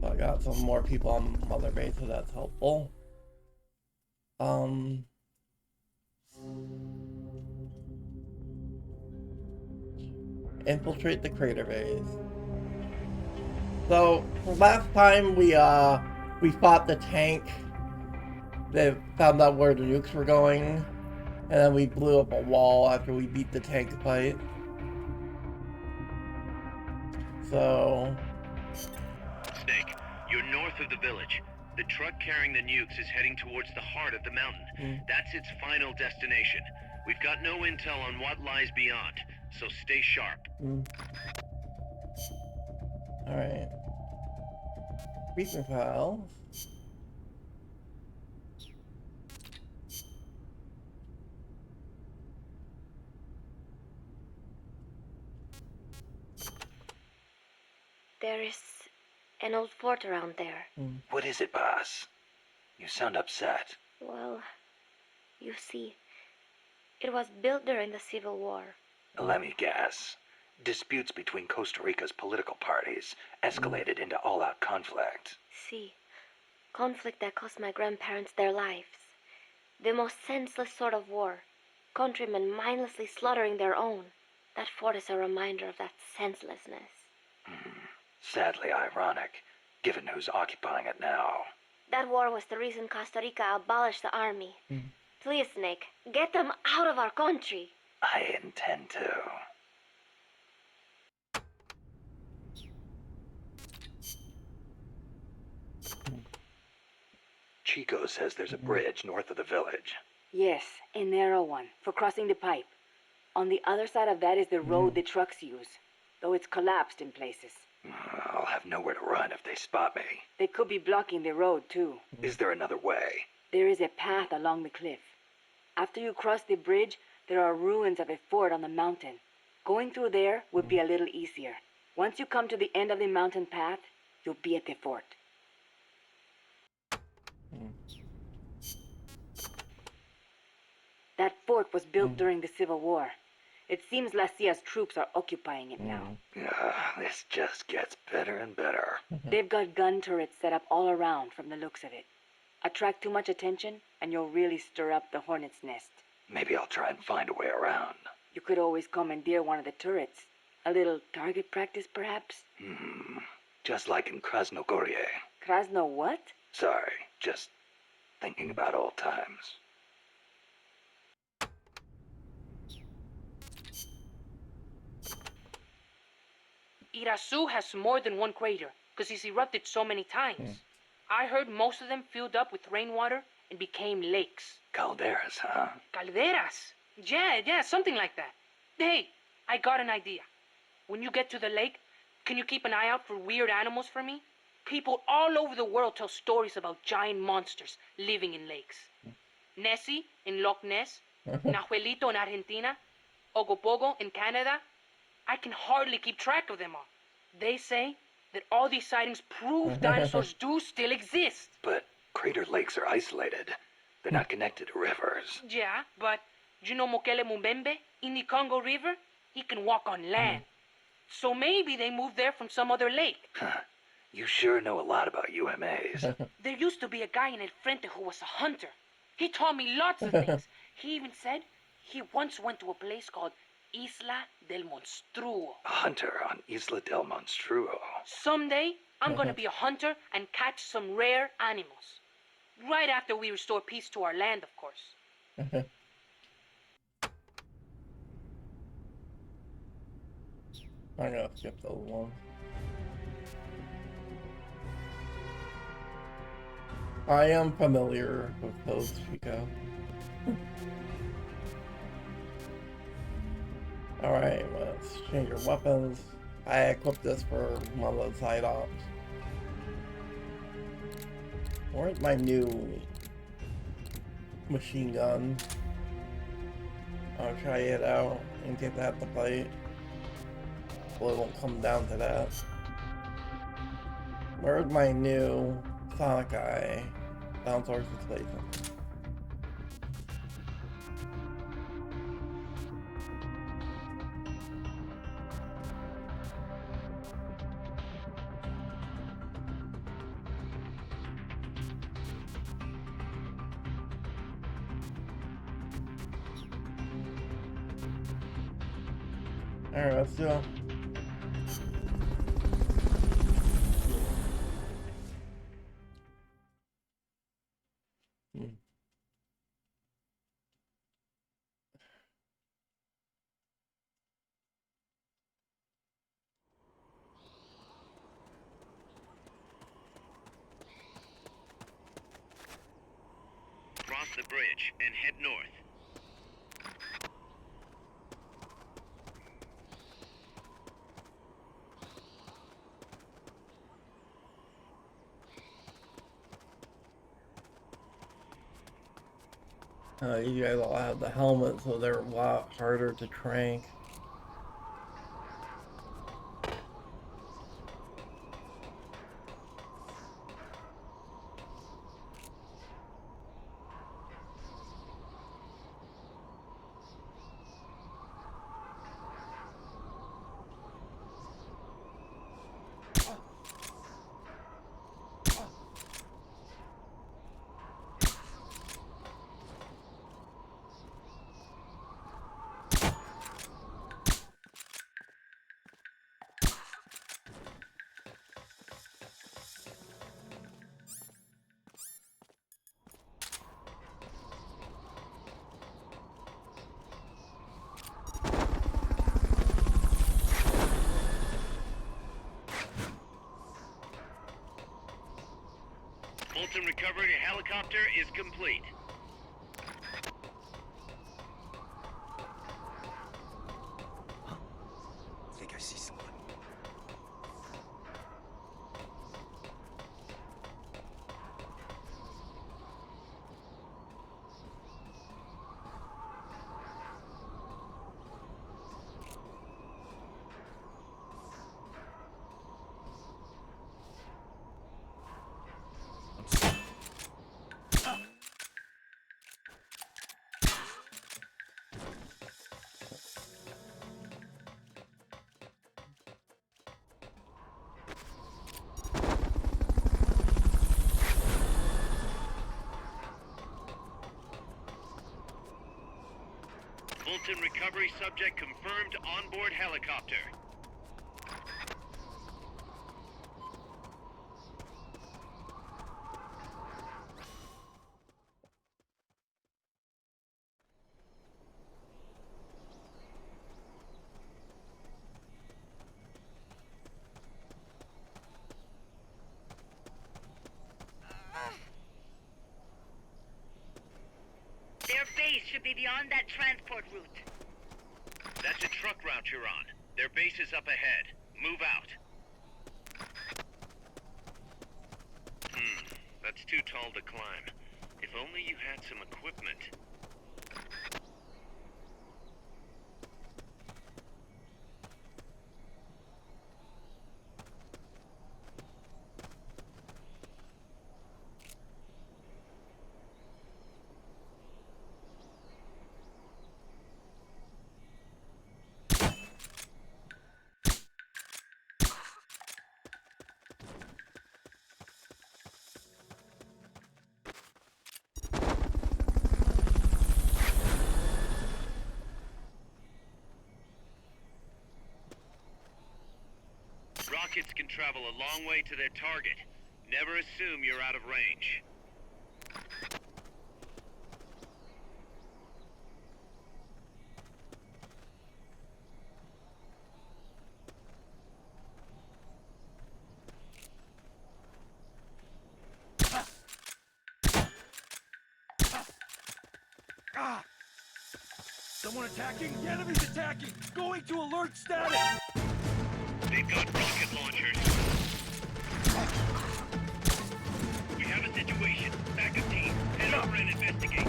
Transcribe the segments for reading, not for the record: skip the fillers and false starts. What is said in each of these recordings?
So I got some more people on Mother Base, so that's helpful. Infiltrate the crater base. So last time we fought the tank that found out where the nukes were going, and then we blew up a wall after we beat the tank fight. So Snake, you're north of the village. The truck carrying the nukes is heading towards the heart of the mountain. That's its final destination. We've got no intel on what lies beyond, so stay sharp. Alright. Briefing files. There is an old fort around there. What is it, boss? You sound upset. Well, you see, it was built during the Civil War. Let me guess. Disputes between Costa Rica's political parties escalated into all-out conflict. See, conflict that cost my grandparents their lives. The most senseless sort of war. Countrymen mindlessly slaughtering their own. That fort is a reminder of that senselessness. Sadly ironic, given who's occupying it now. That war was the reason Costa Rica abolished the army. Please, Nick, get them out of our country. I intend to. Chico says there's a bridge north of the village. Yes, a narrow one, for crossing the pipe. On the other side of that is the road the trucks use, though it's collapsed in places. I'll have nowhere to run if they spot me. They could be blocking the road, too. Is there another way? There is a path along the cliff. After you cross the bridge, there are ruins of a fort on the mountain. Going through there would be a little easier. Once you come to the end of the mountain path, you'll be at the fort. That fort was built during the Civil War. It seems La Cia's troops are occupying it now. This just gets better and better. They've got gun turrets set up all around from the looks of it. Attract too much attention, and you'll really stir up the hornet's nest. Maybe I'll try and find a way around. You could always commandeer one of the turrets. A little target practice, perhaps? Just like in Krasnogorye. Krasno what? Sorry, just thinking about old times. Irasu has more than one crater, because it's erupted so many times. I heard most of them filled up with rainwater and became lakes. Calderas, huh? Calderas? Yeah, something like that. Hey, I got an idea. When you get to the lake, can you keep an eye out for weird animals for me? People all over the world tell stories about giant monsters living in lakes. Nessie in Loch Ness, Nahuelito in Argentina, Ogopogo in Canada. I can hardly keep track of them all. They say that all these sightings prove dinosaurs do still exist. But crater lakes are isolated. They're not connected to rivers. Yeah, but you know Mokele Mumbembe in the Congo River? He can walk on land. So maybe they moved there from some other lake. You sure know a lot about UMAs. There used to be a guy in El Frente who was a hunter. He taught me lots of things. He even said he once went to a place called Isla del Monstruo. A hunter on Isla del Monstruo. Someday, I'm gonna be a hunter and catch some rare animals. Right after we restore peace to our land, of course. I'm gonna skip those ones. I am familiar with those, Chico. Alright, let's change your weapons. I equipped this for one of the side ops. Where's my new machine gun? I'll try it out and get that to fight. Well, it won't come down to that. Where's my new Sonic Eye? Down source displacement. Alright, let's go. Cross the bridge and head north. You guys all have the helmet, so they're a lot harder to trank. Fulton recovery helicopter is complete. I think I see someone. Fulton recovery subject confirmed onboard helicopter. Their base should be beyond that transport route. That's a truck route you're on. Their base is up ahead. Move out. That's too tall to climb. If only you had some equipment. Rockets can travel a long way to their target. Never assume you're out of range. Someone attacking? The enemy's attacking! Going to alert status! They've got rocket launchers. We have a situation. Backup team, head over and investigate.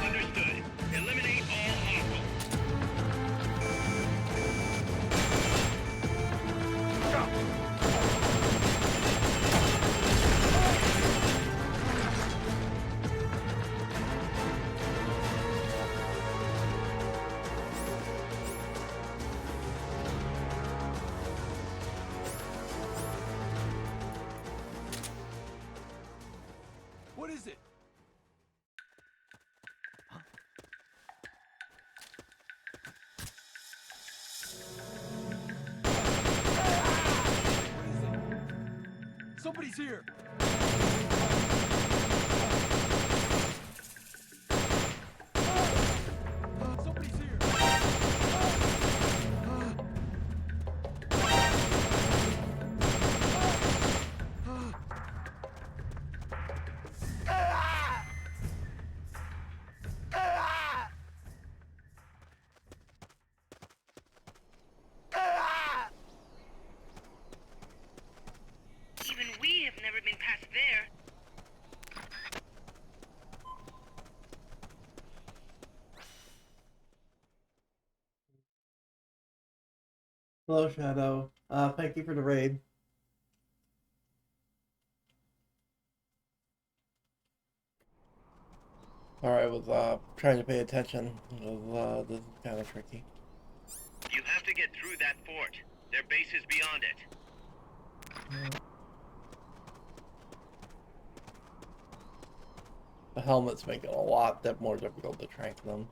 Understood. Eliminate all hostiles. Somebody's here. Somebody's here. Even we have never been past there. Hello, Shadow. Thank you for the raid. Sorry, I was trying to pay attention. This is kind of tricky. You have to get through that fort. Their base is beyond it. The helmets make it a lot more difficult to track them.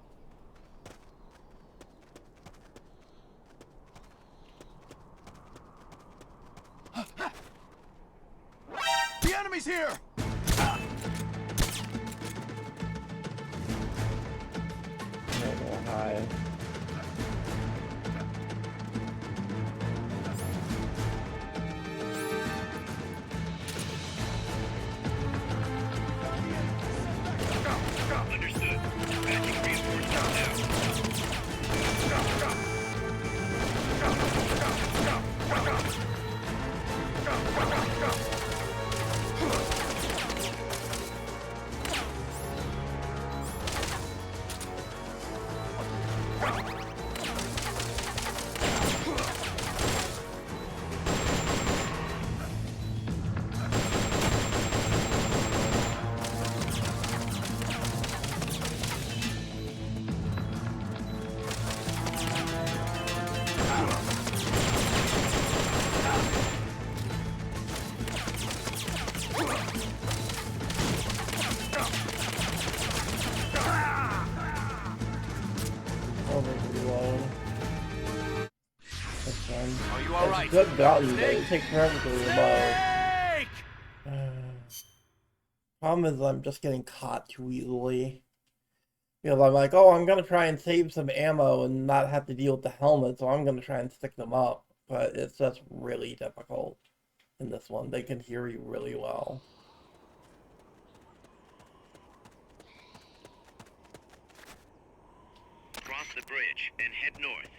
The enemy's here. A little high. Understood. Dispatching reinforcements Are you all right? Good value, but it takes forever to reload. Snake! Problem is, I'm just getting caught too easily. Because I'm like, oh, I'm gonna try and save some ammo and not have to deal with the helmet, so I'm gonna try and stick them up. But it's just really difficult in this one. They can hear you really well. Cross the bridge and head north.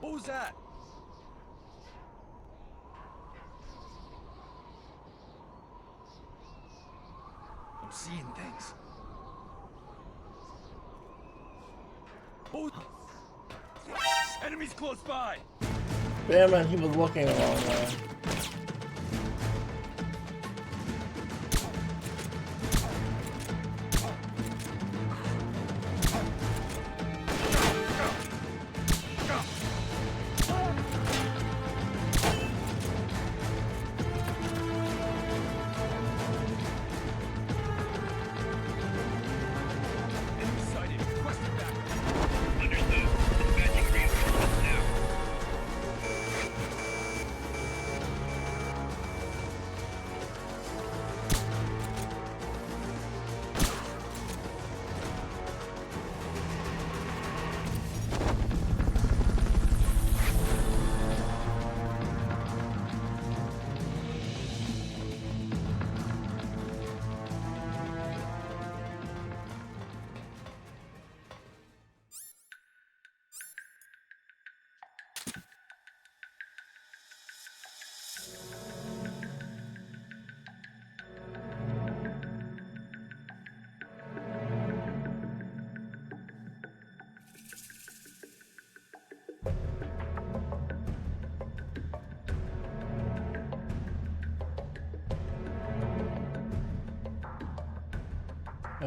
What was that? I'm seeing things. Oh, enemies close by. Damn it, he was looking the wrong way. Enemy sighted. Requesting backup. Understood. Dispatching reinforcements now. HQ,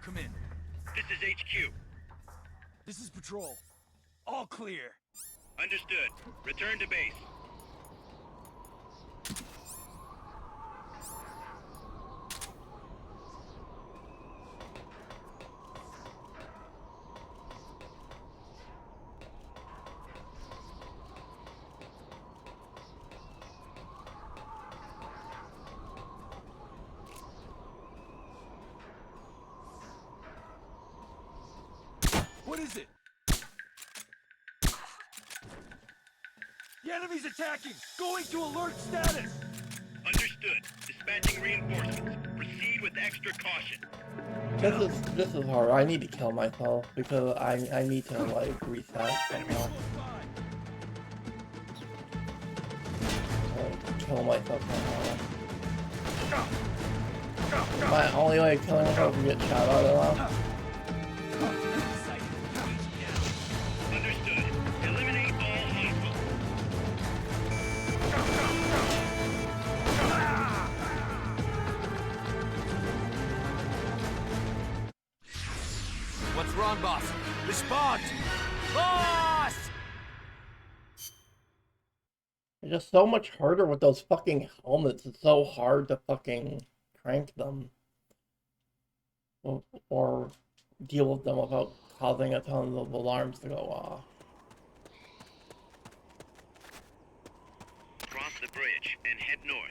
come in. This is HQ. This is patrol. All clear. Understood. Return to base. What is it? The enemy's attacking! Going to alert status! Understood. Dispatching reinforcements. Proceed with extra caution. This is hard. I need to kill myself because I need to like reset Enemy somehow. close by! Like, kill myself somehow. Go! My only way of killing myself is to get shot out of now. Understood. Eliminate all hostiles. What's wrong, boss? Respond! Boss! It's just so much harder with those fucking helmets. It's so hard to fucking crank them. Or deal with them without causing a ton of alarms to go off. Cross the bridge and head north.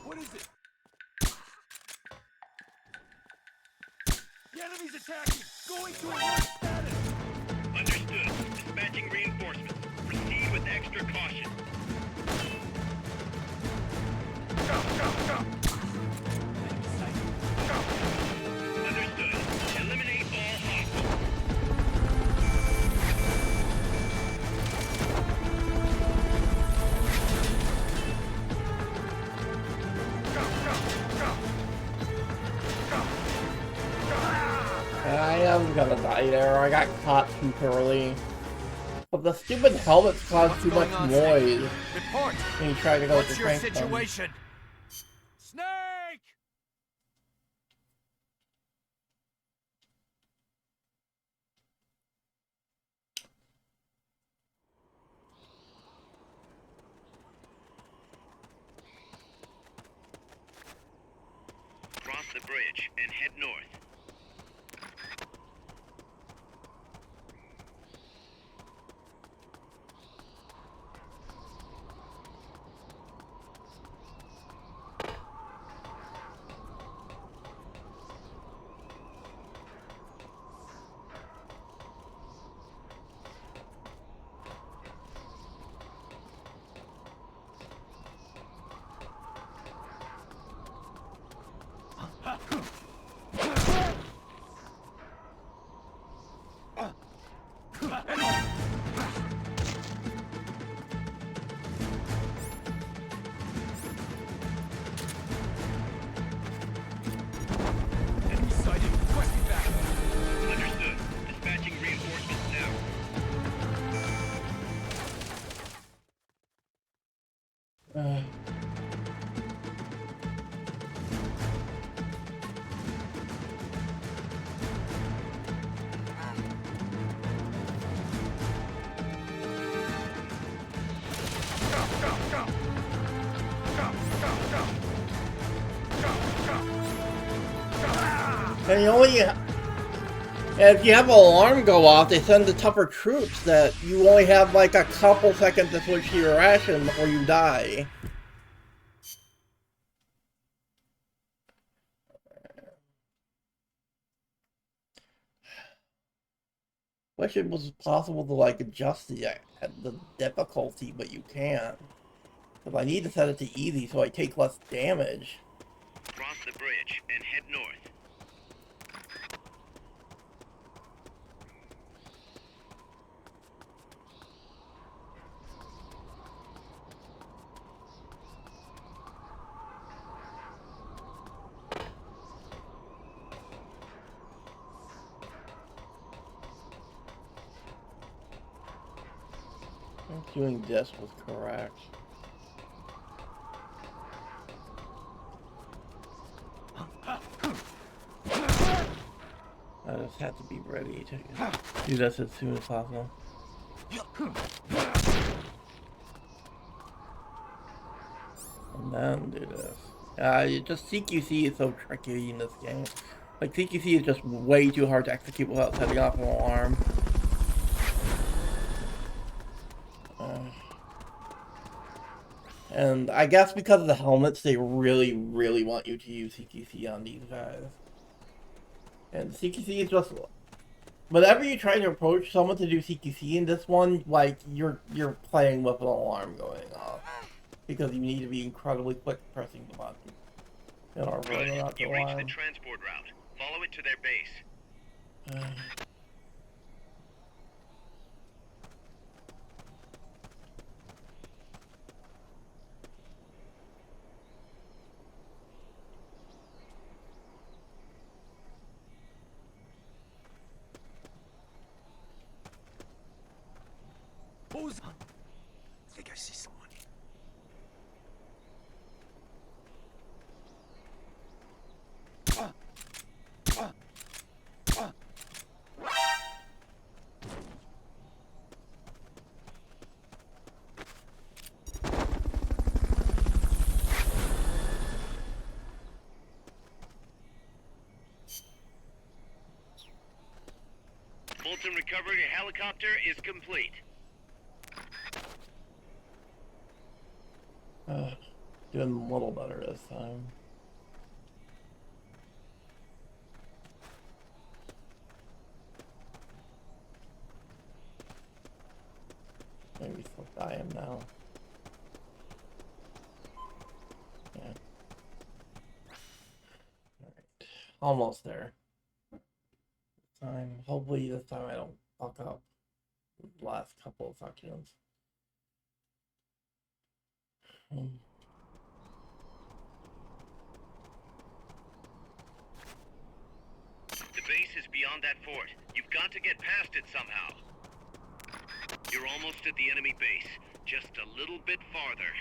What is it? The enemy's attacking! Going to alert status! Understood. Dispatching reinforcements. Proceed with extra caution. Enemy sighted. Understood. Eliminate all hostiles. I am gonna die there. I got caught too early. But the stupid helmets cause too much noise Report! when you try to go What's to your crank them. situation? Snake! Cross the bridge and head north. Enemy sighted. Requesting backup. Understood. Dispatching reinforcements now. And the only And if you have an alarm go off, they send the tougher troops that you only have like a couple seconds to switch to your ration before you die. Wish it was possible to like adjust the difficulty, but you can't. Because I need to set it to easy so I take less damage. Cross the bridge and head north. I think doing this was correct. I just have to be ready to do this as soon as possible. And then do this. Just CQC is so tricky in this game. Like, CQC is just way too hard to execute without setting off an alarm. And I guess because of the helmets, they really, really want you to use CQC on these guys. And CQC is just... Whenever you try to approach someone to do CQC in this one, like, you're playing with an alarm going off. Because you need to be incredibly quick pressing the button. In order for it not to You reach alarm. the transport route. Follow it to their base. Who's... I think I see someone. Fulton recovery helicopter is complete. Doing a little better this time. Maybe still die him now. Yeah. Alright. Almost there. Hopefully this time I don't fuck up the last couple of sections. The base is beyond that fort. You've got to get past it somehow. You're almost at the enemy base. Just a little bit farther.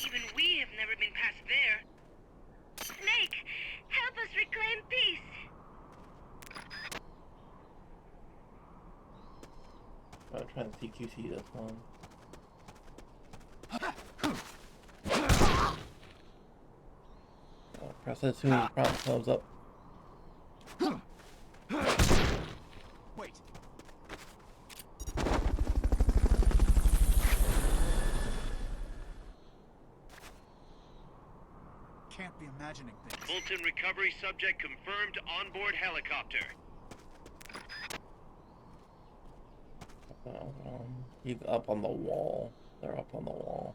Even we have never been past there. Snake, help us reclaim peace. I'm trying to CQC this one. I'll press it as soon as the prompt comes up. Wait. Can't be imagining things. Fulton recovery subject confirmed onboard helicopter. He's up on the wall. They're up on the wall.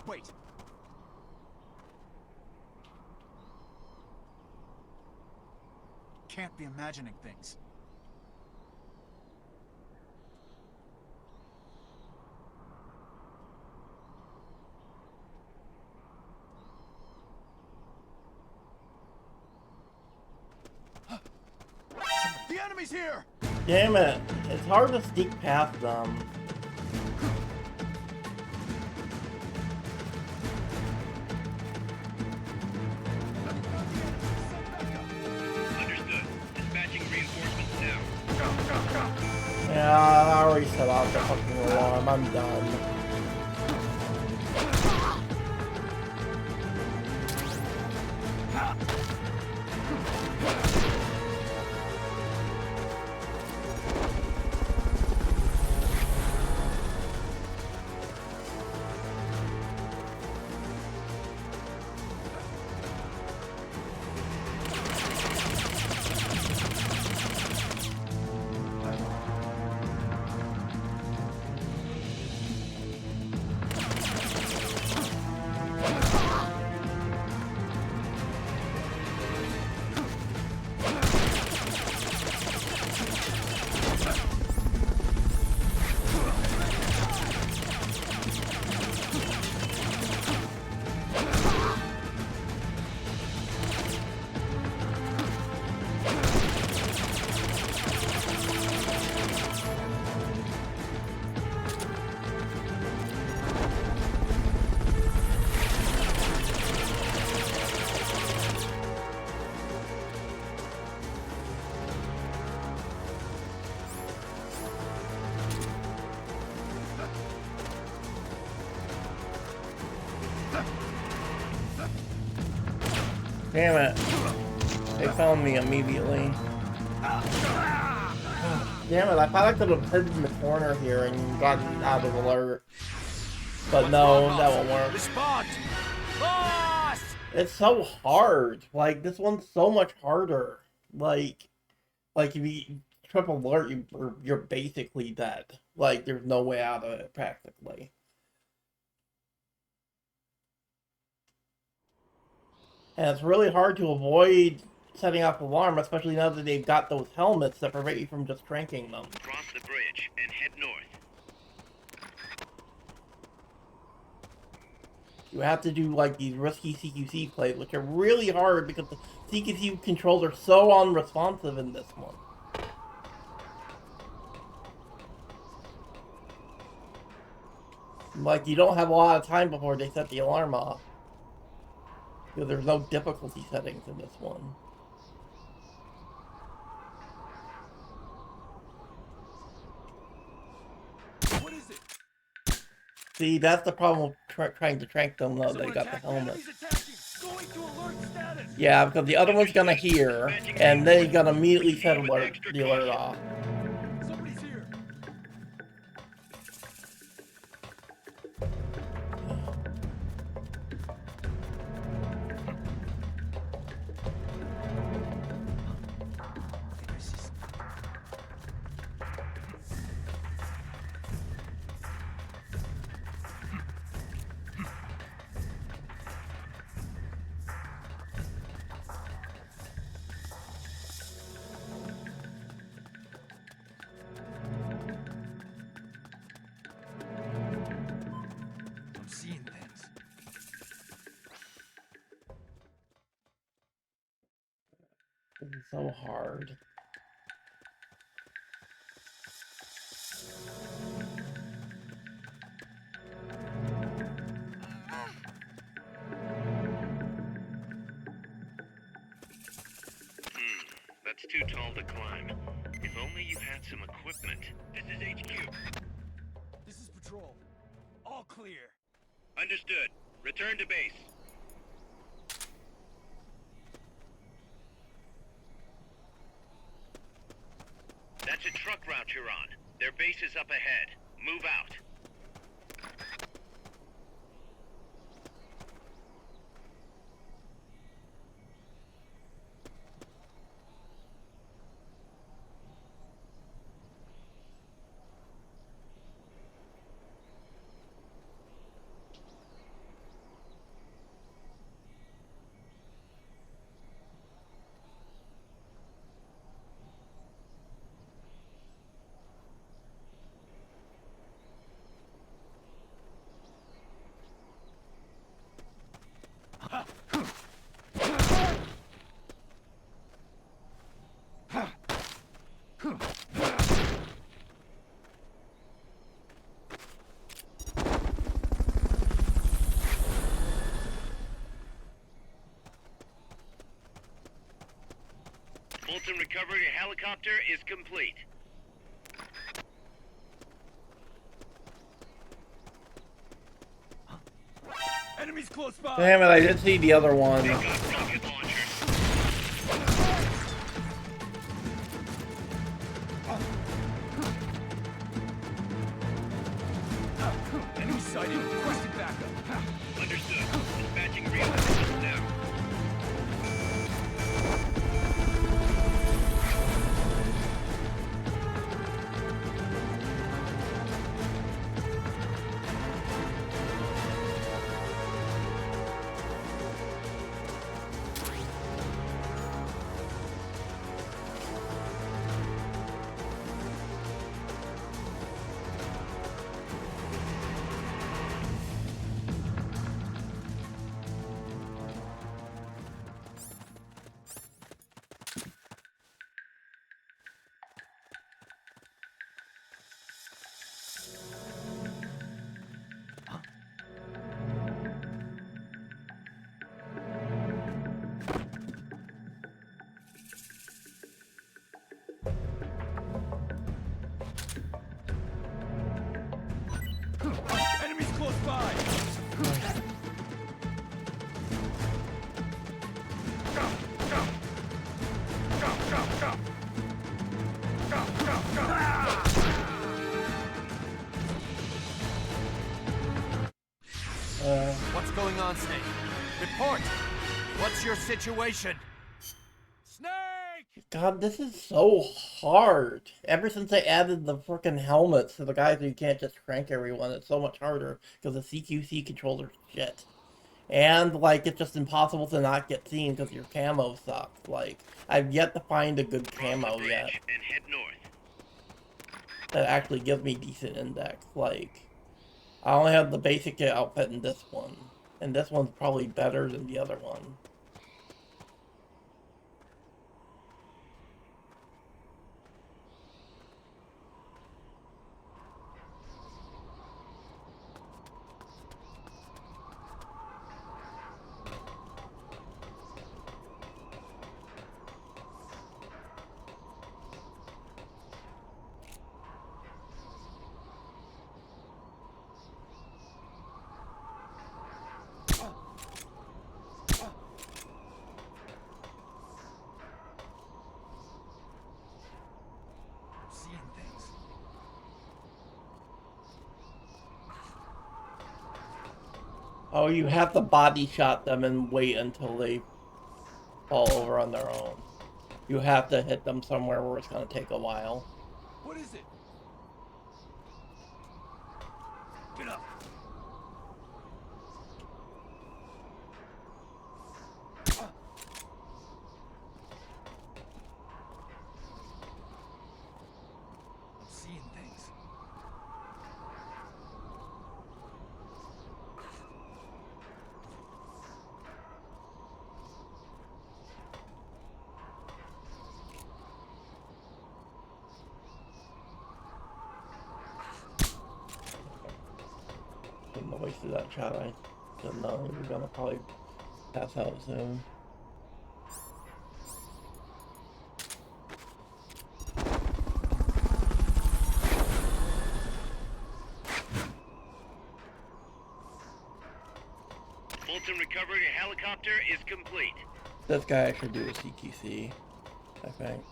Wait. Can't be imagining things. The enemy's here! Damn it! It's hard to sneak past them. Understood. Dispatching reinforcements now. Yeah, I already set off the fucking alarm. I'm done. Damn it. They found me immediately. Damn it, I thought I could have hidden in the corner here and gotten out of alert. But no, that won't work. Respond! Boss! It's so hard. Like, this one's so much harder. Like if you trip alert, you're basically dead. Like, there's no way out of it, practically. And it's really hard to avoid setting off alarm, especially now that they've got those helmets that prevent you from just cranking them. Cross the bridge and head north. You have to do, like, these risky CQC plays, which are really hard because the CQC controls are so unresponsive in this one. Like, you don't have a lot of time before they set the alarm off. Because there's no difficulty settings in this one. What is it? See, that's the problem with trying to track them, though. They Someone got the attacked. helmet. Enemies attacking. Going to alert status. Yeah, because the other one's gonna hear, and then he's gonna immediately set the alert off. Somebody's here. I'm seeing things. It's so hard. That's too tall to climb. If only you had some equipment. This is HQ. This is patrol. All clear. Understood. Return to base. That's a truck route you're on. Their base is up ahead. Move out. Fulton recovery helicopter is complete. Enemies close by. Damn it, I did see the other one. They got rocket launchers. Enemy sighted. Requesting backup. Understood. Dispatching reinforcements now. What's going on, Snake? Report! What's your situation? Snake! God, this is so hard. Ever since they added the frickin' helmets to the guys who can't just crank everyone, it's so much harder because the CQC controller shit. And, like, it's just impossible to not get seen because your camo sucks. Like, I've yet to find a good camo yet And head north. that actually gives me decent index. Like, I only have the basic outfit in this one. And this one's probably better than the other one. Seeing things. Oh, you have to body shot them and wait until they fall over on their own. You have to hit them somewhere where it's going to take a while. What is it? Get up. I'm seeing things. Shouldn't have wasted that shot. I didn't know we were going to probably pass out soon. Fulton recovery helicopter is complete. This guy actually do a CQC, I think.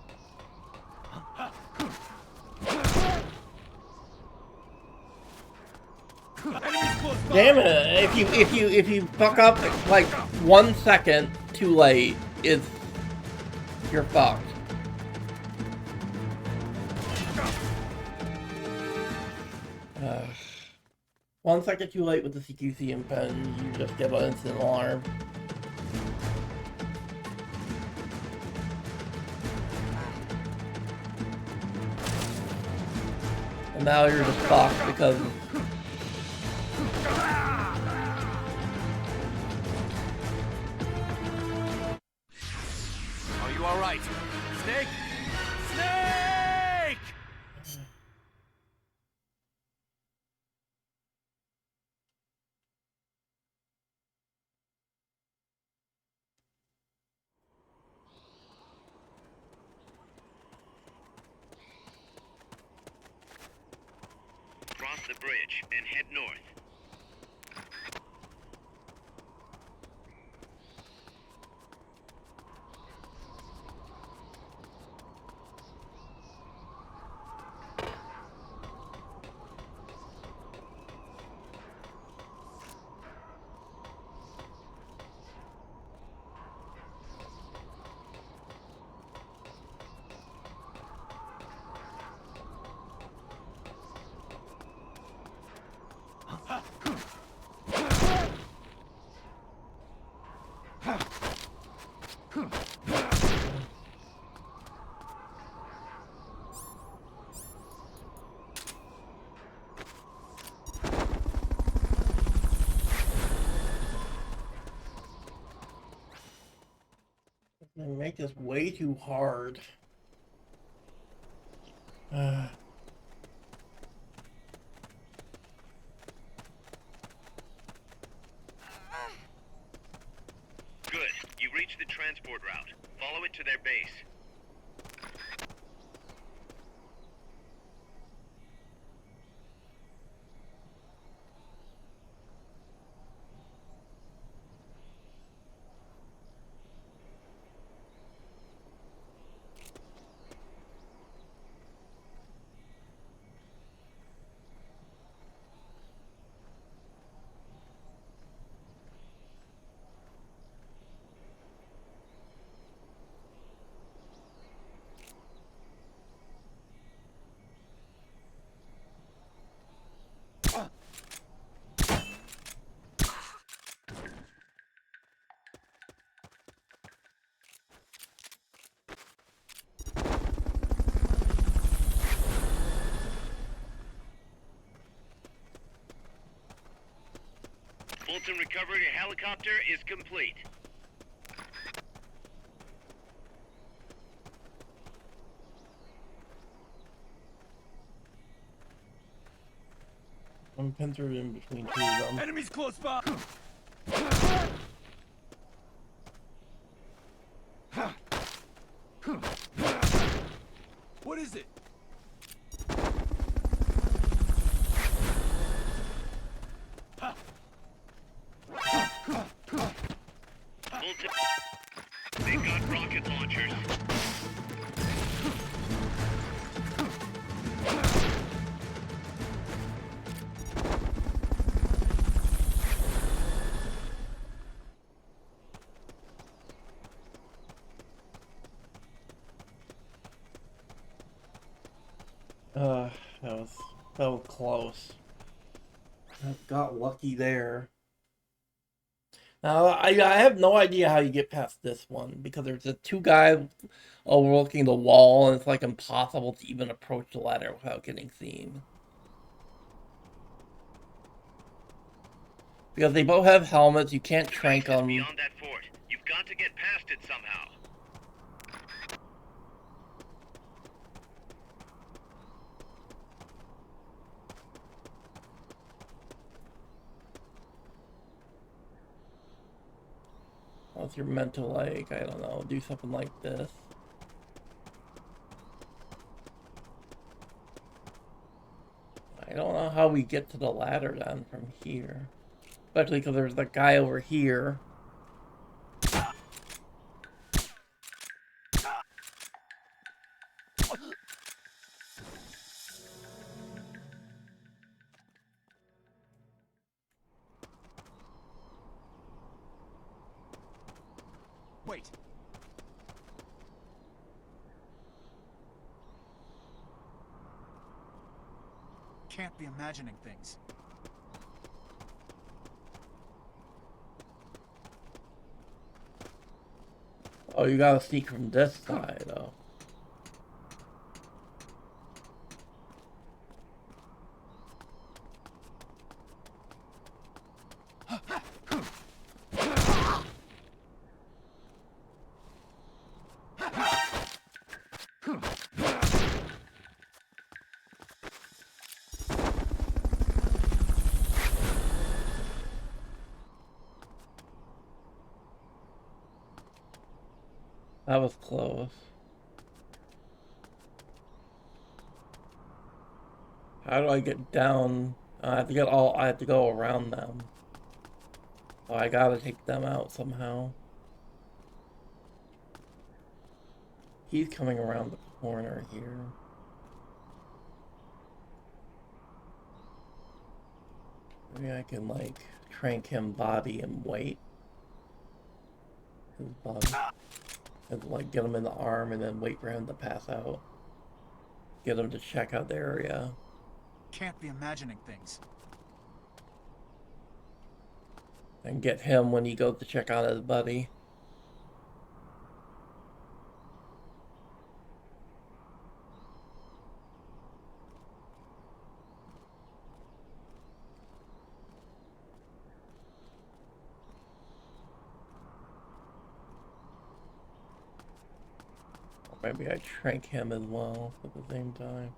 Damn it! If you fuck up like 1 second too late, you're fucked. Uh, 1 second too late with the CQC and pen, you just get an instant alarm. And now you're just fucked because Are you alright? Snake? Snake! Cross the bridge and head north. they make this way too hard. Good. You reached the transport route. Follow it to their base. Fulton recovery helicopter is complete. I'm pincered in between two of them. Enemies close by. What is it? Fulton, they got rocket launchers. That was close. I got lucky there. Now, I have no idea how you get past this one, because there's just two guys overlooking the wall, and it's like impossible to even approach the ladder without getting seen. Because they both have helmets, you can't trank them. Beyond that fort. You've got to get past it somehow. Unless you're meant to, like, I don't know, do something like this. I don't know how we get to the ladder then from here. Especially because there's the guy over here. Wait. Can't be imagining things. Oh, you gotta sneak from this side, though. That was close. How do I get down? I have to go around them. So I gotta take them out somehow. He's coming around the corner here. Maybe I can, like, trank him body and weight. His body. And, like, get him in the arm and then wait for him to pass out. Get him to check out the area. Can't be imagining things. And get him when he goes to check on his buddy. Maybe I trank him as well at the same time.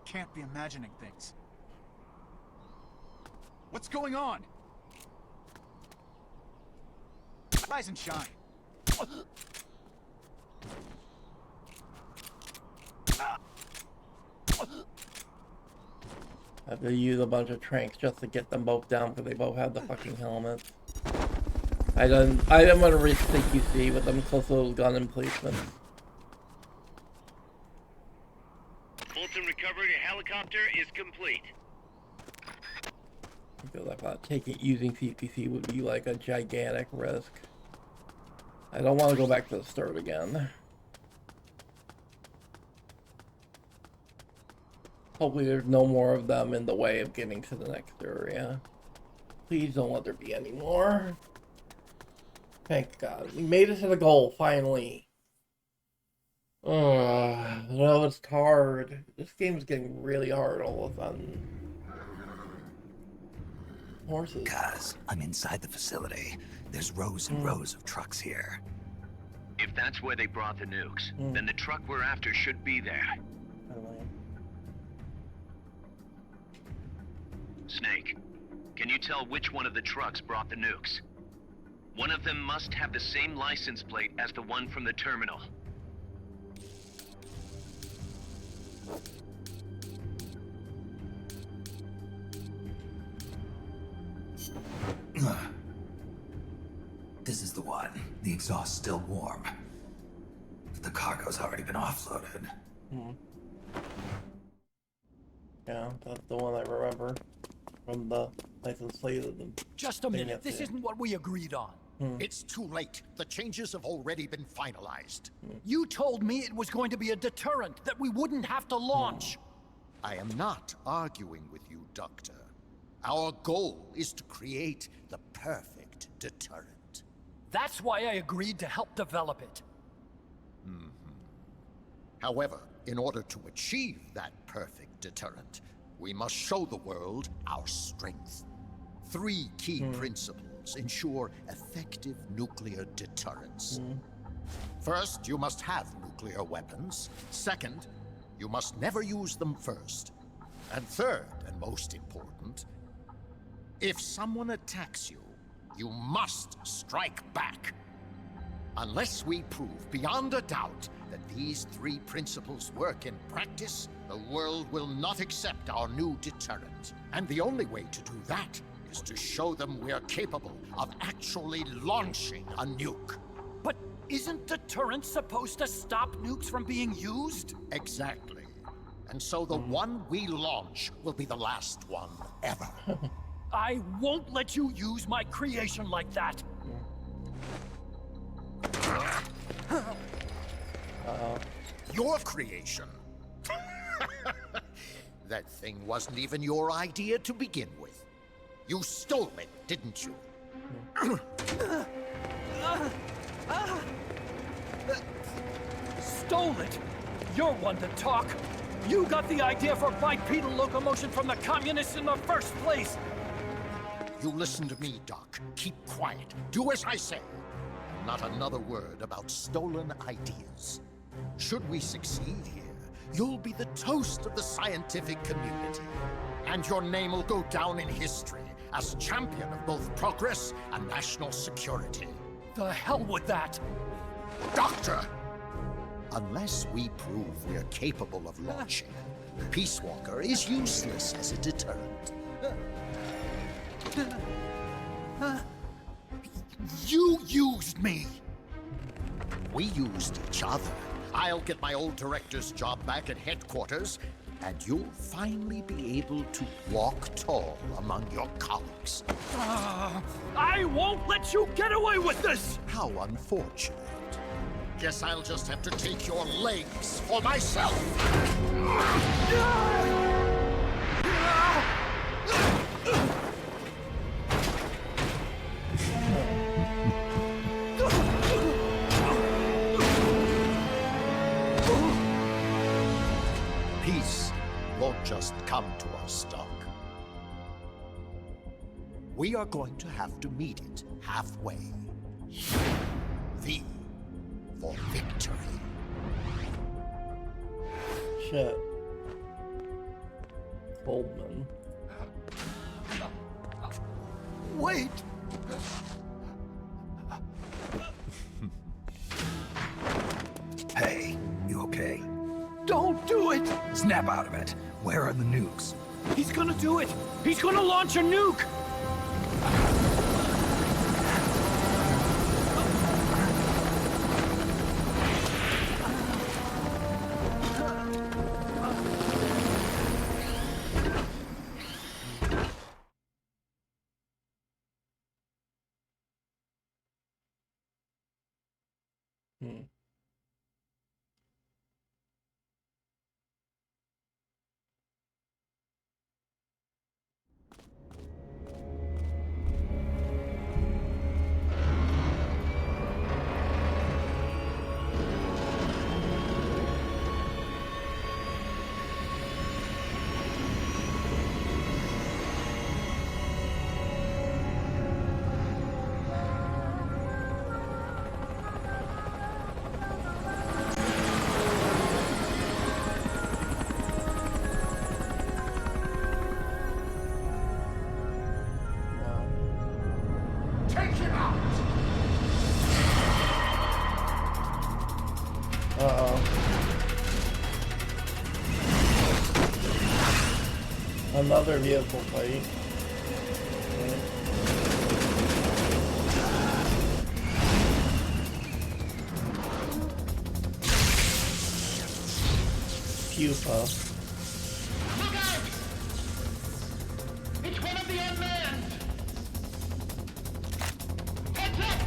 Can't be imagining things. What's going on? Rise and shine. I have to use a bunch of tranks just to get them both down because they both have the fucking helmets. I didn't want to risk CQC with them close to those gun emplacements. Fulton recovery helicopter is complete. Because I thought using CQC would be like a gigantic risk. I don't want to go back to the start again. Hopefully there's no more of them in the way of getting to the next area. Please don't let there be any more. Thank God. We made it to the goal, finally. No, it's hard. This game's getting really hard all of a sudden. Horses. Guys, I'm inside the facility. There's rows and rows of trucks here. If that's where they brought the nukes, then the truck we're after should be there. Snake, can you tell which one of the trucks brought the nukes? One of them must have the same license plate as the one from the terminal. This is the one. The exhaust's still warm. But the cargo's already been offloaded. Yeah, that's the one I remember from the license plate of them. Just a minute. This isn't what we agreed on. It's too late. The changes have already been finalized. You told me it was going to be a deterrent, that we wouldn't have to launch. I am not arguing with you, Doctor. Our goal is to create the perfect deterrent. That's why I agreed to help develop it. However, in order to achieve that perfect deterrent, we must show the world our strength. 3 key principles ensure effective nuclear deterrence. First, you must have nuclear weapons. Second, you must never use them first. And third, and most important, if someone attacks you, you must strike back. Unless we prove beyond a doubt that these 3 principles work in practice, the world will not accept our new deterrent. And the only way to do that is to show them we are capable of actually launching a nuke. But isn't deterrence supposed to stop nukes from being used? Exactly. And so the one we launch will be the last one ever. I won't let you use my creation like that. Your creation? That thing wasn't even your idea to begin with. You stole it, didn't you? Stole it? You're one to talk. You got the idea for bipedal locomotion from the communists in the first place. You listen to me, Doc. Keep quiet. Do as I say. Not another word about stolen ideas. Should we succeed here, you'll be the toast of the scientific community. And your name will go down in history as champion of both progress and national security. The hell with that! Doctor! Unless we prove we're capable of launching, Peace Walker is useless as a deterrent. You used me! We used each other. I'll get my old director's job back at headquarters, and you'll finally be able to walk tall among your colleagues. I won't let you get away with this! How unfortunate. Guess I'll just have to take your legs for myself. Peace won't just come to us, Doc. We are going to have to meet it halfway. V for victory. Shit. Goldman. Wait! Hey, you okay? Don't do it! Snap out of it. Where are the nukes? He's gonna do it! He's gonna launch a nuke! Take him out! Uh-oh. Another vehicle fight. Pupa. Look out! It's one of the unmanned! Heads up!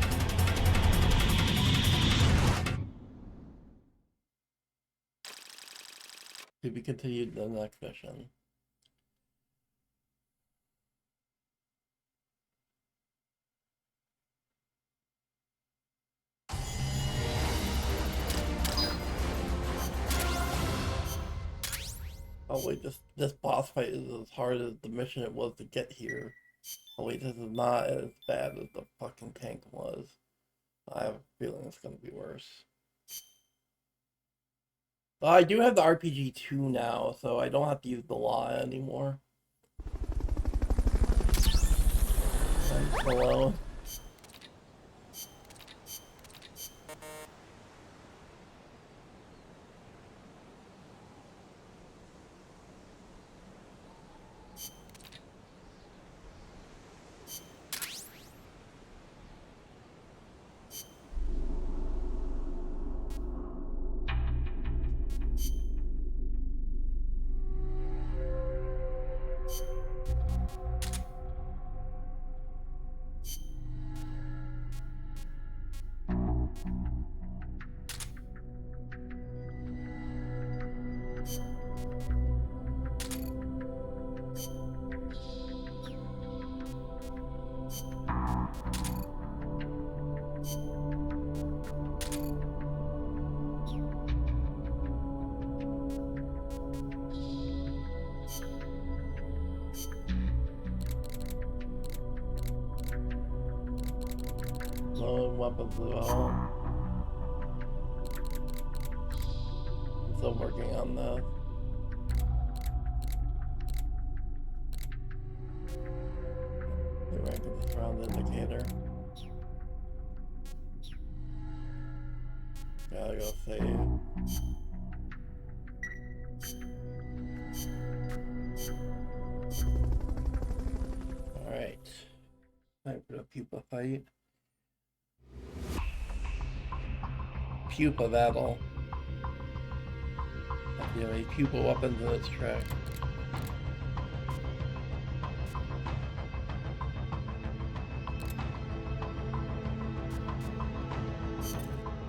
To be continued in the next mission. Oh wait, this boss fight is as hard as the mission it was to get here. Oh wait, this is not as bad as the fucking tank was. I have a feeling it's gonna be worse. I do have the RPG 2 now, so I don't have to use the law anymore. I'm alone. No weapons at all. I'm still working on that. The rank of the round indicator. Gotta go save. Alright. Time for the pupa fight. Pupa battle. Do you have any pupa weapons in this track?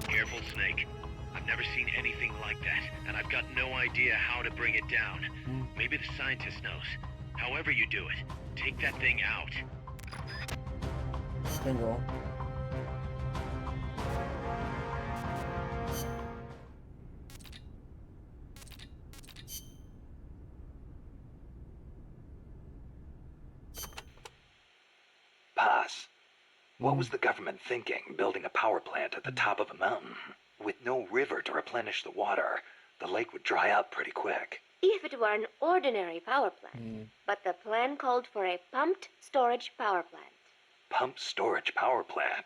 Careful, Snake. I've never seen anything like that, and I've got no idea how to bring it down. Maybe the scientist knows. However you do it, take that thing out. Single. Paz, what was the government thinking building a power plant at the top of a mountain? With no river to replenish the water, the lake would dry up pretty quick. If it were an ordinary power plant. But the plan called for a pumped storage power plant. Pumped storage power plant?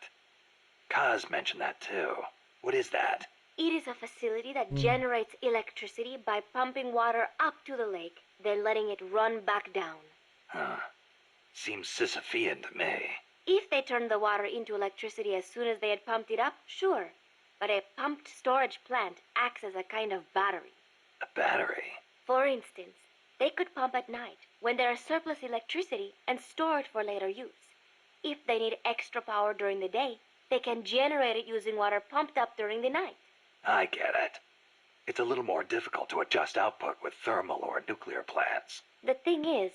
Kaz mentioned that too. What is that? It is a facility that generates electricity by pumping water up to the lake, then letting it run back down. Huh. Seems Sisyphean to me. If they turned the water into electricity as soon as they had pumped it up, sure. But a pumped storage plant acts as a kind of battery. A battery? For instance, they could pump at night when there is surplus electricity and store it for later use. If they need extra power during the day, they can generate it using water pumped up during the night. I get it. It's a little more difficult to adjust output with thermal or nuclear plants. The thing is,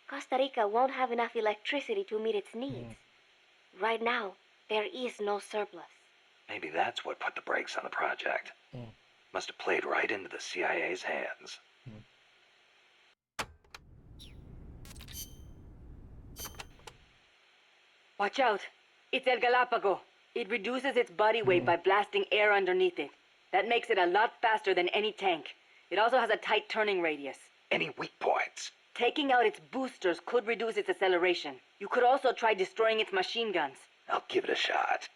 Costa Rica won't have enough electricity to meet its needs. Right now, there is no surplus. Maybe that's what put the brakes on the project. Must have played right into the CIA's hands. Watch out. It's El Galapago. It reduces its body weight by blasting air underneath it. That makes it a lot faster than any tank. It also has a tight turning radius. Any weak points? Taking out its boosters could reduce its acceleration. You could also try destroying its machine guns. I'll give it a shot.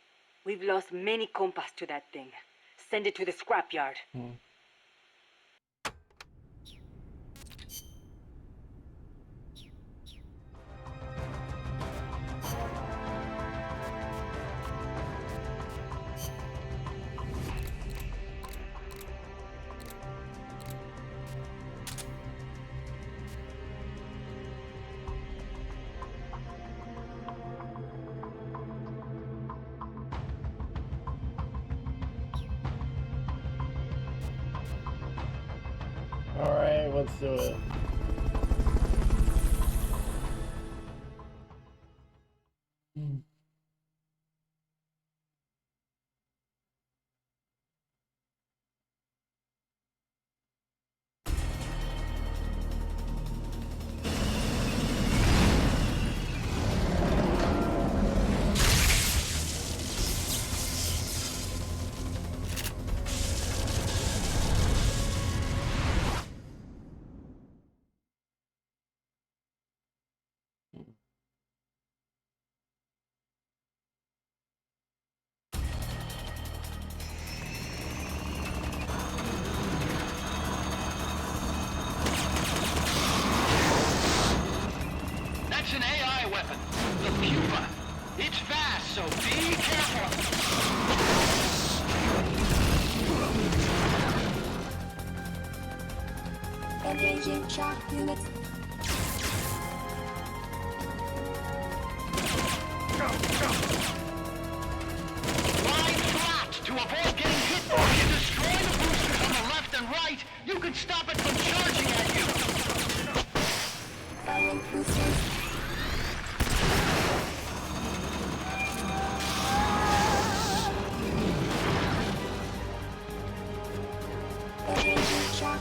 We've lost many compas to that thing. Send it to the scrapyard. Alright, let's do it. That's an AI weapon. The Pupa. It's fast, so be careful. Engaging shock units. Lie flat to avoid getting hit. If you destroy the boosters on the left and right, you can stop it from charging at you. Firing boosters. Engaging shock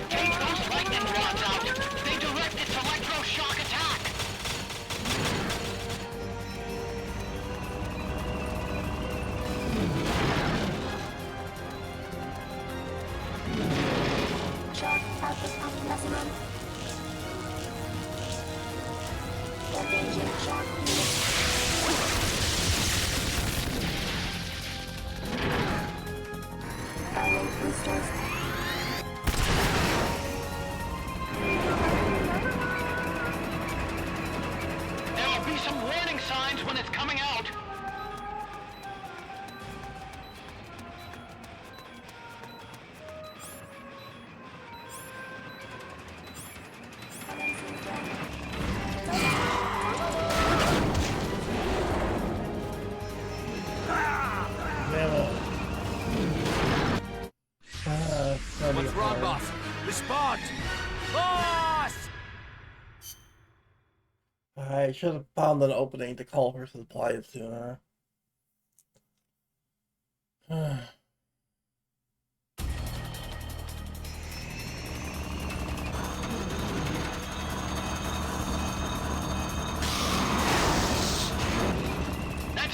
Take those lightning rods out. They direct its electroshock attack. shock output at maximum. Engaging shock units. Firing boosters. There will be some warning signs when it's coming out. What's wrong, boss? Respond! Boss! I should have found an opening to call for supplies sooner. That's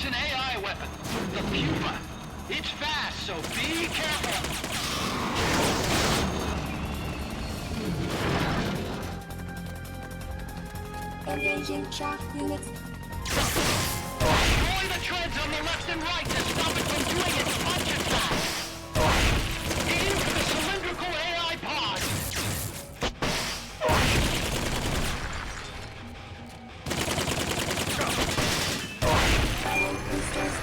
an AI weapon. The Pupa. It's fast, so be careful. Engaging shock units. Destroy the treads on the left and right to stop it from doing its punch attack. Aim for the cylindrical AI pod. Firing boosters.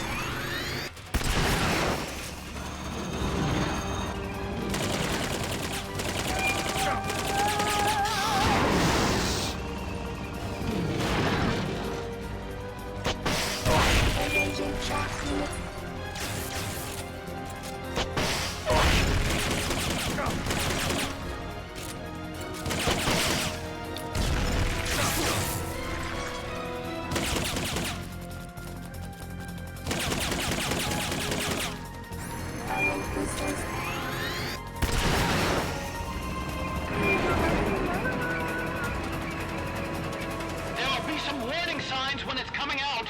There'll be some warning signs when it's coming out.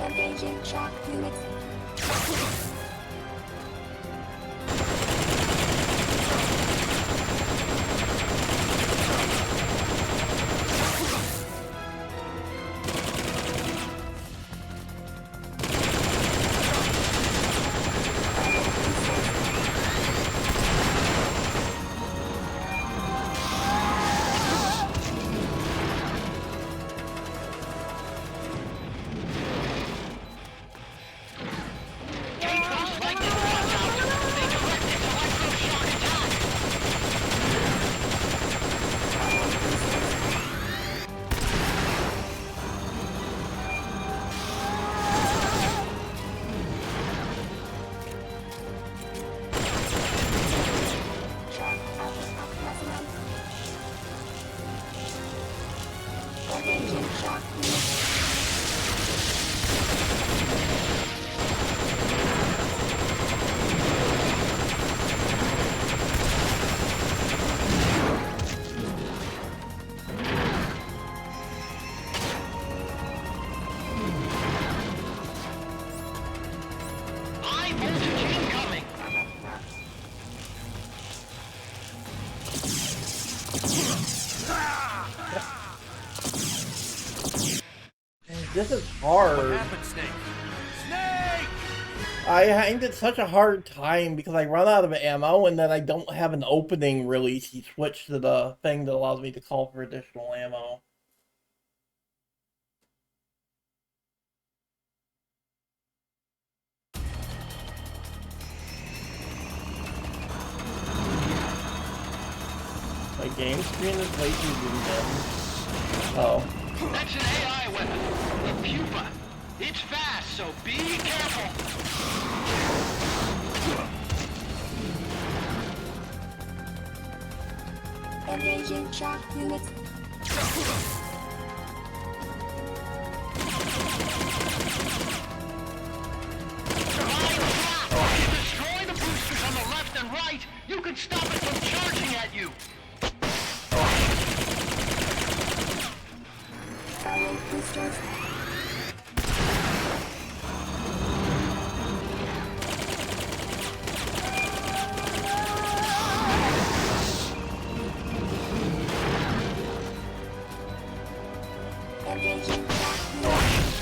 Engaging shock units. High voltage incoming. This is hard. What happened, Snake? Snake! I had such a hard time because I run out of ammo and then I don't have an opening really to switch to the thing that allows me to call for additional ammo. My game screen is way too zoomed in. Oh. That's an AI weapon. A pupa. It's fast, so be careful. Engaging shock units. Destroy the boosters on the left and right. You can stop it from charging at you. Firing boosters. Engaging shock units.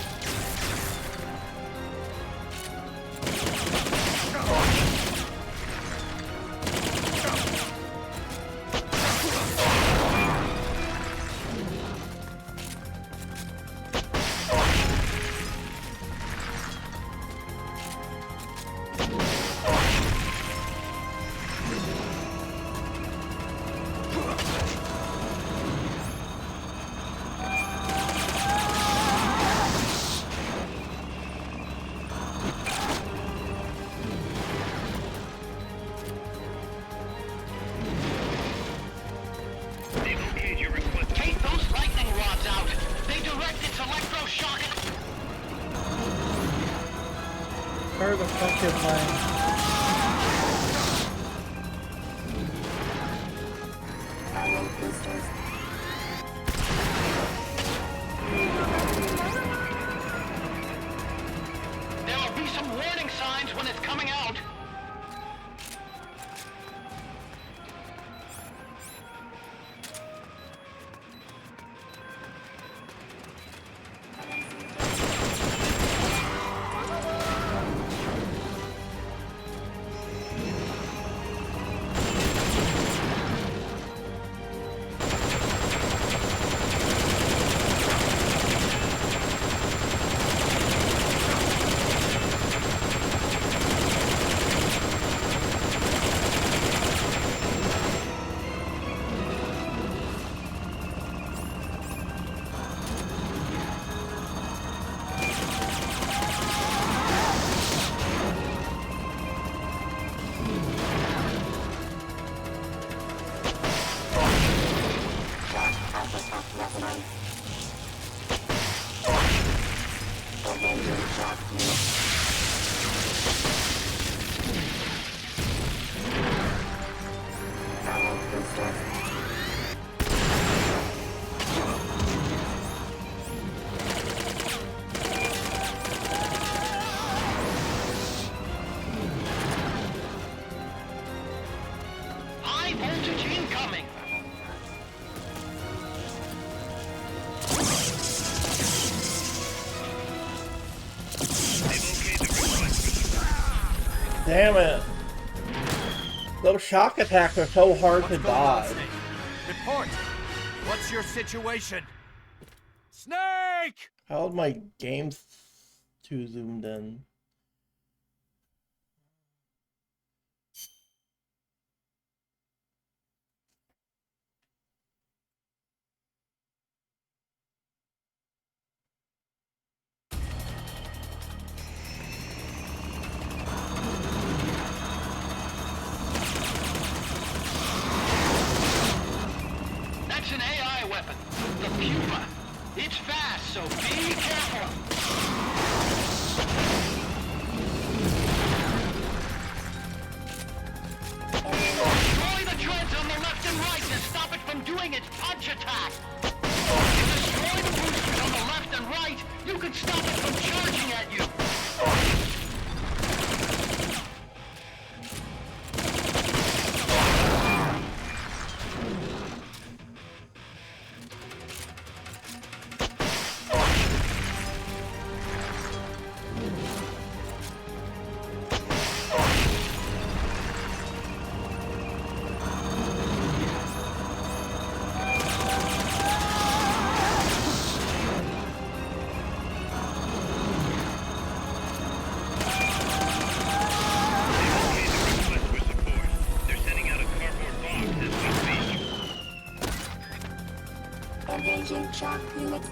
They've okayed your request. Take those lightning rods out. They direct its electroshock. Where the fuck is my... Firing boosters. There will be some warning signs when it's coming out. High voltage incoming! Damn it. Those shock attacks are so hard to dodge. Report! What's your situation? Snake! How's my game too zoomed in? That's an AI weapon. The Puma. It's fast, so be careful. Destroy the treads on the left and right to stop it from doing its punch attack. If you destroy the boosters on the left and right, you can stop it from charging at you. Engaging shock units.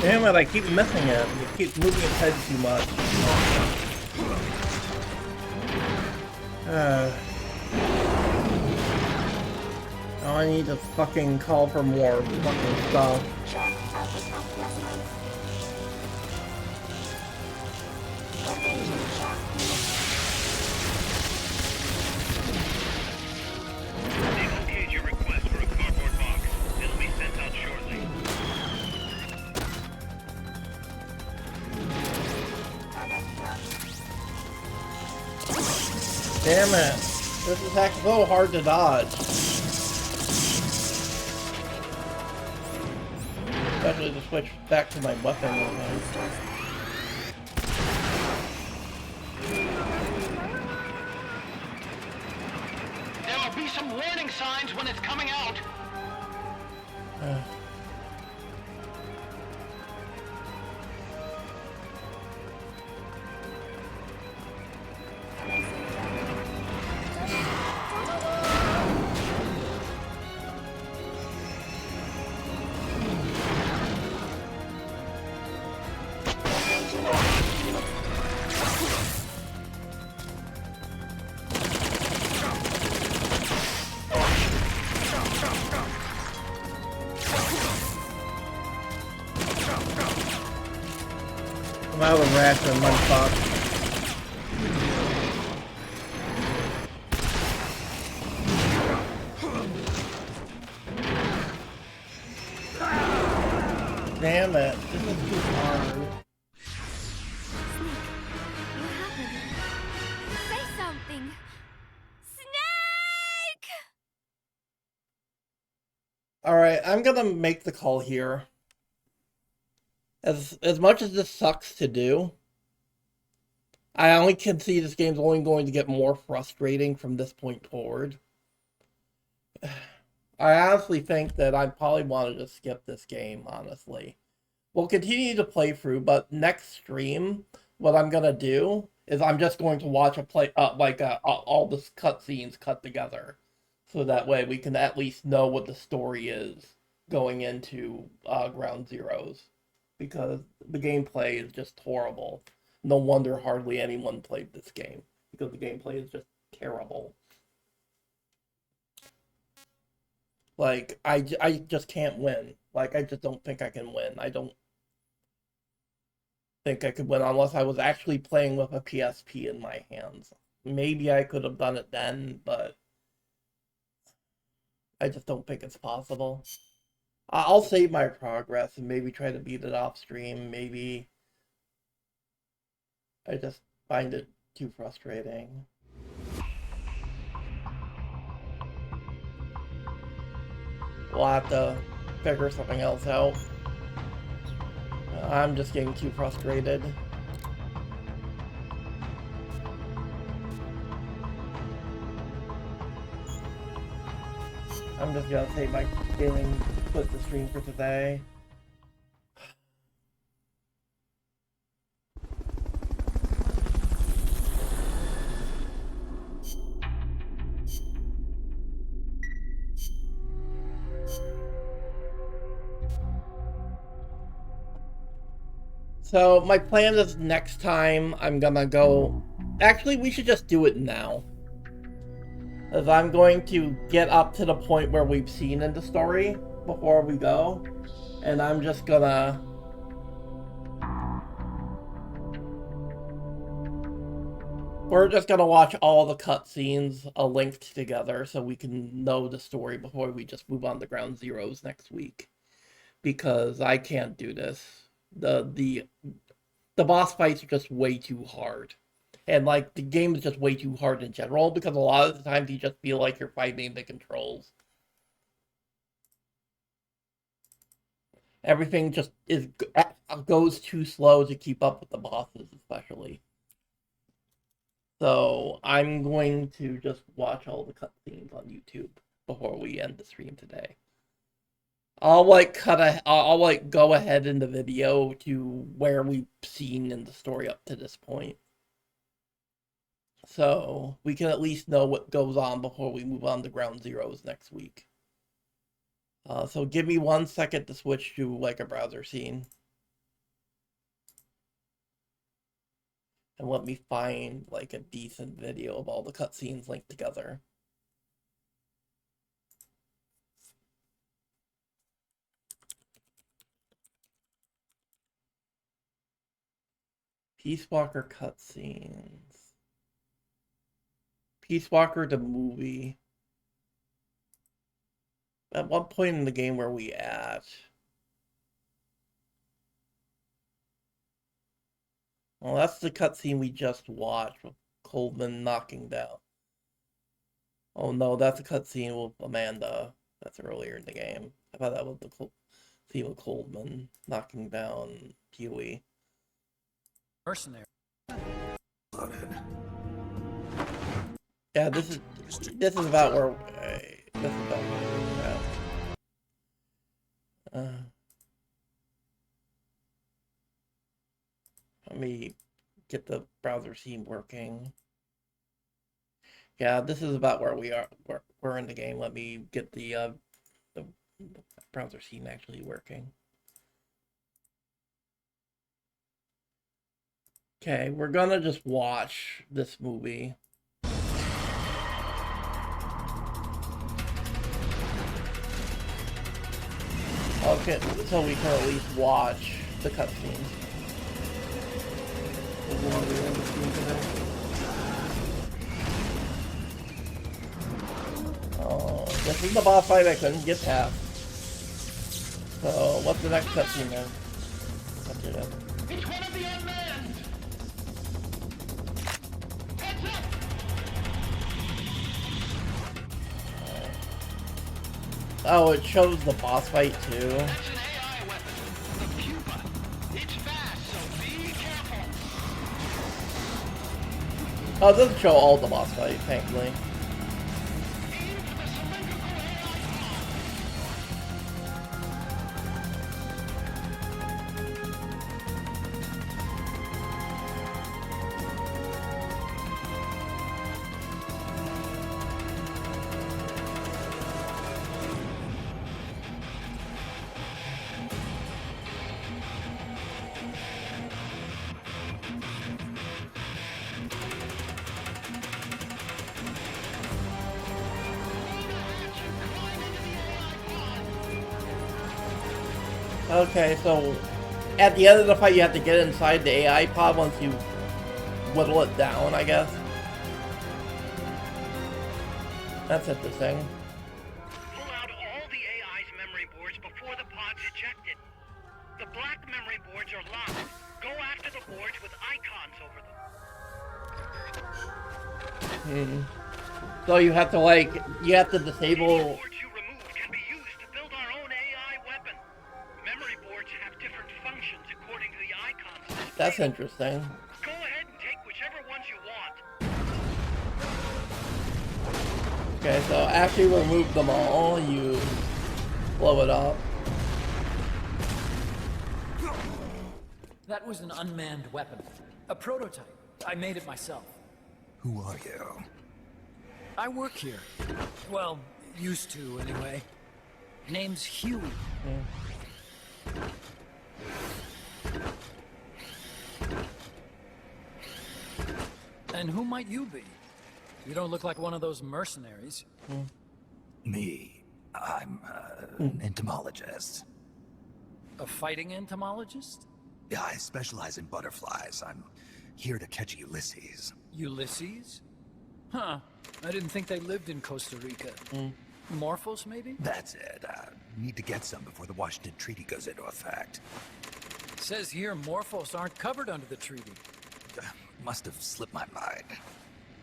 Damn it, I keep missing it. It keeps moving its head too much. Now I need to fucking call for more fucking stuff. They've okayed your request for a cardboard box. It'll be sent out shortly. Damn it. This attack is so hard to dodge. Especially to switch back to my weapon. There will be some warning signs when it's coming out. I'm out of rats and lunchbox. Damn it, this is too hard. What happened? Say something! Snake! Alright, I'm gonna make the call here. As much as this sucks to do, I only can see this game's only going to get more frustrating from this point forward. I honestly think that I probably want to just skip this game, honestly. We'll continue to play through, but next stream, what I'm gonna do is I'm just going to watch all the cutscenes cut together. So that way we can at least know what the story is going into Ground Zeroes. Because the gameplay is just horrible. No wonder hardly anyone played this game. Because the gameplay is just terrible. Like, I just can't win. Like, I just don't think I can win. I don't think I could win unless I was actually playing with a PSP in my hands. Maybe I could have done it then, but I just don't think it's possible. I'll save my progress and maybe try to beat it off stream. Maybe I just find it too frustrating. We'll have to figure something else out. I'm just getting too frustrated. I'm just gonna save my gaming, quit the stream for today. So my plan is next time I'm gonna go... Actually, we should just do it now. As I'm going to get up to the point where we've seen in the story before we go. And I'm just gonna... We're just gonna watch all the cutscenes linked together so we can know the story before we just move on to Ground Zeroes next week. Because I can't do this. The boss fights are just way too hard. And, like, the game is just way too hard in general, because a lot of the times you just feel like you're fighting the controls. Everything just goes too slow to keep up with the bosses, especially. So, I'm going to just watch all the cutscenes on YouTube before we end the stream today. I'll go ahead in the video to where we've seen in the story up to this point. So, we can at least know what goes on before we move on to Ground Zeroes next week. So give me 1 second to switch to, like, a browser scene. And let me find, like, a decent video of all the cutscenes linked together. Peace Walker cutscenes. Peace Walker the movie. At what point in the game were we at? Well, that's the cutscene we just watched with Coleman knocking down. Oh no, that's a cutscene with Amanda. That's earlier in the game. I thought that was Theo Coleman knocking down Huey. Mercenary. Yeah, this is about where this is about where we're at. Let me get the browser scene working. Yeah, this is about where we are. We're in the game. Let me get the browser scene actually working. Okay, we're gonna just watch this movie. Okay, so we can at least watch the cutscenes. Oh, this is the boss fight I couldn't get past. So, what's the next cutscene then? What's it up? It's one of the unmanned! Heads up! Oh, it shows the boss fight too. That's an AI weapon. The pupa. It's fast, so be careful. Oh, it doesn't show all the boss fight, thankfully. Okay, so at the end of the fight, you have to get inside the AI pod once you whittle it down, I guess. That's interesting. Pull out all the AI's memory boards before the pod's ejected. The black memory boards are locked. Go after the boards with icons over them. So you have to disable. That's interesting. Go ahead and take whichever ones you want. Okay, so after you remove them all, you blow it up. That was an unmanned weapon. A prototype. I made it myself. Who are you? I work here. Well, used to, anyway. Name's Huey. And who might you be? You don't look like one of those mercenaries. Me. I'm an entomologist. A fighting entomologist? Yeah, I specialize in butterflies. I'm here to catch Ulysses. Ulysses? Huh. I didn't think they lived in Costa Rica. Morphos, maybe? That's it. Need to get some before the Washington Treaty goes into effect. Says here Morphos aren't covered under the treaty. Must have slipped my mind.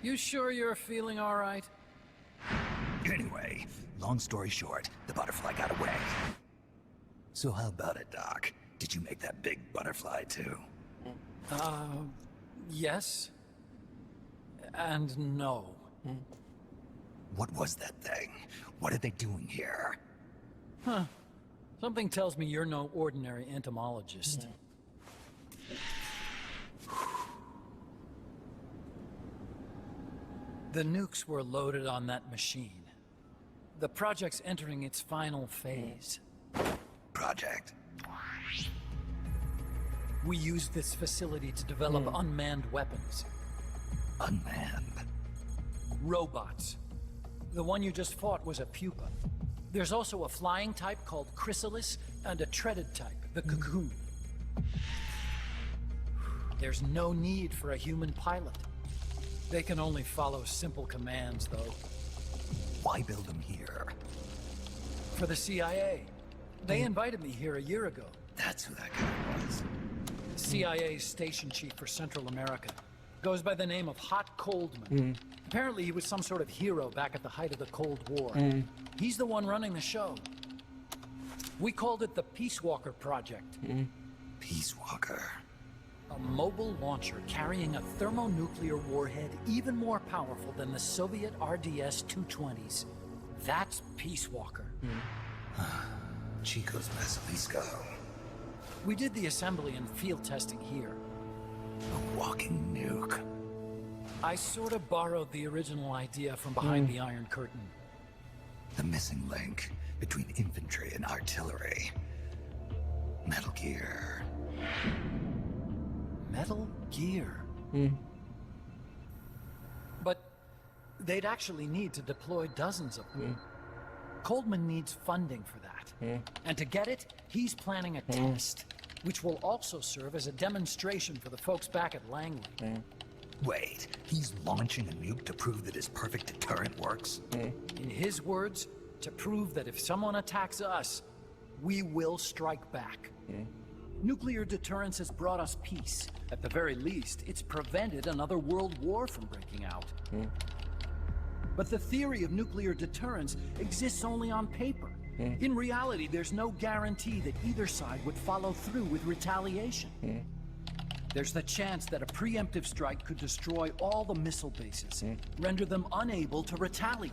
You sure you're feeling all right? Anyway, long story short, the butterfly got away. So how about it, Doc? Did you make that big butterfly too? Yes. And no. What was that thing? What are they doing here? Huh. Something tells me you're no ordinary entomologist. The nukes were loaded on that machine. The project's entering its final phase. Project? We used this facility to develop unmanned weapons. Unmanned? Robots. The one you just fought was a pupa. There's also a flying type called Chrysalis and a treaded type, the Cocoon. There's no need for a human pilot. They can only follow simple commands, though. Why build them here? For the CIA. They invited me here a year ago. That's who that guy was. CIA's station chief for Central America. Goes by the name of Hot Coldman. Apparently he was some sort of hero back at the height of the Cold War. He's the one running the show. We called it the Peace Walker Project. Peace Walker. A mobile launcher carrying a thermonuclear warhead even more powerful than the Soviet RDS-220s. That's Peace Walker. Chico's Basilisco. We did the assembly and field testing here. A walking nuke. I sort of borrowed the original idea from behind the Iron Curtain. The missing link between infantry and artillery. Metal Gear. Metal Gear. But they'd actually need to deploy dozens of them. Coldman needs funding for that. And to get it, he's planning a test, which will also serve as a demonstration for the folks back at Langley. Wait, he's launching a nuke to prove that his perfect deterrent works? In his words, to prove that if someone attacks us, we will strike back. Nuclear deterrence has brought us peace. At the very least, it's prevented another world war from breaking out. But the theory of nuclear deterrence exists only on paper. In reality, there's no guarantee that either side would follow through with retaliation. There's the chance that a preemptive strike could destroy all the missile bases, render them unable to retaliate.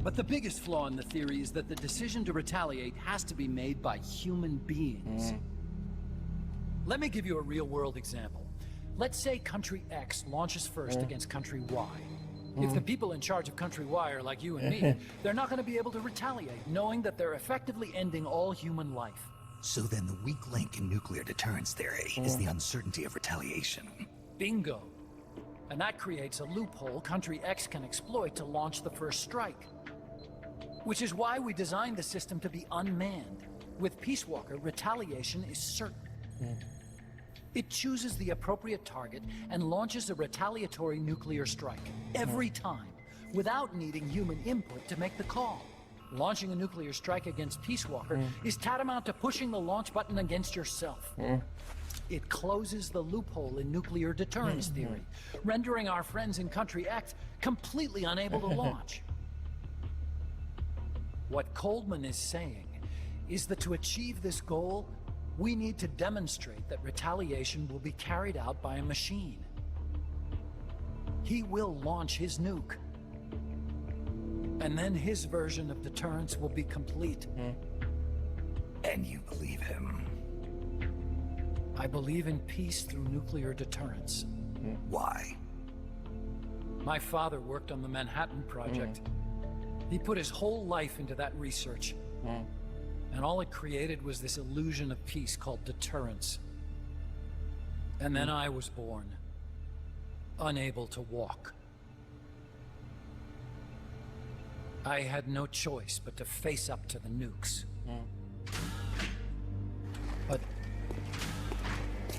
But the biggest flaw in the theory is that the decision to retaliate has to be made by human beings. Let me give you a real-world example. Let's say Country X launches first against Country Y. If the people in charge of Country Y are like you and me, they're not going to be able to retaliate, knowing that they're effectively ending all human life. So then the weak link in nuclear deterrence theory is the uncertainty of retaliation. Bingo. And that creates a loophole Country X can exploit to launch the first strike. Which is why we designed the system to be unmanned. With Peace Walker, retaliation is certain. It chooses the appropriate target and launches a retaliatory nuclear strike every time, without needing human input to make the call. Launching a nuclear strike against Peace Walker is tantamount to pushing the launch button against yourself. It closes the loophole in nuclear deterrence theory, rendering our friends in Country X completely unable to launch. What Coldman is saying is that to achieve this goal, we need to demonstrate that retaliation will be carried out by a machine. He will launch his nuke. And then his version of deterrence will be complete. And you believe him? I believe in peace through nuclear deterrence. Why? My father worked on the Manhattan Project. He put his whole life into that research. And all it created was this illusion of peace called deterrence. And then I was born, unable to walk. I had no choice but to face up to the nukes. But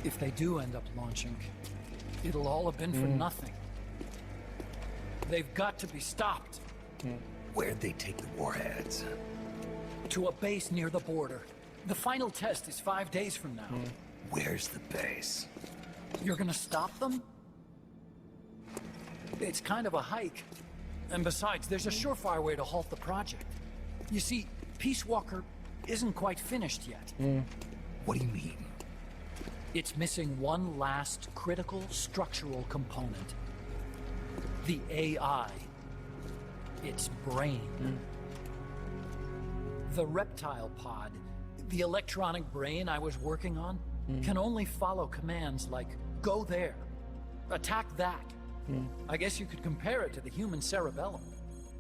if they do end up launching, it'll all have been for nothing. They've got to be stopped. Where'd they take the warheads? To a base near the border. The final test is 5 days from now. Where's the base? You're gonna stop them? It's kind of a hike. And besides, there's a surefire way to halt the project. You see, Peace Walker isn't quite finished yet. What do you mean? It's missing one last critical structural component. The AI. Its brain. The reptile pod, the electronic brain I was working on, can only follow commands like, go there, attack that. I guess you could compare it to the human cerebellum.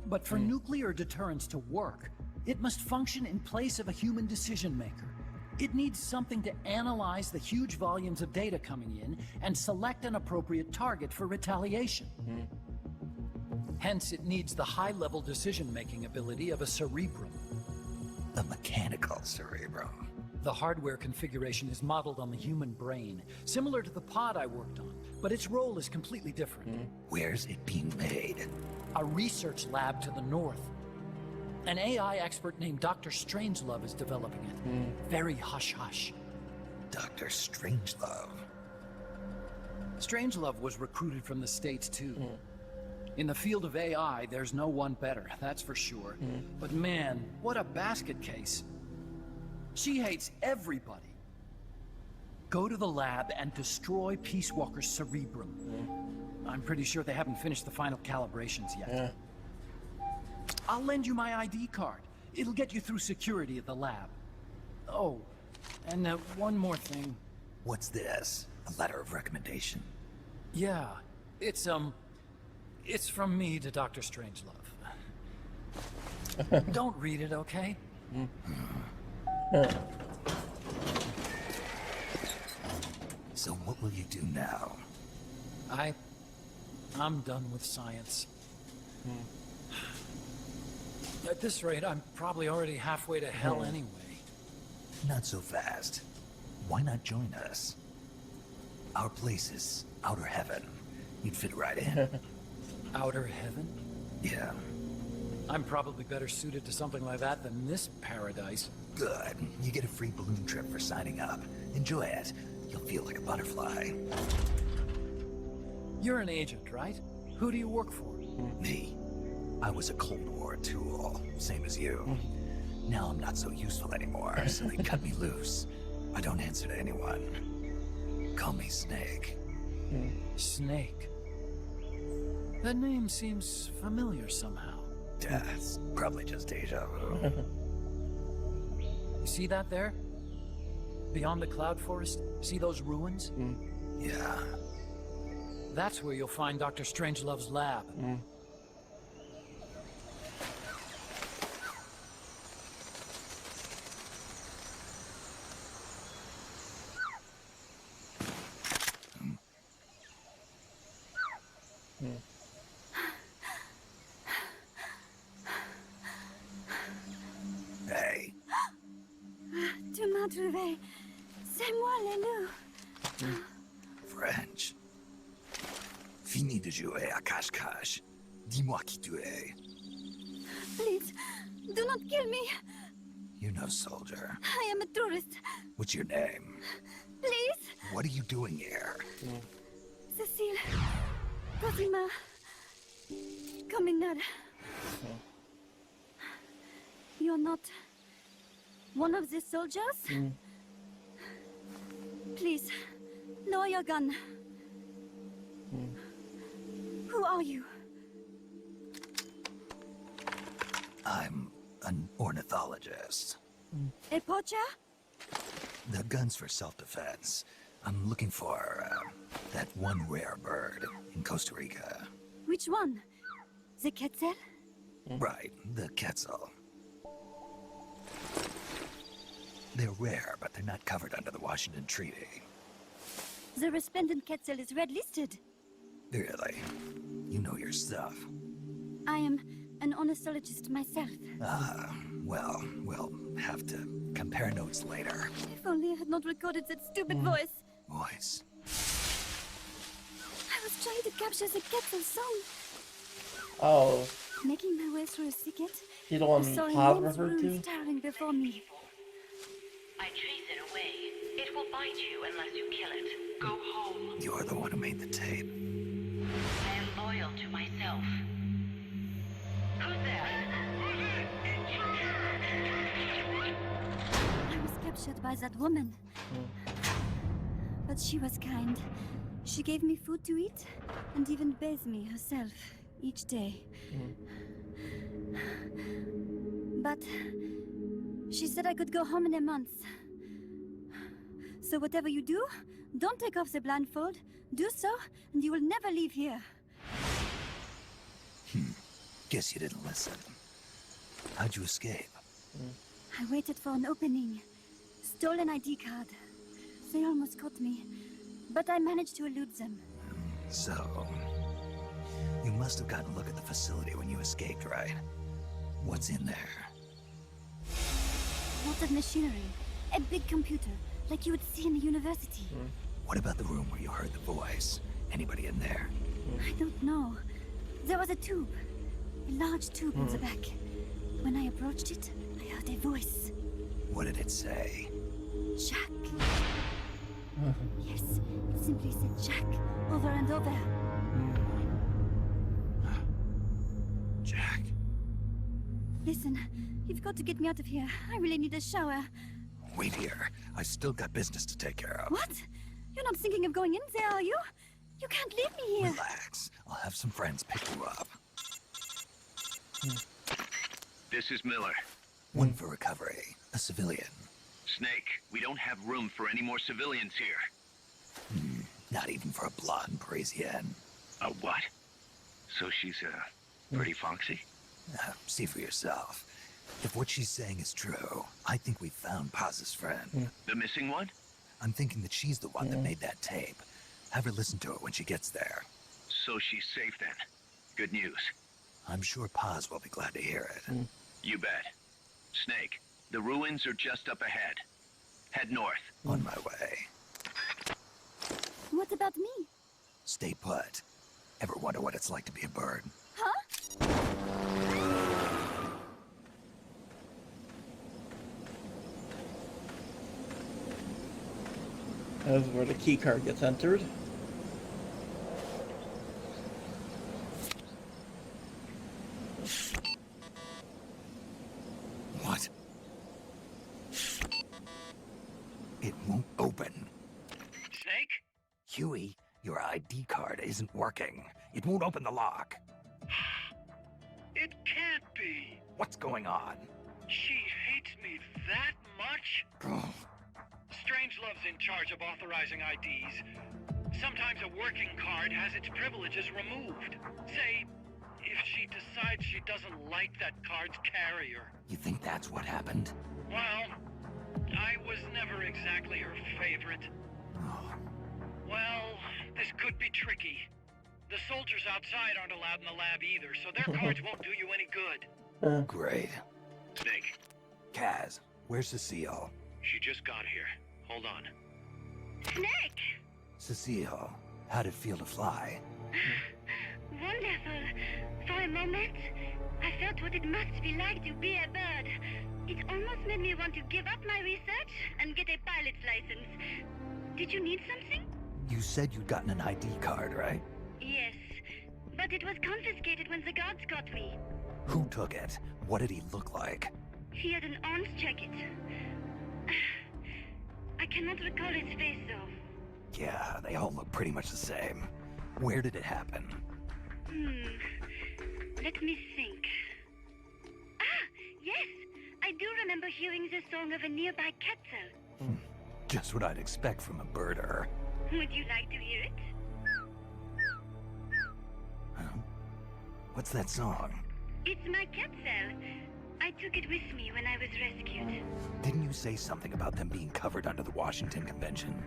But for nuclear deterrence to work, it must function in place of a human decision maker. It needs something to analyze the huge volumes of data coming in and select an appropriate target for retaliation. Hence, it needs the high-level decision-making ability of a cerebrum. A mechanical cerebrum. The hardware configuration is modeled on the human brain, similar to the pod I worked on, but its role is completely different. Where's it being made? A research lab to the north. An AI expert named Dr. Strangelove is developing it. Very hush-hush. Dr. Strangelove? Strangelove was recruited from the States, too. In the field of AI, there's no one better, that's for sure. But man, what a basket case. She hates everybody. Go to the lab and destroy Peace Walker's cerebrum. I'm pretty sure they haven't finished the final calibrations yet. I'll lend you my ID card. It'll get you through security at the lab. Oh, and one more thing. What's this? A letter of recommendation? Yeah, it's from me to Dr. Strangelove. Don't read it, okay? So what will you do now? I'm done with science. At this rate, I'm probably already halfway to hell anyway. Not so fast. Why not join us? Our place is outer heaven. You'd fit right in. Outer heaven? Yeah. I'm probably better suited to something like that than this paradise. Good. You get a free balloon trip for signing up. Enjoy it. You'll feel like a butterfly. You're an agent, right? Who do you work for? Me. I was a Cold War tool, same as you. Now I'm not so useful anymore, so they cut me loose. I don't answer to anyone. Call me Snake. Snake? That name seems familiar somehow. Yeah, it's probably just deja vu. You see that there? Beyond the cloud forest? See those ruins? Yeah. That's where you'll find Dr. Strangelove's lab. Hey. Tu m'as trouvé. C'est moi, le loup. French. Fini de jouer à cache-cache. Dis-moi qui tu es. Please, do not kill me. You're no soldier. I am a tourist. What's your name? Please. What are you doing here? Cecile. Cosima. Coming. You're not one of the soldiers? Please, lower your gun. Who are you? I'm an ornithologist. A poacher? The gun's for self-defense. I'm looking for that one rare bird in Costa Rica. Which one? The Quetzal? Right, the Quetzal. They're rare, but they're not covered under the Washington Treaty. The resplendent Quetzal is red listed. Really? You know your stuff. I am an ornithologist myself. Well, we'll have to compare notes later. If only I had not recorded that stupid voice. Voice? I was trying to capture the Quetzal song. Oh. Making my way through a thicket, You don't want I me saw to an pause immense her ruin too? towering before me. I chase it away. It will bite you unless you kill it. Go home. You're the one who made the tape. I am loyal to myself. Who's there? I was captured by that woman. But she was kind. She gave me food to eat, and even bathed me herself each day. But she said I could go home in a month. So whatever you do, don't take off the blindfold. Do so, and you will never leave here. Guess you didn't listen. How'd you escape? I waited for an opening. Stole an ID card. They almost caught me, but I managed to elude them. So, you must have gotten a look at the facility when you escaped, right? What's in there? Lots of machinery. A big computer, like you would see in a university. What about the room where you heard the voice? Anybody in there? I don't know. There was a tube. A large tube in the back. When I approached it, I heard a voice. What did it say? Jack. Yes, it simply said Jack, over and over. Jack. Listen, you've got to get me out of here. I really need a shower. Wait here. I still got business to take care of. What? You're not thinking of going in there, are you? You can't leave me here. Relax. I'll have some friends pick you up. This is Miller. One for recovery. A civilian. Snake, we don't have room for any more civilians here. Not even for a blonde Parisienne. A what? So she's, pretty foxy? See for yourself. If what she's saying is true, I think we've found Paz's friend. The missing one? I'm thinking that she's the one that made that tape. Have her listen to it when she gets there. So she's safe then. Good news. I'm sure Paz will be glad to hear it. You bet. Snake, the ruins are just up ahead. Head north. On my way. What about me? Stay put. Ever wonder what it's like to be a bird? Huh? That's where the key card gets entered. What? It won't open. Snake? Huey, your ID card isn't working. It won't open the lock. It can't be. What's going on? She hates me that much? Strangelove's in charge of authorizing IDs. Sometimes a working card has its privileges removed. Say, if she decides she doesn't like that card's carrier. You think that's what happened? Well, I was never exactly her favorite. Well, this could be tricky. The soldiers outside aren't allowed in the lab either, so their cards won't do you any good. Great. Snake, Kaz, where's Cecile? she just got here. Hold on. Snake! Cecile, how'd it feel to fly? Wonderful. For a moment, I felt what it must be like to be a bird. It almost made me want to give up my research and get a pilot's license. Did you need something? You said you'd gotten an ID card, right? Yes, but it was confiscated when the guards got me. Who took it? What did he look like? He had an arms jacket. I cannot recall his face, though. Yeah, they all look pretty much the same. Where did it happen? Let me think. Ah, yes! I do remember hearing the song of a nearby Quetzal. Just what I'd expect from a birder. Would you like to hear it? Huh? What's that song? It's my Quetzal. I took it with me when I was rescued. Didn't you say something about them being covered under the Washington Convention?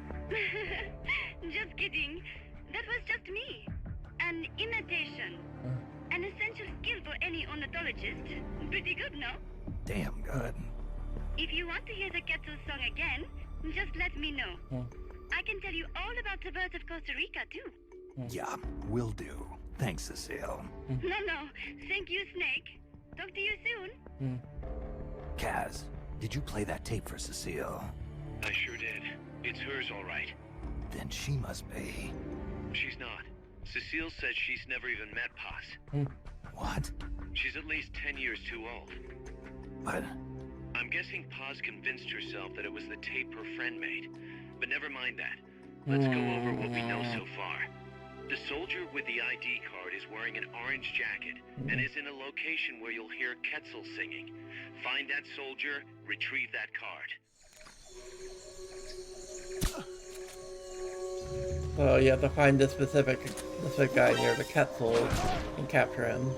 Just kidding. That was just me. An imitation. An essential skill for any ornithologist. Pretty good, no? Damn good. If you want to hear the Quetzal song again, just let me know. I can tell you all about the birds of Costa Rica, too. Yeah, will do. Thanks, Cecile. No. Thank you, Snake. Talk to you soon. Kaz, did you play that tape for Cecile? I sure did. It's hers, all right. Then she must be... She's not. Cecile says she's never even met Paz. What? She's at least 10 years too old. But... I'm guessing Paz convinced herself that it was the tape her friend made. But never mind that. Let's go over what we know so far. The soldier with the ID card is wearing an orange jacket and is in a location where you'll hear Quetzal singing. Find that soldier, retrieve that card. So you have to find this specific guy near the Quetzal and capture him.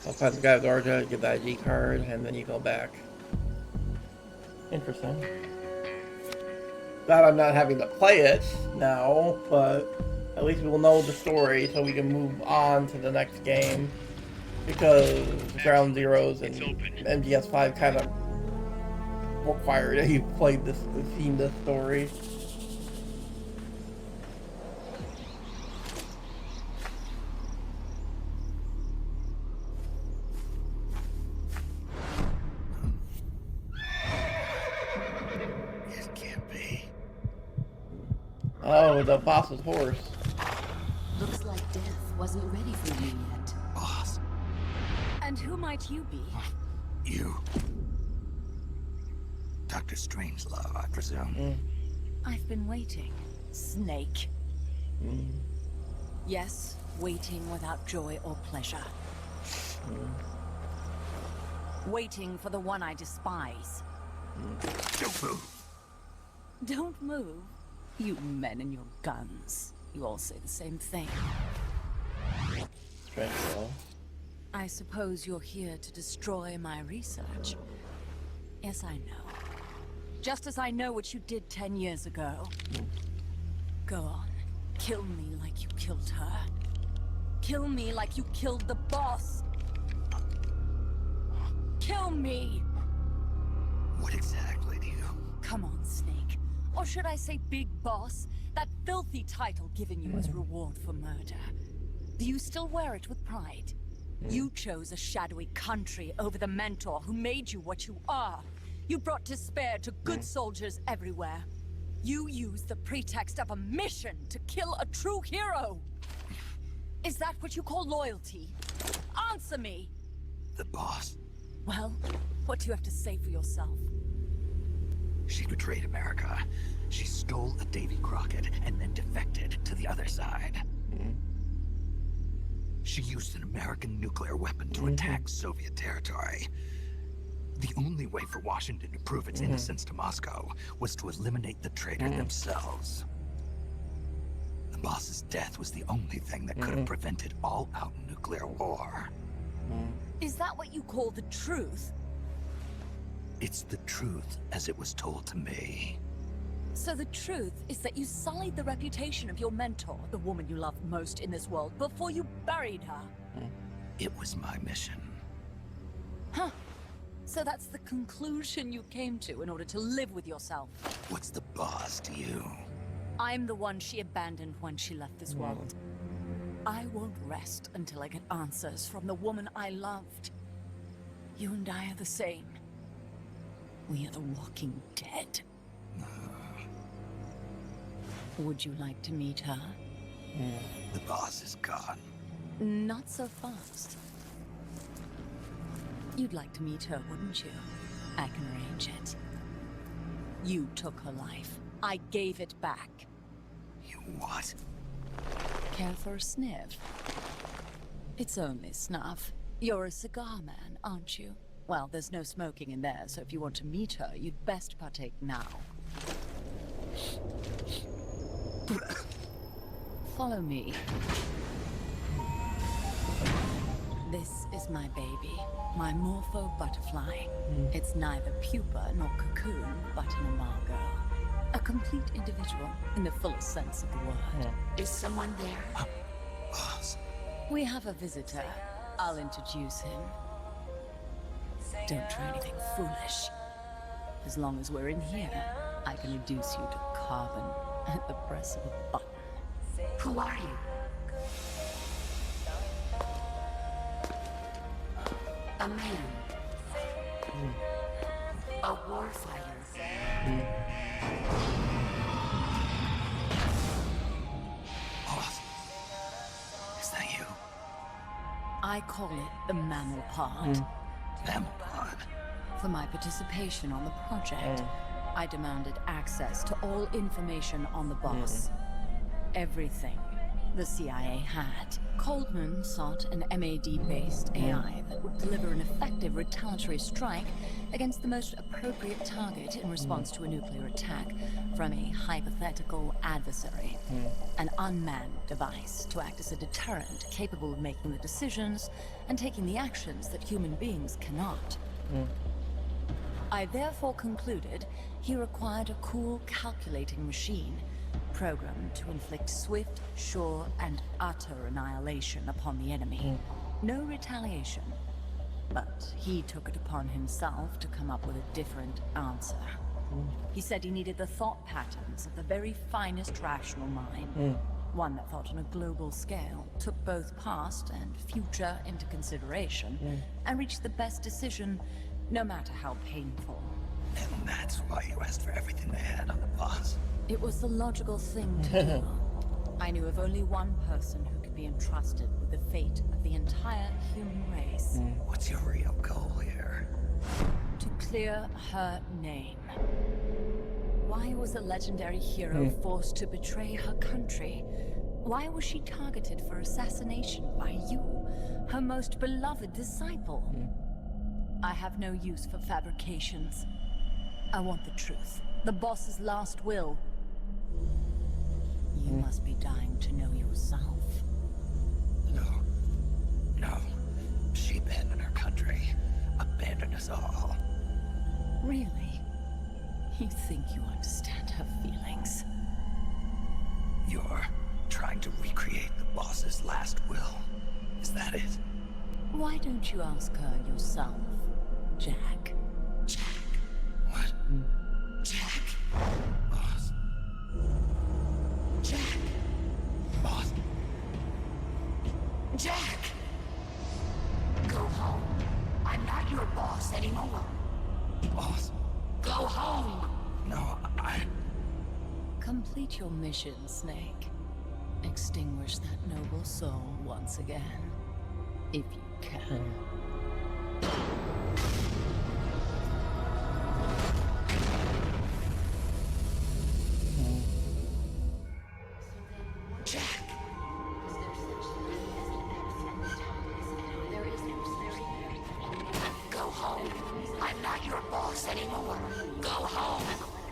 I'll find the guy with the orange, get the ID card, and then you go back. Interesting. Glad I'm not having to play it now, but at least we'll know the story so we can move on to the next game. Because Ground Zeroes and MGS5 kind of require that you've played this, seen this story. Oh, the boss's horse. Looks like death wasn't ready for you yet. Boss. And who might you be? You. Dr. Strangelove, I presume. I've been waiting, Snake. Yes, waiting without joy or pleasure. Waiting for the one I despise. Don't move. Don't move? You men and your guns. You all say the same thing. Strangelove. I suppose you're here to destroy my research. Yes, I know. Just as I know what you did 10 years ago. Go on. Kill me like you killed her. Kill me like you killed the boss. Kill me! What exactly do you... Come on, Snake. Or should I say Big Boss? That filthy title given you as reward for murder. Do you still wear it with pride? You chose a shadowy country over the mentor who made you what you are. You brought despair to good soldiers everywhere. You used the pretext of a mission to kill a true hero. Is that what you call loyalty? Answer me! The boss. Well, what do you have to say for yourself? She betrayed America. She stole a Davy Crockett and then defected to the other side. She used an American nuclear weapon to attack Soviet territory. The only way for Washington to prove its innocence to Moscow was to eliminate the traitor themselves. The boss's death was the only thing that could have prevented all-out nuclear war. Is that what you call the truth? It's the truth as it was told to me. So the truth is that you sullied the reputation of your mentor, the woman you loved most in this world, before you buried her. It was my mission. Huh. So that's the conclusion you came to in order to live with yourself. What's the boss to you? I'm the one she abandoned when she left this world. I won't rest until I get answers from the woman I loved. You and I are the same. We are the walking dead. Would you like to meet her? The boss is gone. Not so fast. You'd like to meet her, wouldn't you? I can arrange it. You took her life. I gave it back. You what? Care for a sniff? It's only snuff. You're a cigar man, aren't you? Well, there's no smoking in there, so if you want to meet her, you'd best partake now. Follow me. This is my baby, my Morpho butterfly. It's neither pupa nor cocoon, but an imago. A complete individual, in the fullest sense of the word. Is someone there? Boss. We have a visitor. I'll introduce him. Don't try anything foolish. As long as we're in here, I can reduce you to carbon at the press of a button. Who are you? A man. A warfighter. Boss. Is that you? I call it the mammal pod. Mammal pod? For my participation on the project, I demanded access to all information on the boss. Everything the CIA had. Coldman sought an MAD-based AI that would deliver an effective retaliatory strike against the most appropriate target in response to a nuclear attack from a hypothetical adversary. An unmanned device to act as a deterrent capable of making the decisions and taking the actions that human beings cannot. I therefore concluded he required a cool calculating machine programmed to inflict swift, sure, and utter annihilation upon the enemy. No retaliation. But he took it upon himself to come up with a different answer. He said he needed the thought patterns of the very finest rational mind. One that thought on a global scale, took both past and future into consideration, and reached the best decision, no matter how painful. And that's why you asked for everything they had on the boss. It was the logical thing to do. I knew of only one person who could be entrusted with the fate of the entire human race. What's your real goal here? To clear her name. Why was a legendary hero forced to betray her country? Why was she targeted for assassination by you, her most beloved disciple? I have no use for fabrications. I want the truth. The boss's last will. You must be dying to know yourself. No. She abandoned her country. Abandoned us all. Really? You think you understand her feelings? You're trying to recreate the boss's last will. Is that it? Why don't you ask her yourself, Jack? What? Jack. Boss. Jack. Boss. Jack! Go home. I'm not your boss anymore. Boss. Go home! No, Complete your mission, Snake. Extinguish that noble soul once again. If you can.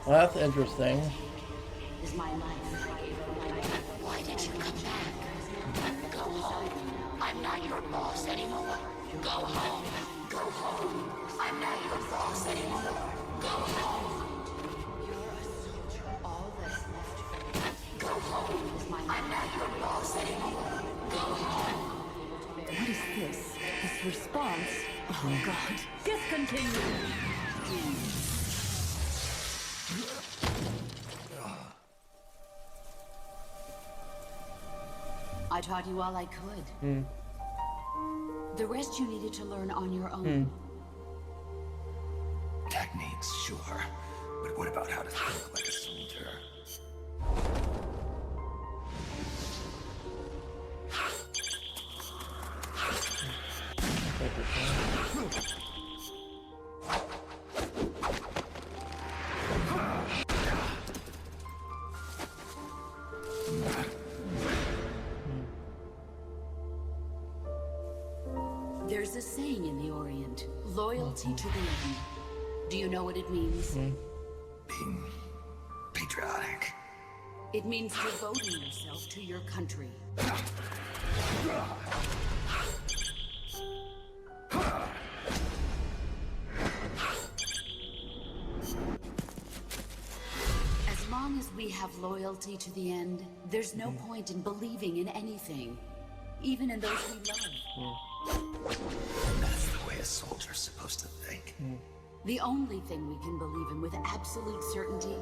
Well, that's interesting. Is my life. Why did you come back? Go home. I'm not your boss anymore. Go home. Go home. I'm not your boss anymore. Go home. You're a soldier. All that's left for you. Go home. I'm not your boss anymore. Go home. What is this? This response? Oh God. Discontinue. I taught you all I could. The rest you needed to learn on your own. Techniques, sure. But what about how to think like a soldier? There's a saying in the Orient, loyalty to the end. Do you know what it means? Being patriotic. It means devoting yourself to your country. As long as we have loyalty to the end, there's no point in believing in anything, even in those we love. That's the way a soldier's supposed to think. The only thing we can believe in with absolute certainty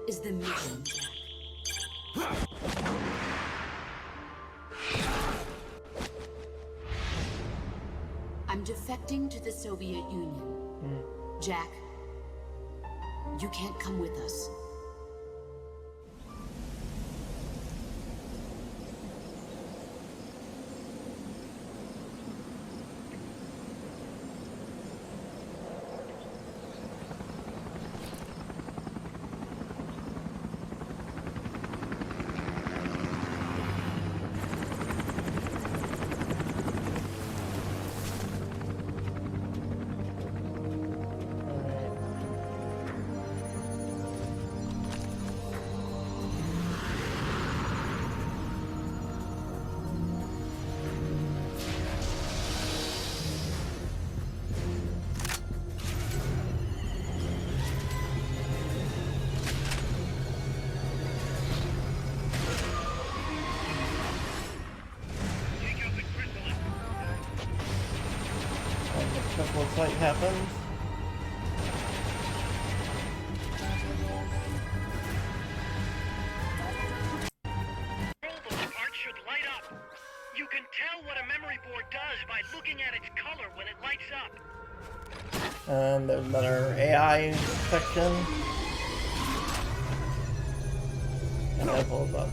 is the mission, Jack. I'm defecting to the Soviet Union. Jack, you can't come with us. Looks like happens. Part should light up. You can tell what a memory board does by looking at its color when it lights up. And there's another AI section. And that pulls up.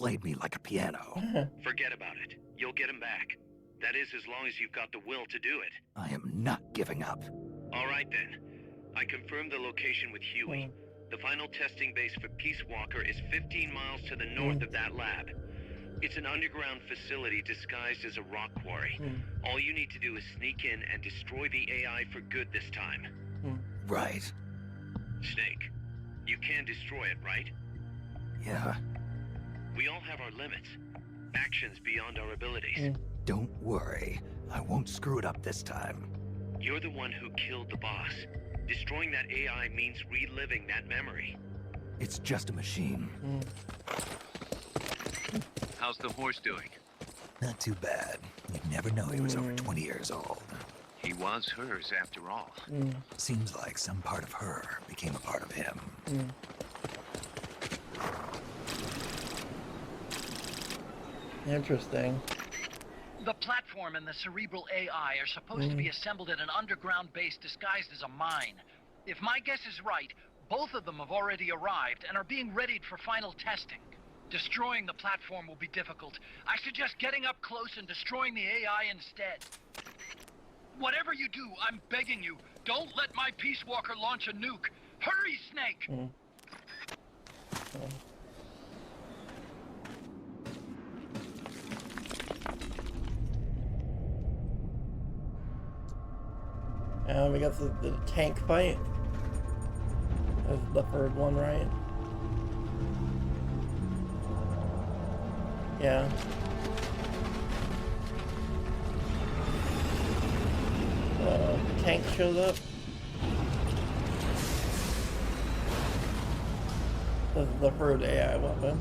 played me like a piano. Forget about it. You'll get him back. That is, as long as you've got the will to do it. I am not giving up. All right, then. I confirmed the location with Huey. The final testing base for Peace Walker is 15 miles to the north of that lab. It's an underground facility disguised as a rock quarry. All you need to do is sneak in and destroy the AI for good this time. Right. Snake, you can destroy it, right? Yeah. We all have our limits. Actions beyond our abilities. Don't worry. I won't screw it up this time. You're the one who killed the boss. Destroying that AI means reliving that memory. It's just a machine. How's the horse doing? Not too bad. You'd never know he was over 20 years old. He was hers after all. Seems like some part of her became a part of him. Interesting. The platform and the cerebral AI are supposed to be assembled at an underground base disguised as a mine. If my guess is right, both of them have already arrived and are being readied for final testing. Destroying the platform will be difficult. I suggest getting up close and destroying the AI instead. Whatever you do, I'm begging you, don't let my Peace Walker launch a nuke. Hurry, Snake! And we got the tank fight. That's the third one, right? Yeah. Tank shows up. This is the third AI weapon.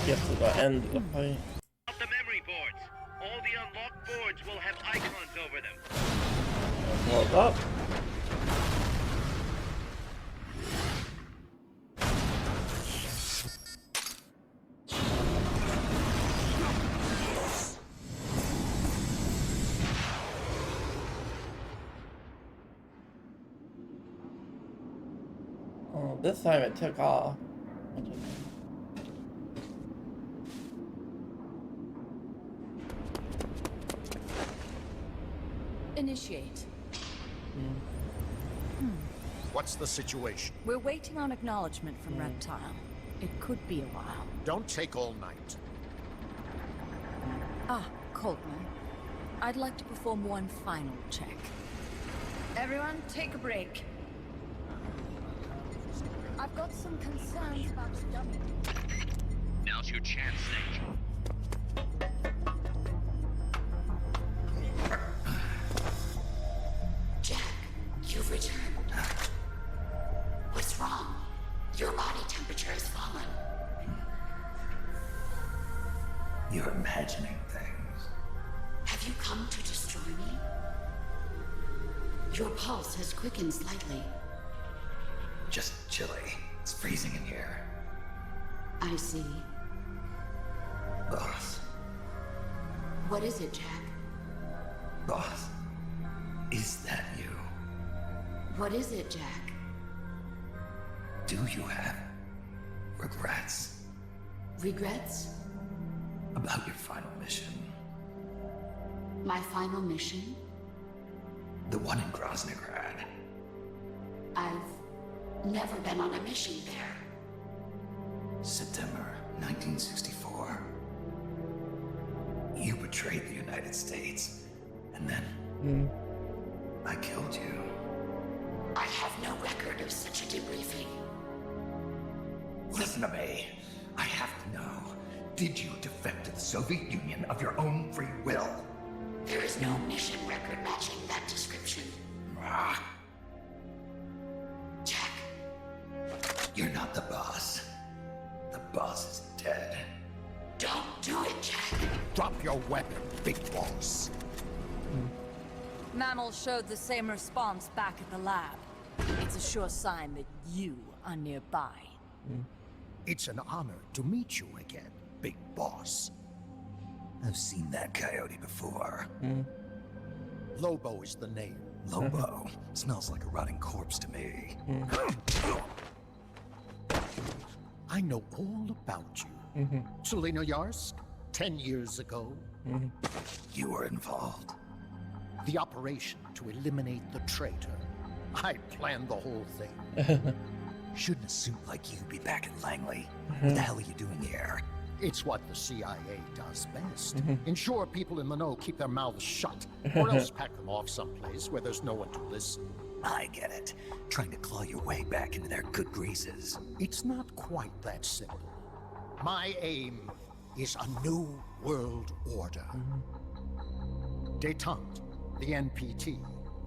Get to the end of the fight. The memory boards. All the unlocked boards will have icons over them. Blows up. Oh, this time it took off. Initiate. What's the situation? We're waiting on acknowledgement from Reptile. It could be a while. Don't take all night. Ah, Coltman. I'd like to perform one final check. Everyone, take a break. I've got some concerns about stomach. Now's your chance, Snake. Jack, you've returned. What's wrong? Your body temperature has fallen. You're imagining things. Have you come to destroy me? Your pulse has quickened slightly. Just chilly. It's freezing in here. I see. Boss. What is it, Jack? Boss. Is that you? What is it, Jack? Do you have regrets Regrets? about your final mission? My final mission? The one in Groznygrad. I've never been on a mission there. September 1964. You betrayed the United States, and then I killed you. I have no record of such a debriefing. Listen to me. I have to know. Did you defect to the Soviet Union of your own free will? There is no mission record matching that description. Ah. Jack. You're not the boss. The boss is dead. Don't do it, Jack. Drop your weapon, Big Boss. Mammal showed the same response back at the lab. It's a sure sign that you are nearby. It's an honor to meet you again, Big Boss. I've seen that coyote before. Lobo is the name. Lobo? Smells like a rotting corpse to me. I know all about you. Chelynoyarsk, 10 years ago. You were involved. The operation to eliminate the traitor. I planned the whole thing. Shouldn't a suit like you be back in Langley? What the hell are you doing here? It's what the CIA does best. Ensure people in the know keep their mouths shut, or else pack them off someplace where there's no one to listen. I get it. Trying to claw your way back into their good graces. It's not quite that simple. My aim is a new world order. Détente, the NPT.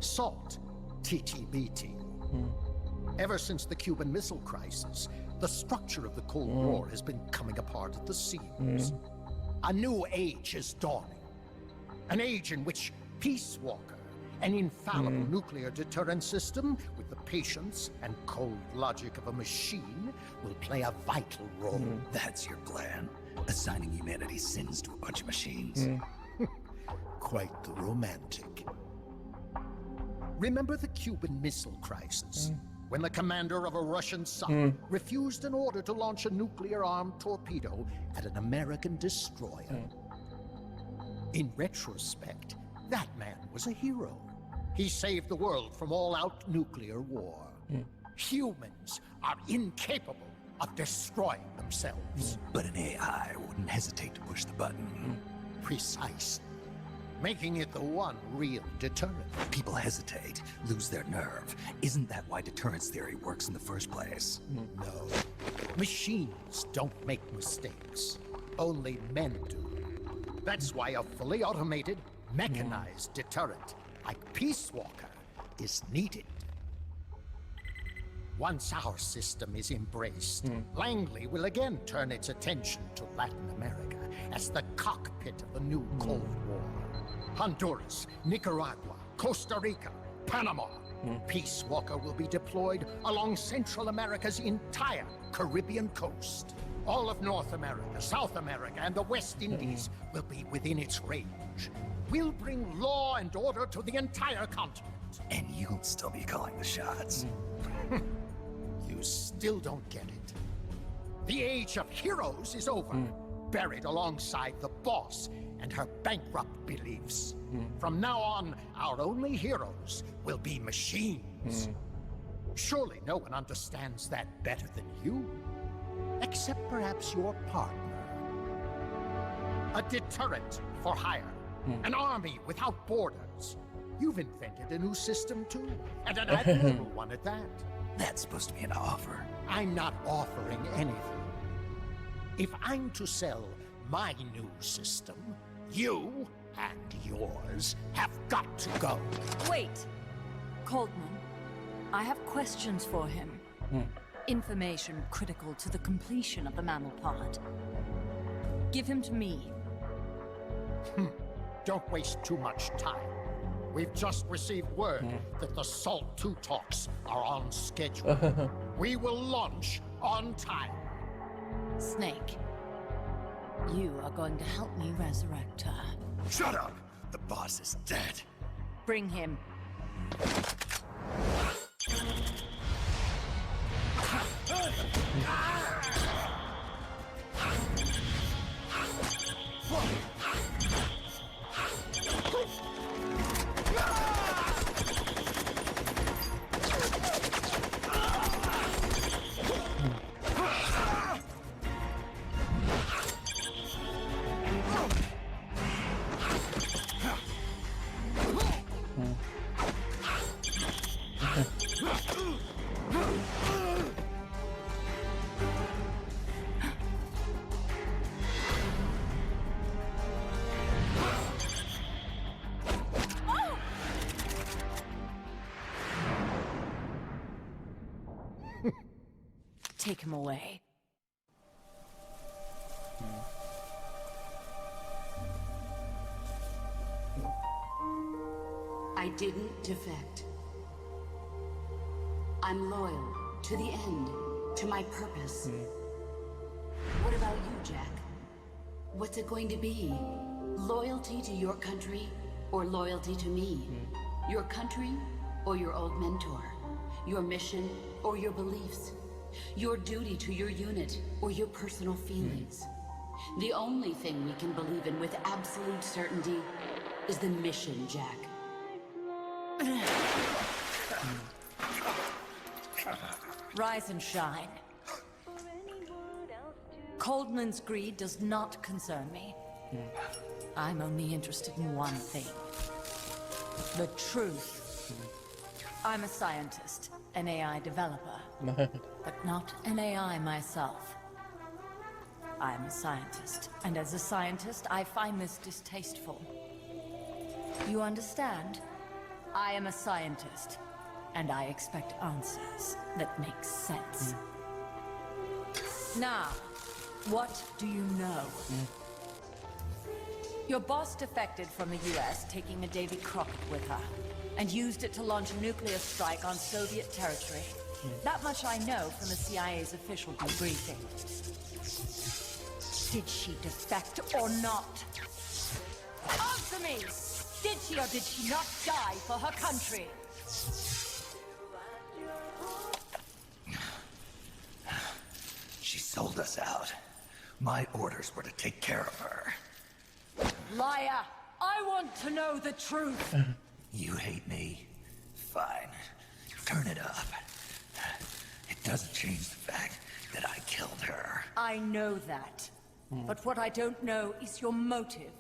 SALT, TTBT. Ever since the Cuban Missile Crisis, the structure of the Cold War has been coming apart at the seams. A new age is dawning. An age in which Peace Walker, an infallible nuclear deterrent system with the patience and cold logic of a machine, will play a vital role. That's your plan? Assigning humanity's sins to a bunch of machines? Quite the romantic. Remember the Cuban Missile Crisis? When the commander of a Russian sub refused an order to launch a nuclear-armed torpedo at an American destroyer. In retrospect, that man was a hero. He saved the world from all-out nuclear war. Humans are incapable of destroying themselves. But an AI wouldn't hesitate to push the button. Precisely. Making it the one real deterrent. People hesitate, lose their nerve. Isn't that why deterrence theory works in the first place? No. Machines don't make mistakes. Only men do. That's why a fully automated, mechanized deterrent like Peace Walker is needed. Once our system is embraced, Langley will again turn its attention to Latin America as the cockpit of the new Cold War. Honduras, Nicaragua, Costa Rica, Panama. Peace Walker will be deployed along Central America's entire Caribbean coast. All of North America, South America, and the West Indies will be within its range. We'll bring law and order to the entire continent. And you'll still be calling the shots. You still don't get it. The age of heroes is over. Buried alongside the boss and her bankrupt beliefs. From now on, our only heroes will be machines. Surely no one understands that better than you. Except perhaps your partner. A deterrent for hire. An army without borders. You've invented a new system too, and an admirable one at that. That's supposed to be an offer. I'm not offering anything. If I'm to sell my new system, you and yours have got to go. Wait! Coldman, I have questions for him. Information critical to the completion of the mammal pod. Give him to me. Don't waste too much time. We've just received word that the SALT II talks are on schedule. We will launch on time. Snake, you are going to help me resurrect her. Shut up! The boss is dead. Bring him. take him away. I didn't defect. I'm loyal to the end, to my purpose. What about you, Jack? What's it going to be? Loyalty to your country or loyalty to me? Your country or your old mentor? Your mission or your beliefs? Your duty to your unit or your personal feelings? The only thing we can believe in with absolute certainty is the mission, Jack. Rise and shine. Coldman's greed does not concern me. I'm only interested in one thing. The truth. I'm a scientist, an AI developer, but not an AI myself. I'm a scientist, and as a scientist, I find this distasteful. You understand? I am a scientist, and I expect answers that make sense. Now, what do you know? Your boss defected from the US, taking a Davy Crockett with her, and used it to launch a nuclear strike on Soviet territory. That much I know from the CIA's official debriefing. Did she defect or not? Answer me! Did she or did she not die for her country? She sold us out. My orders were to take care of her. Liar! I want to know the truth! You hate me? Fine. Turn it up. It doesn't change the fact that I killed her. I know that. But what I don't know is your motive.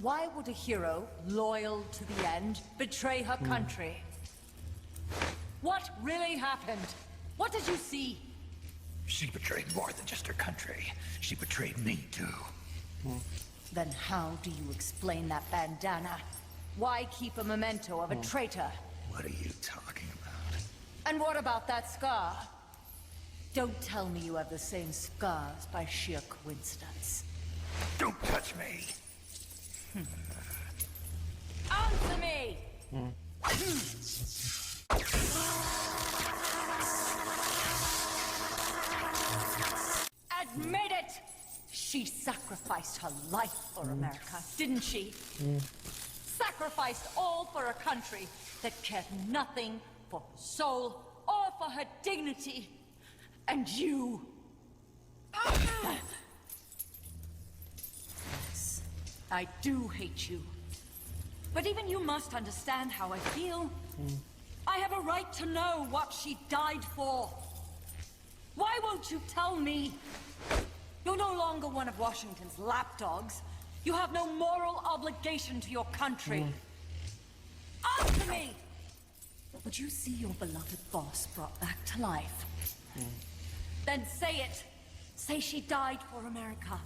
Why would a hero, loyal to the end, betray her country? What really happened? What did you see? She betrayed more than just her country. She betrayed me, too. Then how do you explain that bandana? Why keep a memento of a traitor? What are you talking about? And what about that scar? Don't tell me you have the same scars by sheer coincidence. Don't touch me! Answer me! Admit it! She sacrificed her life for America, didn't she? Sacrificed all for a country that cared nothing for her soul or for her dignity. And you... Yes, I do hate you. But even you must understand how I feel. I have a right to know what she died for. Why won't you tell me? You're no longer one of Washington's lapdogs. You have no moral obligation to your country. Answer me! Would you see your beloved boss brought back to life? Then say it. Say she died for America.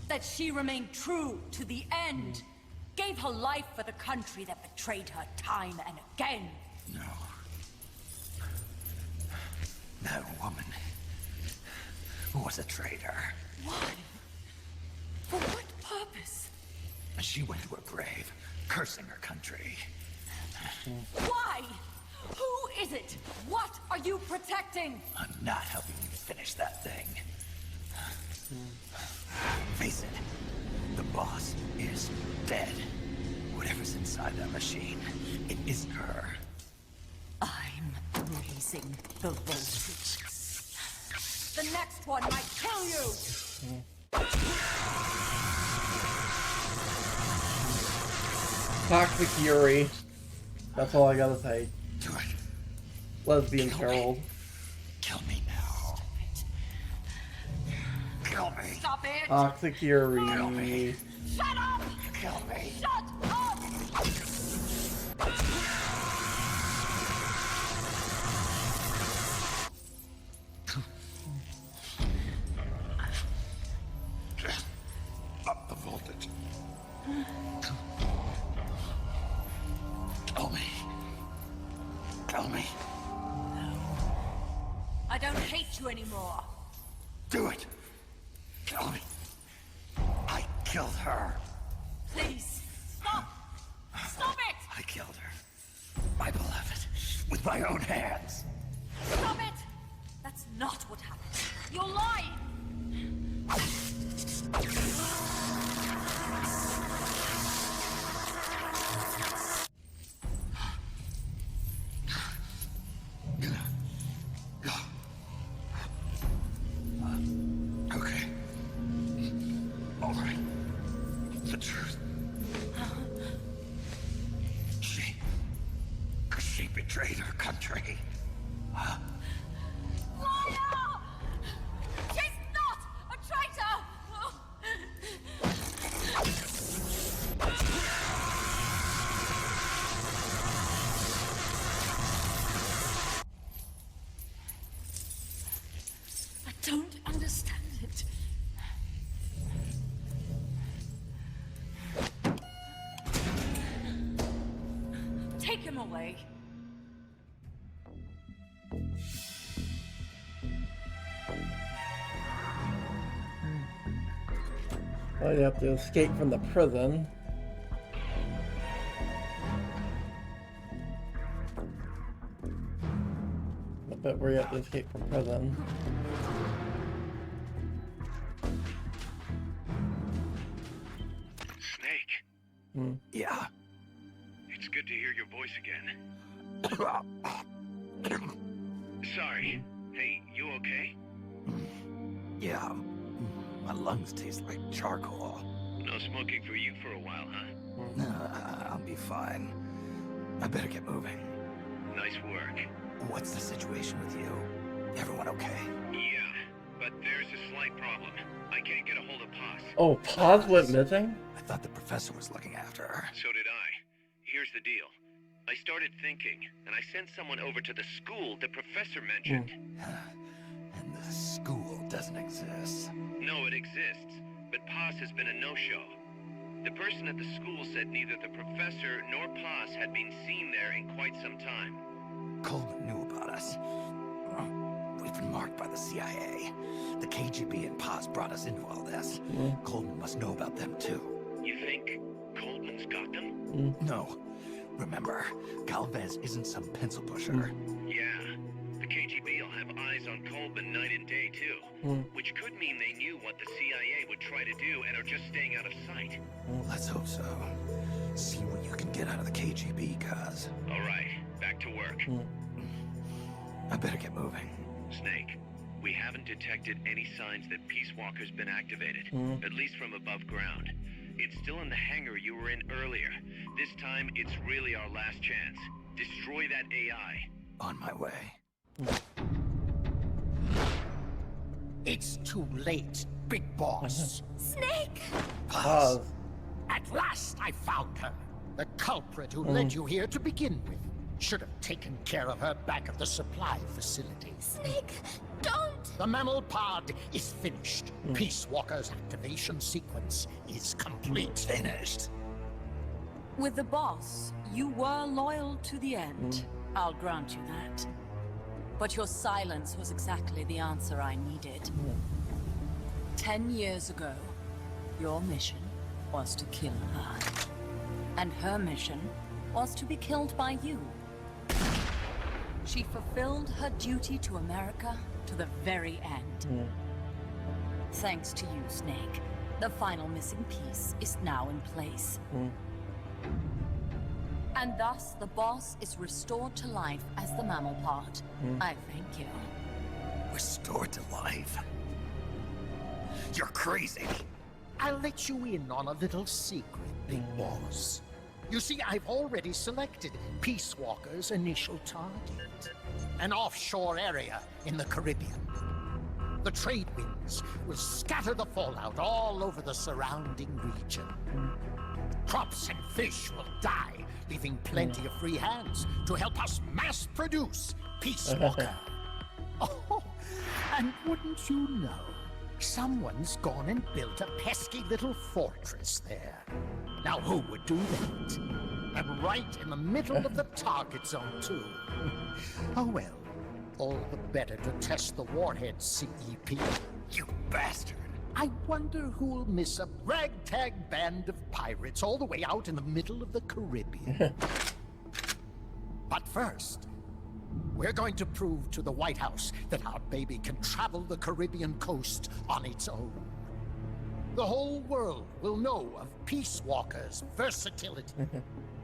That she remained true to the end. Gave her life for the country that betrayed her time and again. No. That woman was a traitor. Why? For what purpose? She went to her grave, cursing her country. Why? Who is it? What are you protecting? I'm not helping you finish that thing. Face it, the boss is dead. Whatever's inside that machine, it isn't her. I'm raising the voltage. The next one might kill you! Toxic Yuri. That's all I gotta say. Do it. Lesbian Kill Gerald. me. Kill me now. Kill me. Stop it! Toxic Yuri. Kill me. Shut up! Kill me. Shut up! Up the voltage. Kill me. Kill me. I you anymore. Do it! Kill me! I killed her! Please, stop! Stop it! I killed her. My beloved. With my own hands. Stop it! That's not what happened. You're lying! Okay. All right. The truth. She betrayed her country. Liar! She's not a traitor! I don't understand it. Take him away. Well, you have to escape from the prison. A bit where you have to escape from prison. Snake, Yeah. it's good to hear your voice again. Sorry. Hey, you okay? Yeah. My lungs taste like charcoal. No smoking for you for a while, huh? I'll be fine. I better get moving. Nice work. What's the situation with you? Everyone okay? Yeah, but there's a slight problem. I can't get a hold of Paz. Oh, Paz went missing? I thought the professor was looking after her. So did I. Here's the deal. I started thinking, and I sent someone over to the school the professor mentioned. And the school doesn't exist. No, it exists, but Paz has been a no-show. The person at the school said neither the professor nor Paz had been seen there in quite some time. Coleman knew about us. We've been marked by the CIA. The KGB and Paz brought us into all this. Coleman must know about them too. You think Coleman's got them? No. Remember, Galvez isn't some pencil pusher. Yeah. The KGB will have eyes on Coleman night and day, too. Which could mean they knew what the CIA would try to do and are just staying out of sight. Let's hope so. See what you can get out of the KGB, Kaz. All right, back to work. I better get moving. Snake, we haven't detected any signs that Peace Walker's been activated, at least from above ground. It's still in the hangar you were in earlier. This time, it's really our last chance. Destroy that AI. On my way. It's too late, Big Boss. Snake! Paz. At last I found her. The culprit who led you here to begin with. Should have taken care of her back at the supply facility. Snake, don't! The mammal pod is finished. Peace Walker's activation sequence is complete. Finished. With the boss, you were loyal to the end. I'll grant you that. But your silence was exactly the answer I needed. 10 years ago, your mission was to kill her. And her mission was to be killed by you. She fulfilled her duty to America to the very end. Thanks to you, Snake, the final missing piece is now in place. And thus, the boss is restored to life as the mammal pod. I thank you. Restored to life? You're crazy. I'll let you in on a little secret, Big Boss. You see, I've already selected Peace Walker's initial target. An offshore area in the Caribbean. The trade winds will scatter the fallout all over the surrounding region. Crops and fish will die, leaving plenty of free hands to help us mass produce Peace Walker. Oh, and wouldn't you know, someone's gone and built a pesky little fortress there. Now who would do that? And right in the middle of the target zone, too. Oh well, All the better to test the warhead, CEP. You bastard! I wonder who'll miss a ragtag band of pirates all the way out in the middle of the Caribbean. But first, we're going to prove to the White House that our baby can travel the Caribbean coast on its own. The whole world will know of Peace Walker's versatility.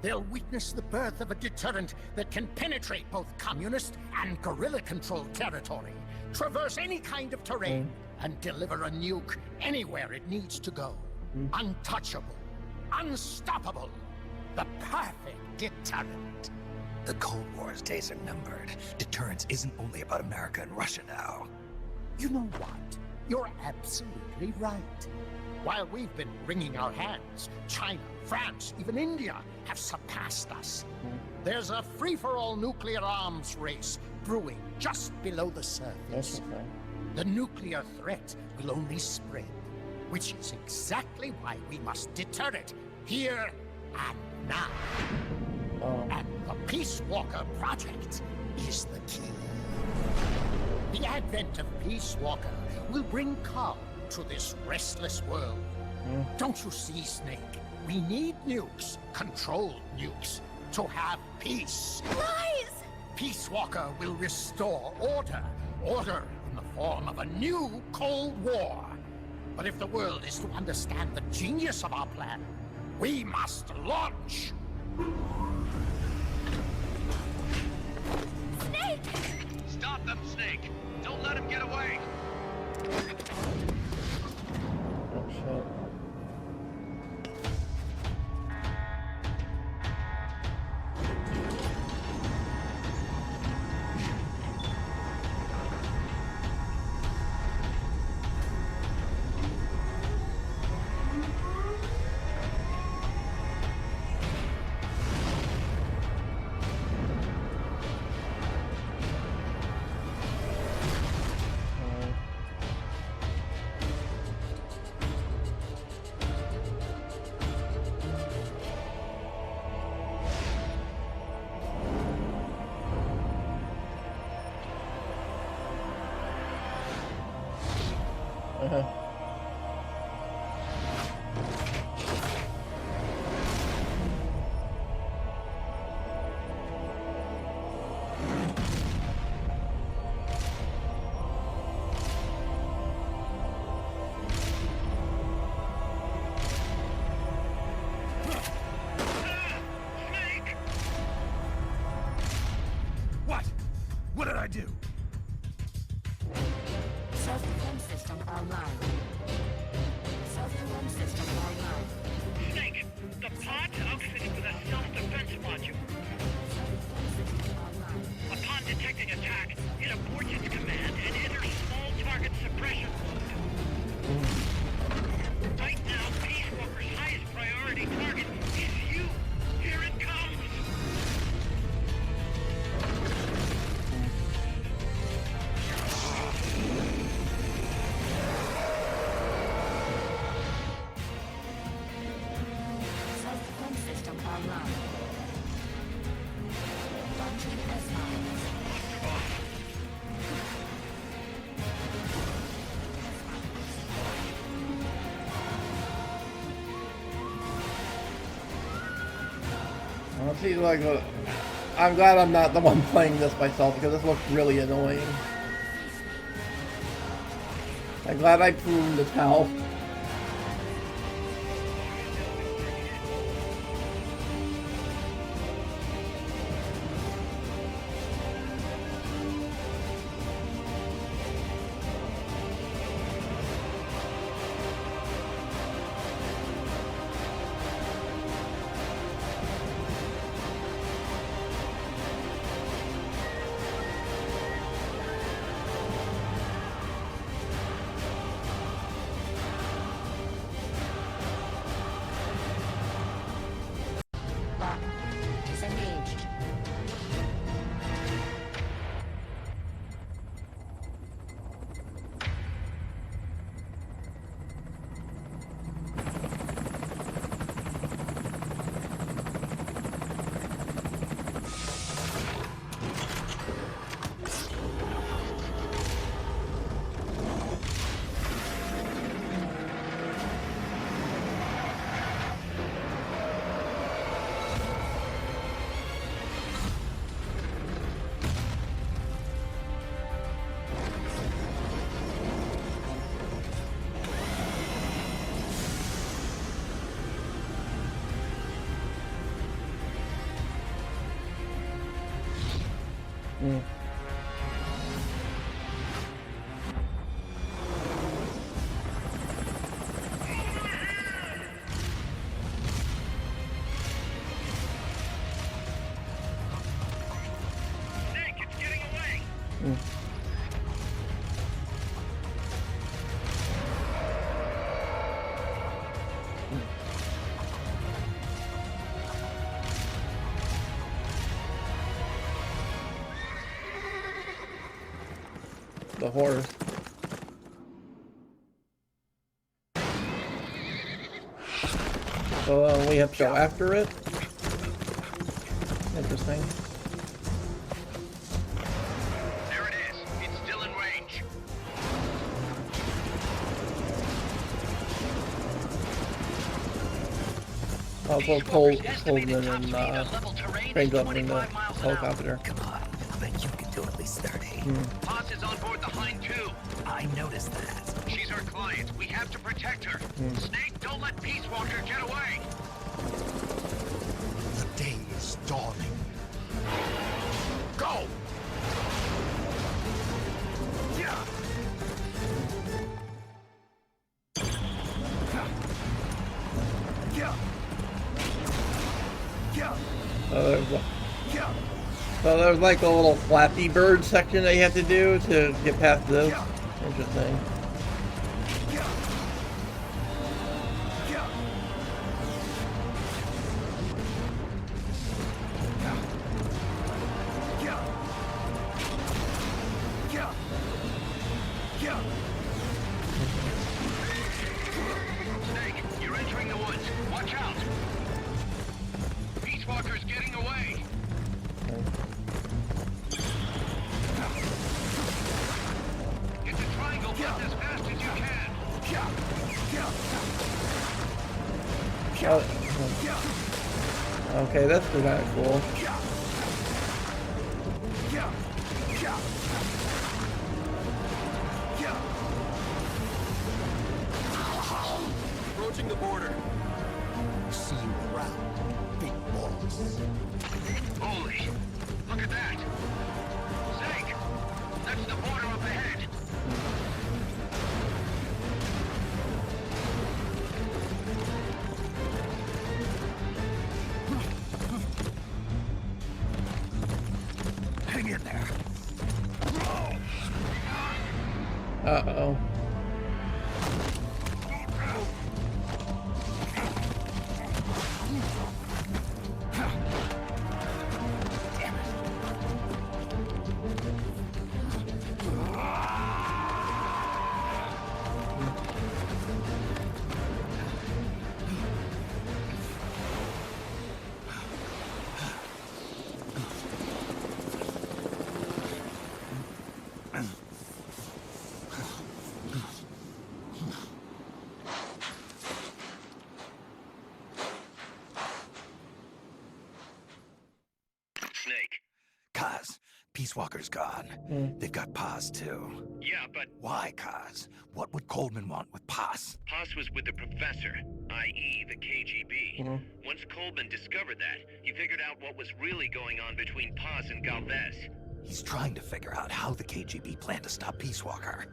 They'll witness the birth of a deterrent that can penetrate both communist and guerrilla-controlled territory, traverse any kind of terrain, and deliver a nuke anywhere it needs to go. Untouchable, unstoppable, the perfect deterrent. The Cold War's days are numbered. Deterrence isn't only about America and Russia now. You know what? You're absolutely right. While we've been wringing our hands, China, France, even India have surpassed us. There's a free-for-all nuclear arms race brewing just below the surface. The nuclear threat will only spread, which is exactly why we must deter it here and now. And the Peace Walker project is the key. The advent of Peace Walker will bring calm to this restless world. Don't you see, Snake? We need nukes, controlled nukes, to have peace. Lies! Peace Walker will restore order. Order in the form of a new Cold War. But if the world is to understand the genius of our plan, we must launch. Snake! Stop them, Snake! Don't let him get away! Oh shit. What did I do? Self-defense system online. Self-defense system online. Snake, the pod's outfitted with a self-defense module. Upon detecting attack, it aborts its command and enters small target suppression mode. Right now, Peace Walker's highest priority target is you. Here it comes! Self-defense system online. Launching S-Mines. Well, see, like, I'm glad I'm not the one playing this myself because this looks really annoying. I'm glad I pruned the towel. The horse. So we have to go after it? Interesting. There it is. It's still in range. Also, Coleman and Strange up in the helicopter. Come on, I bet you can do at least 30. Paz is on board the Hind too. I noticed that. She's our client. We have to protect her. Snake, don't let Peace Walker get away. The day is dawning. Go! Yeah. So there's like a little Flappy Bird section that you have to do to get past this. Interesting. Snake, you're entering the woods. Watch out. Peace Walker's getting away. Hit the triangle just as fast as you can. Okay, that's kind of cool. Approaching the border. See you around, big boss. Holy, look at that. Snake, that's the border up ahead. Hang in there. Uh-oh. Snake. Kaz, Peace Walker's gone. They've got Paz too. Yeah, but Why, Kaz? What would Coleman want with Paz? Paz was with the professor, i.e. the KGB. Once Coleman discovered that, he figured out what was really going on between Paz and Galvez. He's trying to figure out how the KGB plan to stop Peace Walker,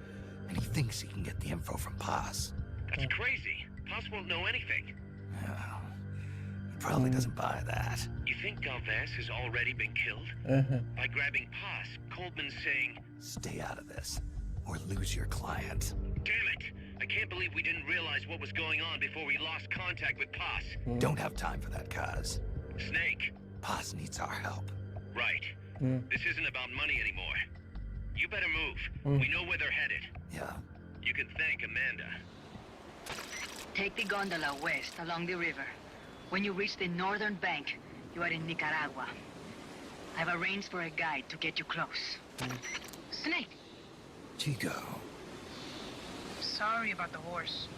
and he thinks he can get the info from Paz. That's crazy. Paz won't know anything. Well, he probably doesn't buy that. You think Galvez has already been killed? By grabbing Paz, Coleman's saying, Stay out of this, or lose your client. damn it! I can't believe we didn't realize what was going on before we lost contact with Paz. Don't have time for that, Kaz. Snake. Paz needs our help. Right. This isn't about money anymore. You better move. We know where they're headed. Yeah. You can thank Amanda. Take the gondola west along the river. When you reach the northern bank, you are in Nicaragua. I've arranged for a guide to get you close. Snake! Chico. Sorry about the horse.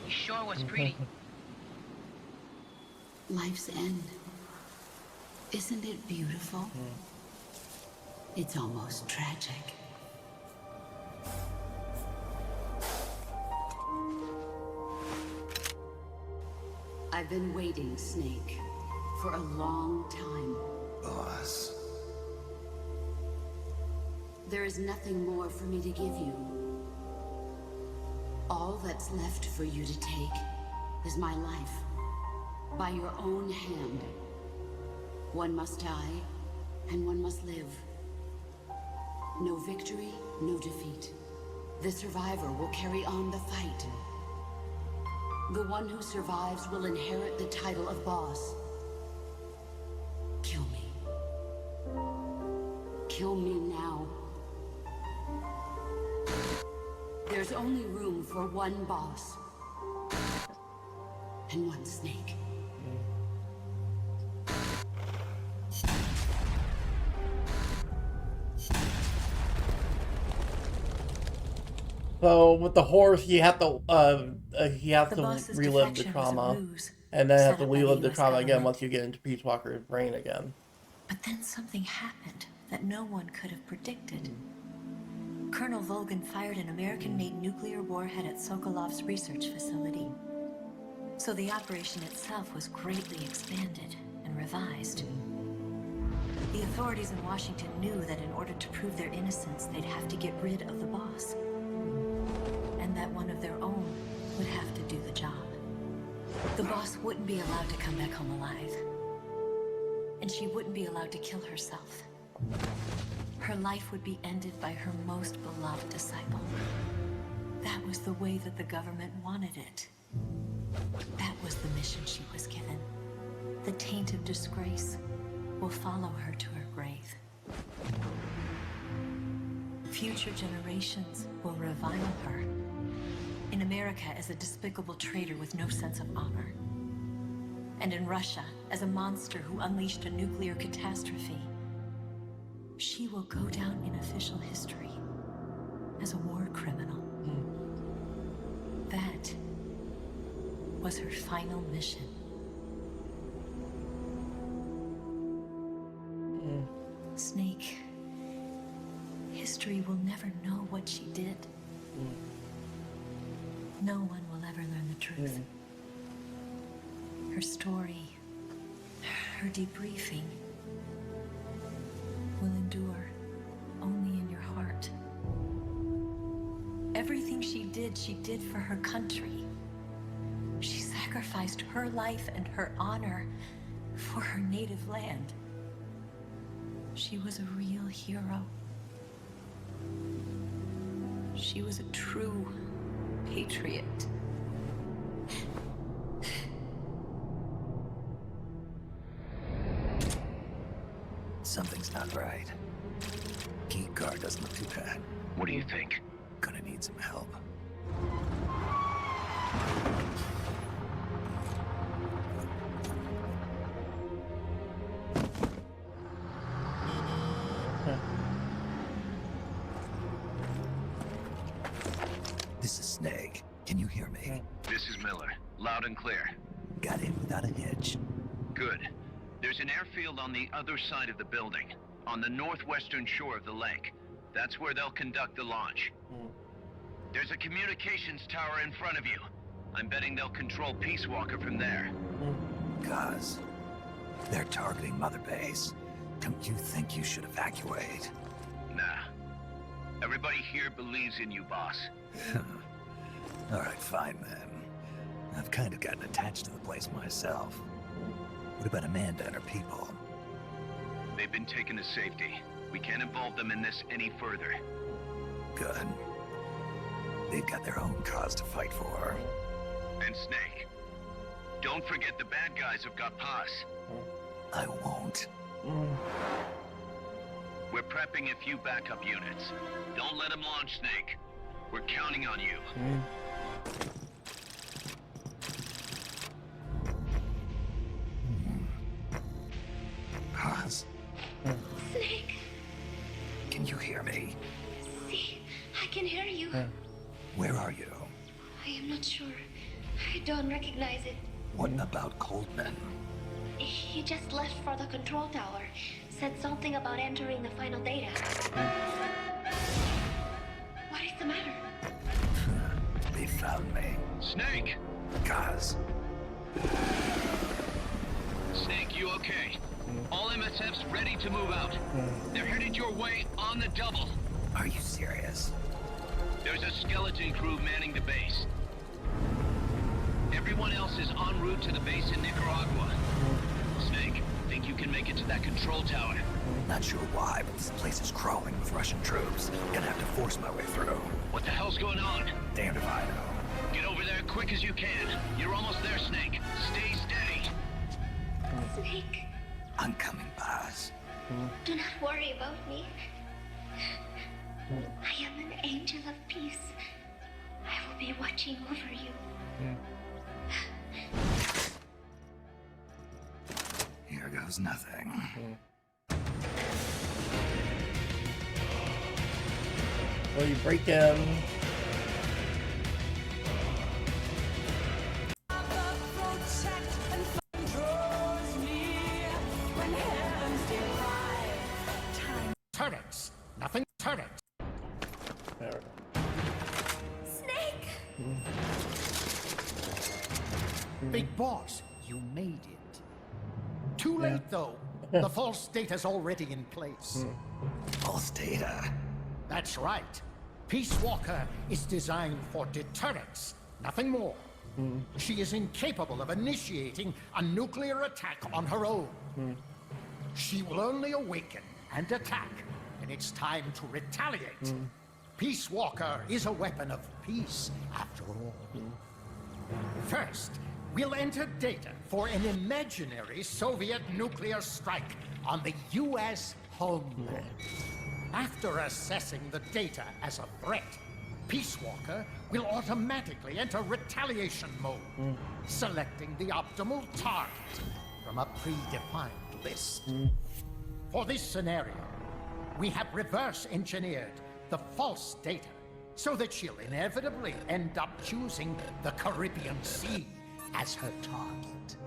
He sure was pretty. Life's end. Isn't it beautiful? It's almost tragic. I've been waiting, Snake, for a long time. Boss. There is nothing more for me to give you. All that's left for you to take is my life. By your own hand. One must die, and one must live. No victory, no defeat. The survivor will carry on the fight. The one who survives will inherit the title of boss. Kill me. Kill me now. There's only room for one boss. And one snake. So with the horse, you have to relive the trauma, and then have to relive the trauma again once you get into Peace Walker's brain again. But then something happened that no one could have predicted. Colonel Volgin fired an American-made nuclear warhead at Sokolov's research facility. So the operation itself was greatly expanded and revised. The authorities in Washington knew that in order to prove their innocence, they'd have to get rid of the boss. And that one of their own would have to do the job. The boss wouldn't be allowed to come back home alive. And she wouldn't be allowed to kill herself. Her life would be ended by her most beloved disciple. That was the way that the government wanted it. That was the mission she was given. The taint of disgrace will follow her to her grave. Future generations will revile her. In America as a despicable traitor with no sense of honor. And in Russia as a monster who unleashed a nuclear catastrophe. She will go down in official history as a war criminal. That was her final mission. Snake, history will never know what she did. No one will ever learn the truth. Her story, her debriefing, will endure only in your heart. Everything she did for her country. She sacrificed her life and her honor for her native land. She was a real hero. She was a true patriot. Something's not right. Key card doesn't look too bad. What do you think? Gonna need some help. This is Snake. Can you hear me? This is Miller. Loud and clear. Got in without a hitch. Good. There's an airfield on the other side of the building, on the northwestern shore of the lake. That's where they'll conduct the launch. There's a communications tower in front of you. I'm betting they'll control Peace Walker from there. Cause they're targeting Mother Base. Don't you think you should evacuate? Nah. Everybody here believes in you, boss. All right, fine then. I've kind of gotten attached to the place myself. What about Amanda and her people? They've been taken to safety. We can't involve them in this any further. Good. They've got their own cause to fight for. And Snake. Don't forget the bad guys have got Paz. I won't. We're prepping a few backup units. Don't let them launch, Snake. We're counting on you. Paz? Snake! Can you hear me? See, I can hear you. Where are you? I am not sure. I don't recognize it. What about Coldman? He just left for the control tower. Said something about entering the final data. What is the matter? They found me. Snake! Kaz. Snake, you okay? All MSFs ready to move out. They're headed your way on the double. Are you serious? There's a skeleton crew manning the base. Everyone else is en route to the base in Nicaragua. Snake, think you can make it to that control tower? Not sure why, but this place is crawling with Russian troops. Gonna have to force my way through. What the hell's going on? Damned if I know. Get over there quick as you can. You're almost there, Snake. Stay steady. Snake, I'm coming, Buzz. do not worry about me. I am an angel of peace. I will be watching over you. Here goes nothing. Well, you break in. Turrets. Nothing turrets. There we go. Snake! Big boss, you made it. Too late, though. The false data's already in place. False data? That's right. Peace Walker is designed for deterrence, nothing more. She is incapable of initiating a nuclear attack on her own. She will only awaken and attack when it's time to retaliate. Peace Walker is a weapon of peace, after all. First, we'll enter data for an imaginary Soviet nuclear strike on the U.S. homeland. After assessing the data as a threat, Peace Walker will automatically enter retaliation mode, selecting the optimal target from a predefined list. For this scenario, we have reverse engineered the false data so that she'll inevitably end up choosing the Caribbean Sea as her target.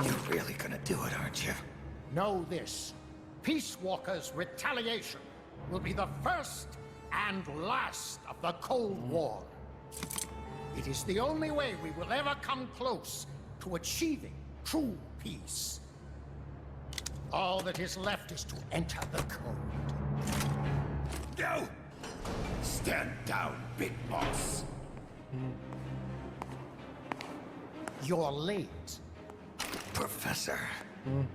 You're really gonna do it, aren't you? Know this. Peace Walker's retaliation will be the first and last of the Cold War. It is the only way we will ever come close to achieving true peace. All that is left is to enter the code. No! Stand down, Big Boss. You're late. Professor.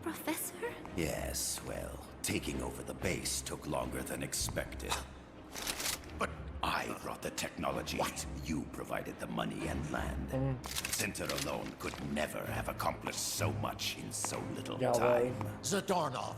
Professor? Yes, well, taking over the base took longer than expected. But I brought the technology. What? You provided the money and land. Center alone could never have accomplished so much in so little time. Zadornov,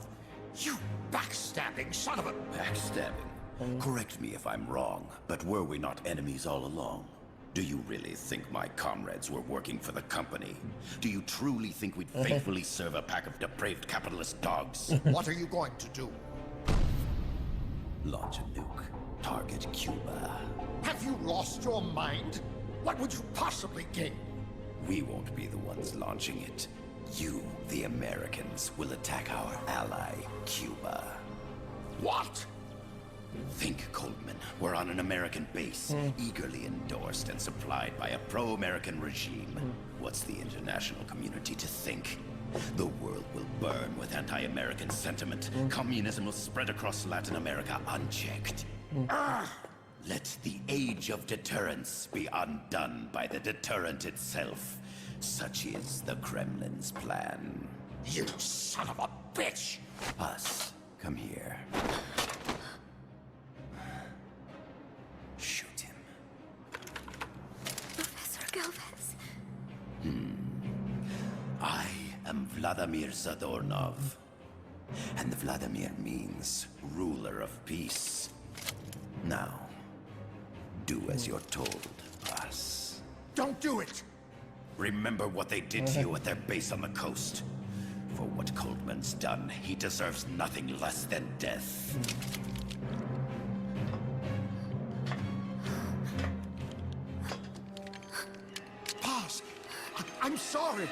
you backstabbing son of a... Backstabbing? Correct me if I'm wrong, but were we not enemies all along? Do you really think my comrades were working for the company? Do you truly think we'd faithfully serve a pack of depraved capitalist dogs? What are you going to do? Launch a nuke. Target Cuba. Have you lost your mind? What would you possibly gain? We won't be the ones launching it. You, the Americans, will attack our ally, Cuba. What? Think, Coldman. We're on an American base, eagerly endorsed and supplied by a pro-American regime. What's the international community to think? The world will burn with anti-American sentiment. Communism will spread across Latin America unchecked. Let the age of deterrence be undone by the deterrent itself. Such is the Kremlin's plan. You son of a bitch! Us, come here. Shoot him. Professor Galvez. I am Vladimir Zadornov. And Vladimir means ruler of peace. Now, do as you're told, boss. Don't do it! Remember what they did to you at their base on the coast. For what Coldman's done, he deserves nothing less than death. Boss, I'm sorry.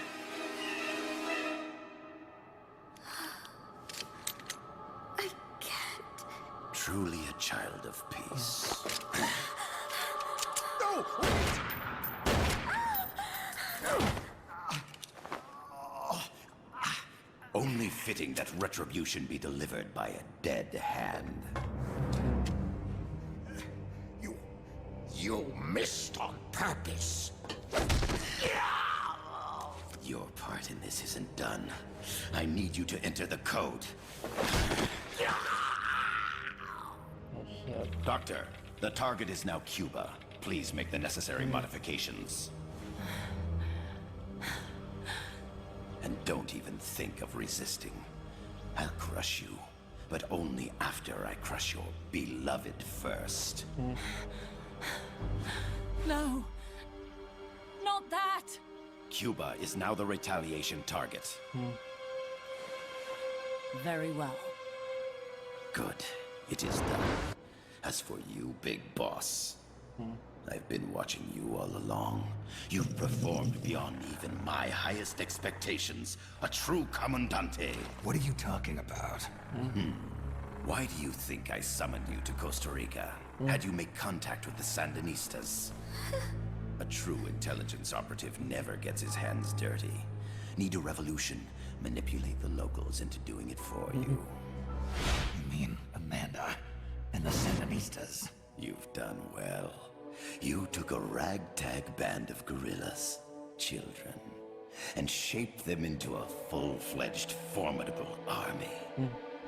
I can't. Truly a child of peace. No! Only fitting that retribution be delivered by a dead hand. You missed on purpose. Your part in this isn't done. I need you to enter the code. Doctor, the target is now Cuba. Please make the necessary modifications. And don't even think of resisting. I'll crush you, but only after I crush your beloved first. No. Not that! Cuba is now the retaliation target. Very well. Good. It is done. As for you, Big Boss, I've been watching you all along. You've performed beyond even my highest expectations. A true Comandante. What are you talking about? Why do you think I summoned you to Costa Rica? Had you make contact with the Sandinistas? A true intelligence operative never gets his hands dirty. Need a revolution? Manipulate the locals into doing it for you. You mean Amanda and the Sandinistas? You've done well. You took a ragtag band of guerrillas, children, and shaped them into a full-fledged, formidable army.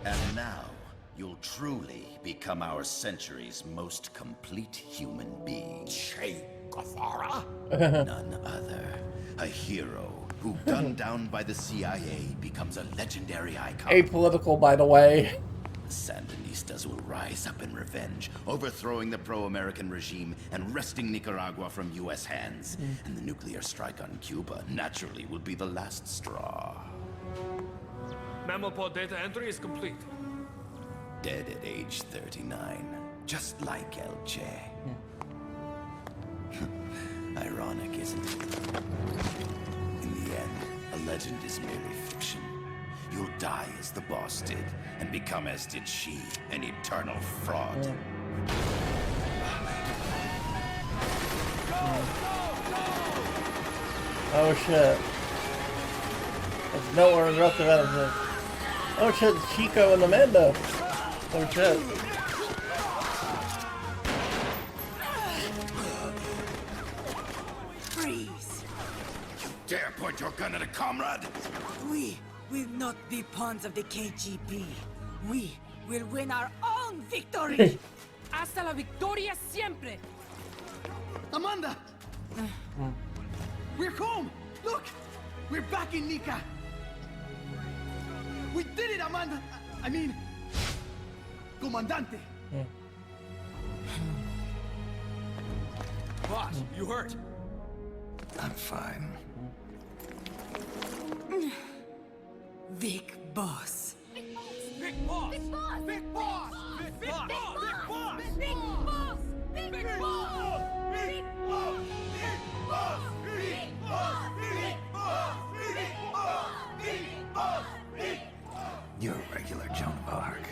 And now, you'll truly become our century's most complete human being. Che Guevara? None other. A hero who, gunned down by the CIA, becomes a legendary icon. Apolitical, by the way. The Sandinistas will rise up in revenge, overthrowing the pro-American regime and wresting Nicaragua from U.S. hands. And the nuclear strike on Cuba naturally will be the last straw. Mammal pod data entry is complete. Dead at age 39, just like El Che. Ironic, isn't it? In the end, a legend is merely fiction. You'll die as the boss did, and become as did she, an eternal fraud. Oh shit. There's nowhere in the rest of Edison. Oh shit, it's Chico and Amanda. Oh shit. Freeze! You dare point your gun at a comrade? We will not be pawns of the KGB. We will win our own victory! Hasta la victoria siempre! Amanda! We're home! Look! We're back in Nika! We did it, Amanda! I mean... Comandante! Boss, you hurt? I'm fine. Big Boss. Big Boss! Big Boss! Big Boss! Big Boss! Big Boss! Big Boss! Big Boss! Big Boss! Big Boss! Big Boss! Big Boss! Big Boss! Big Boss! Big Boss! Big Boss! You're a regular Joan of Arc.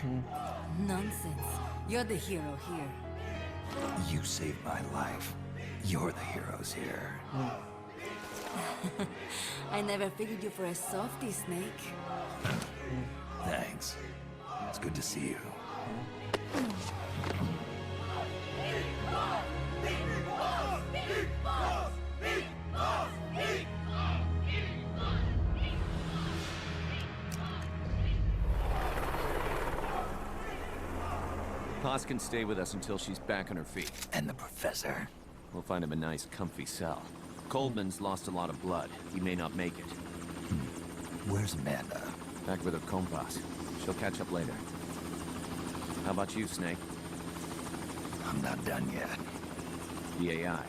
Nonsense. You're the hero here. You saved my life. You're the heroes here. I never figured you for a softie, Snake. Thanks. It's good to see you. Paz can stay with us until she's back on her feet. And the professor? We'll find him a nice, comfy cell. Coldman's lost a lot of blood. He may not make it. Where's Amanda? Back with her compas. She'll catch up later. How about you, Snake? I'm not done yet. The AI.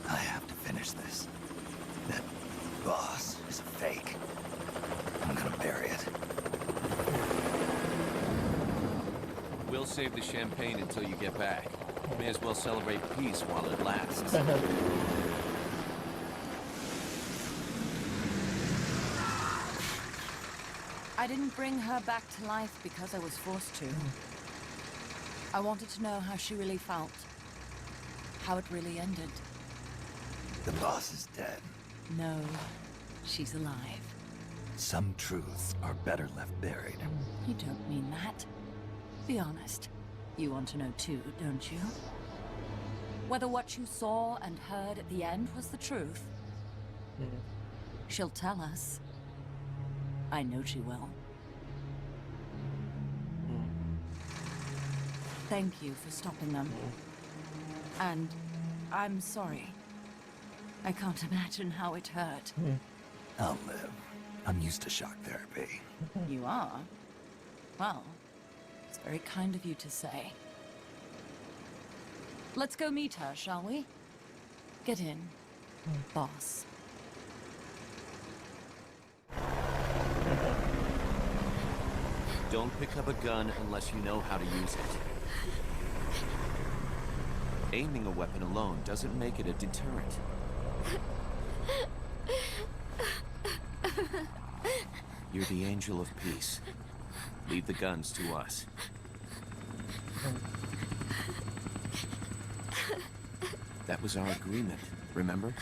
I have to finish this. That boss is a fake. I'm gonna bury it. We'll save the champagne until you get back. May as well celebrate peace while it lasts. I didn't bring her back to life because I was forced to. I wanted to know how she really felt. How it really ended. The boss is dead. No, she's alive. Some truths are better left buried. You don't mean that. Be honest. You want to know too, don't you? Whether what you saw and heard at the end was the truth. She'll tell us. I know she will. Thank you for stopping them. And I'm sorry. I can't imagine how it hurt. I'll live. I'm used to shock therapy. You are? Well, it's very kind of you to say. Let's go meet her, shall we? Get in, boss. Don't pick up a gun unless you know how to use it. Aiming a weapon alone doesn't make it a deterrent. You're the angel of peace. Leave the guns to us. That was our agreement, remember?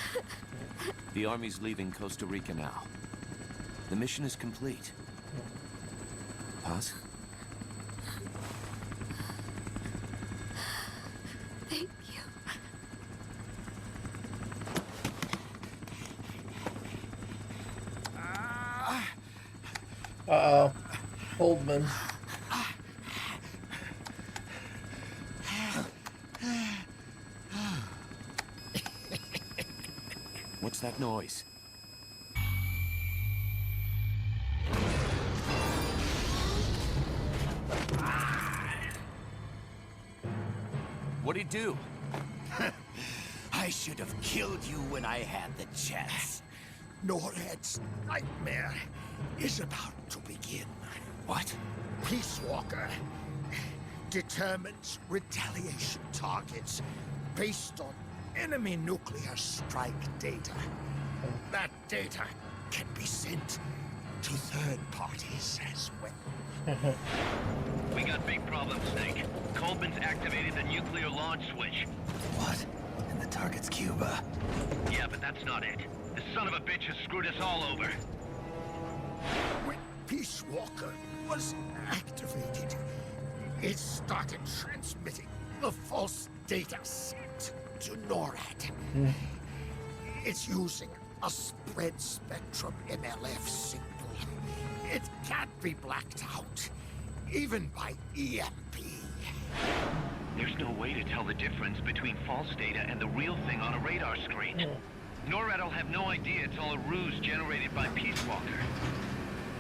The army's leaving Costa Rica now. The mission is complete. Paz? Thank you. Uh-oh. Coldman. What's that noise? What'd he do? I should have killed you when I had the chance. NORAD's nightmare is about to begin. What? Peace Walker determines retaliation targets based on enemy nuclear strike data. That data can be sent to third parties as well. We got big problems, Snake. Coleman's activated the nuclear launch switch. What? And the target's Cuba. Yeah, but that's not it. The son of a bitch has screwed us all over. When Peace Walker was activated, it started transmitting the false data set to NORAD. It's using a spread spectrum MLF signal. It can't be blacked out, even by EMP. There's no way to tell the difference between false data and the real thing on a radar screen. NORAD will have no idea it's all a ruse generated by Peace Walker.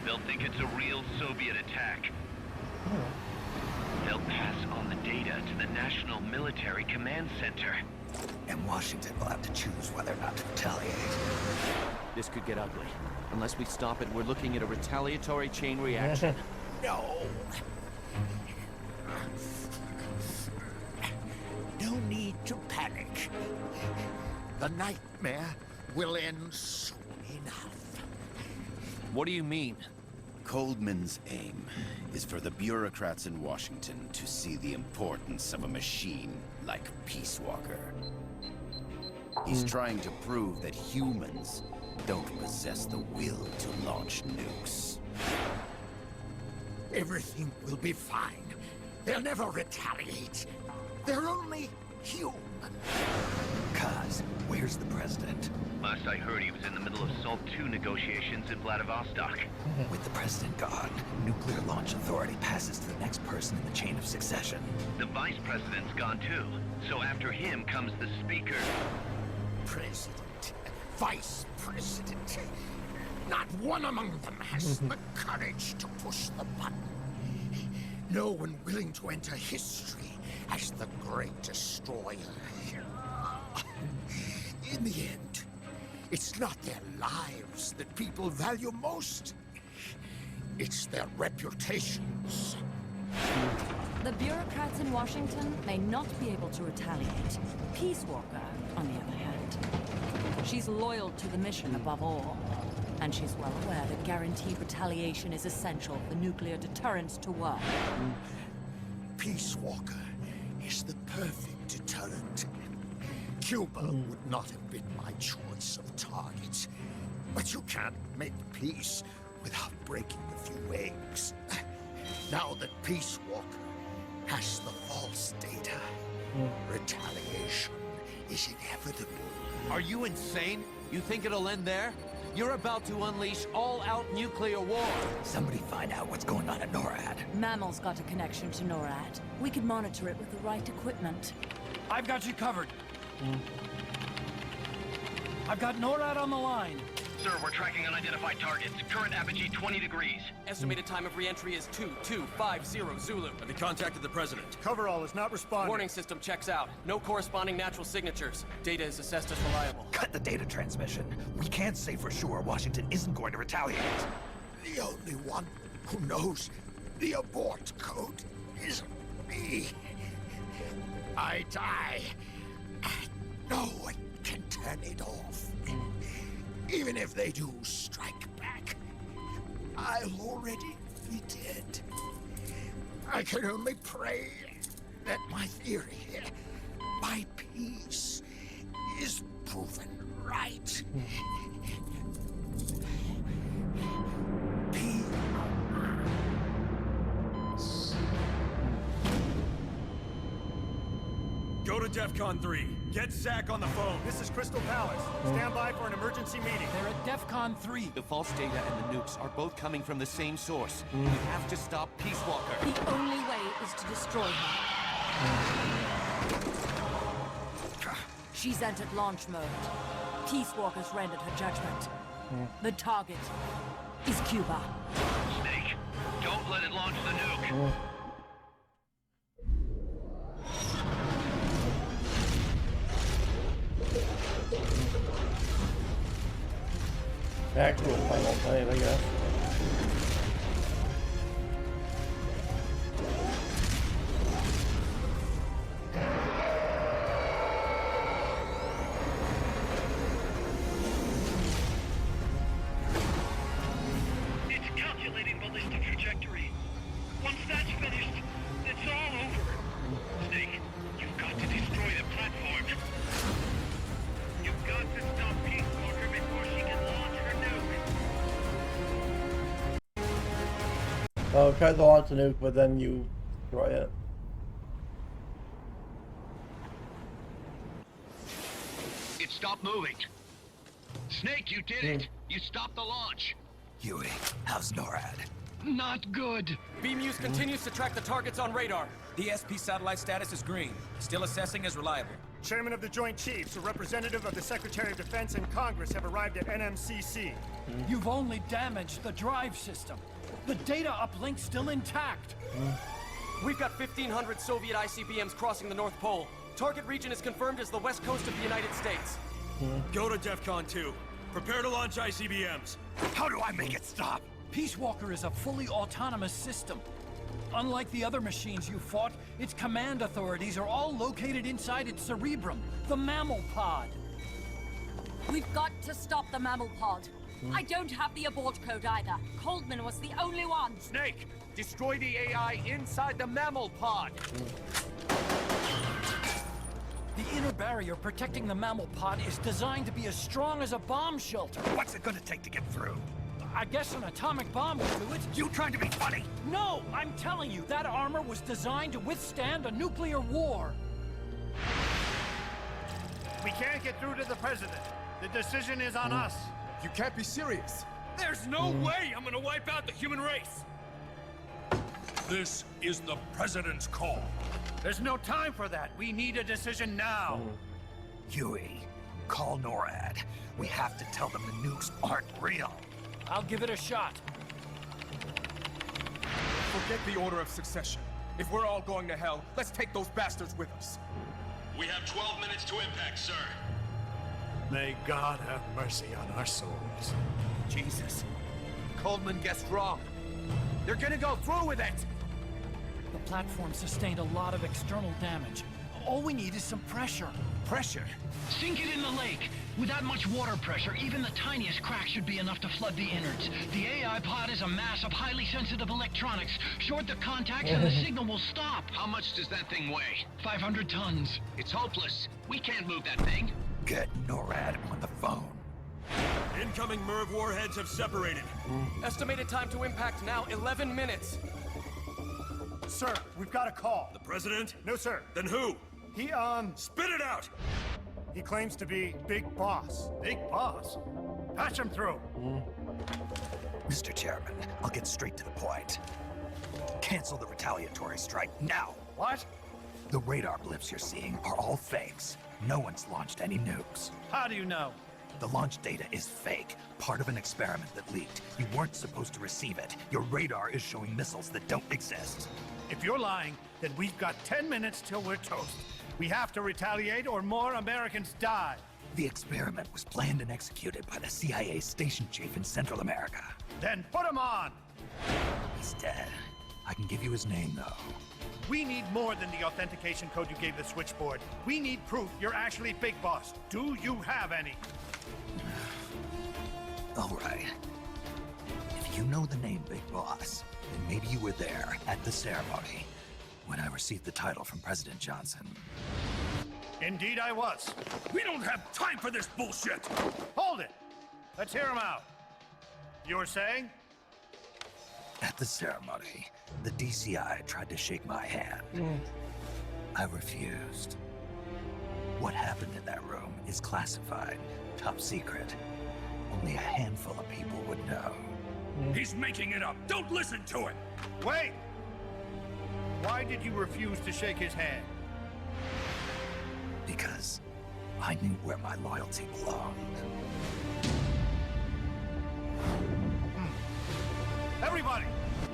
They'll think it's a real Soviet attack. They'll pass on the data to the National Military Command Center. And Washington will have to choose whether or not to retaliate. This could get ugly. Unless we stop it, we're looking at a retaliatory chain reaction. No. No need to panic. The nightmare will end soon enough. What do you mean? Coldman's aim is for the bureaucrats in Washington to see the importance of a machine like Peace Walker. He's trying to prove that humans don't possess the will to launch nukes. Everything will be fine. They'll never retaliate. They're only human. Kaz, where's the president? Last I heard, he was in the middle of SALT II negotiations in Vladivostok. With the president gone, Nuclear Launch Authority passes to the next person in the chain of succession. The vice president's gone too. So after him comes the speaker. President, vice president. Not one among them has the courage to push the button. No one willing to enter history as the great destroyer. In the end, it's not their lives that people value most. It's their reputations. The bureaucrats in Washington may not be able to retaliate. Peace Walker, on the other hand, she's loyal to the mission above all. And she's well aware that guaranteed retaliation is essential for nuclear deterrence to work. Peace Walker is the perfect deterrent. Cuba would not have been my choice of targets. But you can't make peace without breaking a few eggs. Now that Peace Walker has the false data, retaliation is inevitable. Are you insane? You think it'll end there? You're about to unleash all-out nuclear war. Somebody find out what's going on at NORAD. Mammal's got a connection to NORAD. We could monitor it with the right equipment. I've got you covered. I've got NORAD on the line. Sir, we're tracking unidentified targets. Current apogee 20 degrees. Estimated time of re-entry is 2250 Zulu. Have you contacted the president? Coverall is not responding. Warning system checks out. No corresponding natural signatures. Data is assessed as reliable. Cut the data transmission. We can't say for sure Washington isn't going to retaliate. The only one who knows the abort code is me. I die. No one can turn it off. Even if they do strike back, I'll already be dead. I can only pray that my theory, my peace, is proven right. Go to DEFCON 3. Get Zach on the phone. This is Crystal Palace. Stand by for an emergency meeting. They're at DEFCON 3. The false data and the nukes are both coming from the same source. We have to stop Peace Walker. The only way is to destroy her. She's entered launch mode. Peace Walker's rendered her judgment. The target is Cuba. Snake, don't let it launch the nuke. Back to a final fight, I guess. It's calculating ballistic trajectory. Once that's finished, it's all over. Snake, you've got to destroy the platform. You've got to stop Peace Walker before she can launch her nuke. Oh, try to launch a nuke, but then you destroy it. It stopped moving. Snake, you did it. You stopped the launch. Huey, how's NORAD? Not good. BeamNews continues to track the targets on radar. The SP satellite status is green. Still assessing as reliable. Chairman of the Joint Chiefs, a representative of the Secretary of Defense and Congress have arrived at NMCC. You've only damaged the drive system. The data uplink's still intact. We've got 1,500 Soviet ICBMs crossing the North Pole. Target region is confirmed as the west coast of the United States. Go to DEFCON 2. Prepare to launch ICBMs. How do I make it stop? Peace Walker is a fully autonomous system. Unlike the other machines you fought, its command authorities are all located inside its cerebrum, the mammal pod. We've got to stop the mammal pod. I don't have the abort code either. Coldman was the only one. Snake, destroy the AI inside the mammal pod. The inner barrier protecting the mammal pod is designed to be as strong as a bomb shelter. What's it gonna take to get through? I guess an atomic bomb would do it. You trying to be funny? No, I'm telling you, that armor was designed to withstand a nuclear war. We can't get through to the president. The decision is on us. You can't be serious. There's no way I'm gonna wipe out the human race. This is the president's call. There's no time for that. We need a decision now. Huey, call NORAD. We have to tell them the nukes aren't real. I'll give it a shot. Forget the order of succession. If we're all going to hell, let's take those bastards with us. We have 12 minutes to impact, sir. May God have mercy on our souls. Jesus. Coldman guessed wrong. They're gonna go through with it! The platform sustained a lot of external damage. All we need is some pressure. Pressure? Sink it in the lake. With that much water pressure, even the tiniest crack should be enough to flood the innards. The AI pod is a mass of highly sensitive electronics. Short the contacts and the signal will stop. How much does that thing weigh? 500 tons. It's hopeless. We can't move that thing. Get NORAD on the phone. Incoming MIRV warheads have separated. Estimated time to impact now, 11 minutes. Sir, we've got a call. The president? No, sir. Then who? He, Spit it out! He claims to be Big Boss. Big Boss? Patch him through. Mr. Chairman, I'll get straight to the point. Cancel the retaliatory strike now. What? The radar blips you're seeing are all fakes. No one's launched any nukes. How do you know? The launch data is fake, part of an experiment that leaked. You weren't supposed to receive it. Your radar is showing missiles that don't exist. If you're lying, then we've got 10 minutes till we're toast. We have to retaliate or more Americans die. The experiment was planned and executed by the CIA station chief in Central America. Then put him on! He's dead. I can give you his name, though. We need more than the authentication code you gave the switchboard. We need proof you're actually Big Boss. Do you have any? All right. If you know the name Big Boss, then maybe you were there at the ceremony when I received the title from President Johnson. Indeed I was. We don't have time for this bullshit! Hold it! Let's hear him out. You were saying? At the ceremony, the DCI tried to shake my hand. I refused. What happened in that room is classified, top secret. Only a handful of people would know. He's making it up! Don't listen to him! Wait! Why did you refuse to shake his hand? Because I knew where my loyalty belonged. Everybody,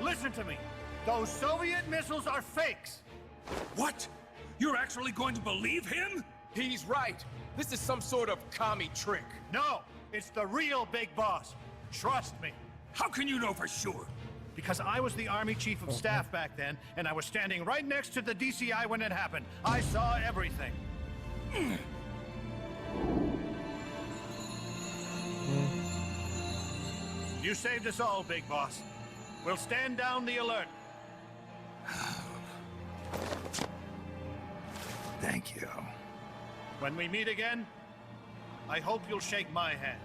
listen to me. Those Soviet missiles are fakes. What? You're actually going to believe him? He's right. This is some sort of commie trick. No, it's the real Big Boss. Trust me. How can you know for sure? Because I was the Army Chief of Staff back then, and I was standing right next to the DCI when it happened. I saw everything. You saved us all, Big Boss. We'll stand down the alert. Thank you. When we meet again, I hope you'll shake my hand.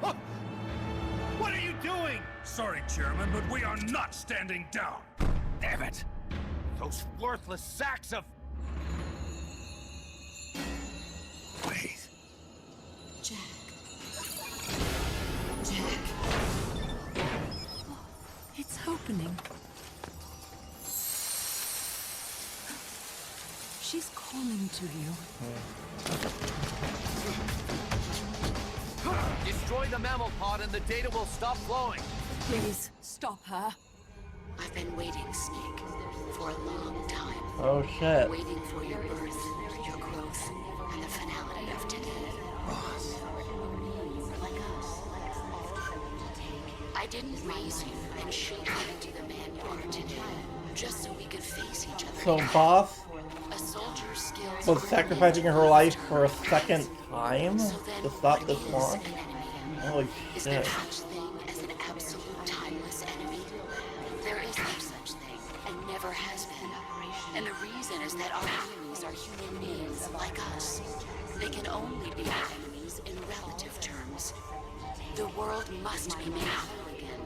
Oh! What are you doing? Sorry, Chairman, but we are not standing down. Damn it! Those worthless sacks of... Wait. Jack. Jack. Oh, it's opening. She's calling to you. Destroy the mammal pod and the data will stop flowing. Please, stop her. I've been waiting, Snake, for a long time. Oh shit. Waiting for your birth, your growth, and the finality of today. Boss. Like us. I didn't raise you and shape you into the man you are today, just so we could face each other. So Boss A soldier's skills was sacrificing her life for a second time to stop this launch? Holy Is there shit. such thing as an absolute timeless enemy? There is no such thing, and never has been. And the reason is that our enemies are human beings like us. They can only be our enemies in relative terms. The world must be made whole again.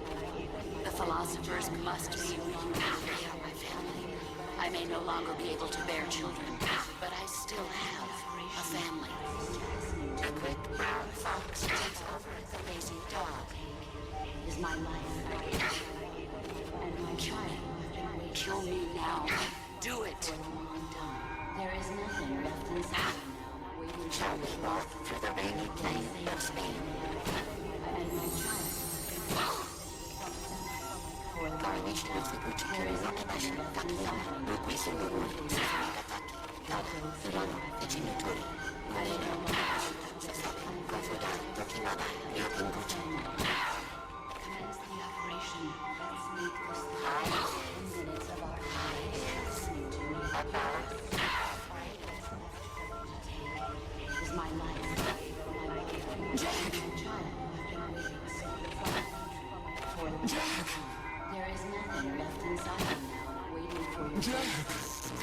The philosophers must be reunited. They are my family. I may no longer be able to bear children, but I still have a family. The quick brown fox takes over the lazy dog. Is my life. And my child. Kill me now. Do it. There is nothing left inside now. Shall we walk through the rainy plain of Spain? And my child. Coronation of the Gutierrez International Takiyama. Requesting the world. Tato, Fulano, Echimitori. Marino, Kafuda, Tokimaba, Yokinguchi. Commence the operation. Let's make this the 10 minutes of our lives. Is my life. Jack! Jack! There is nothing left inside me now, waiting for you. Jack!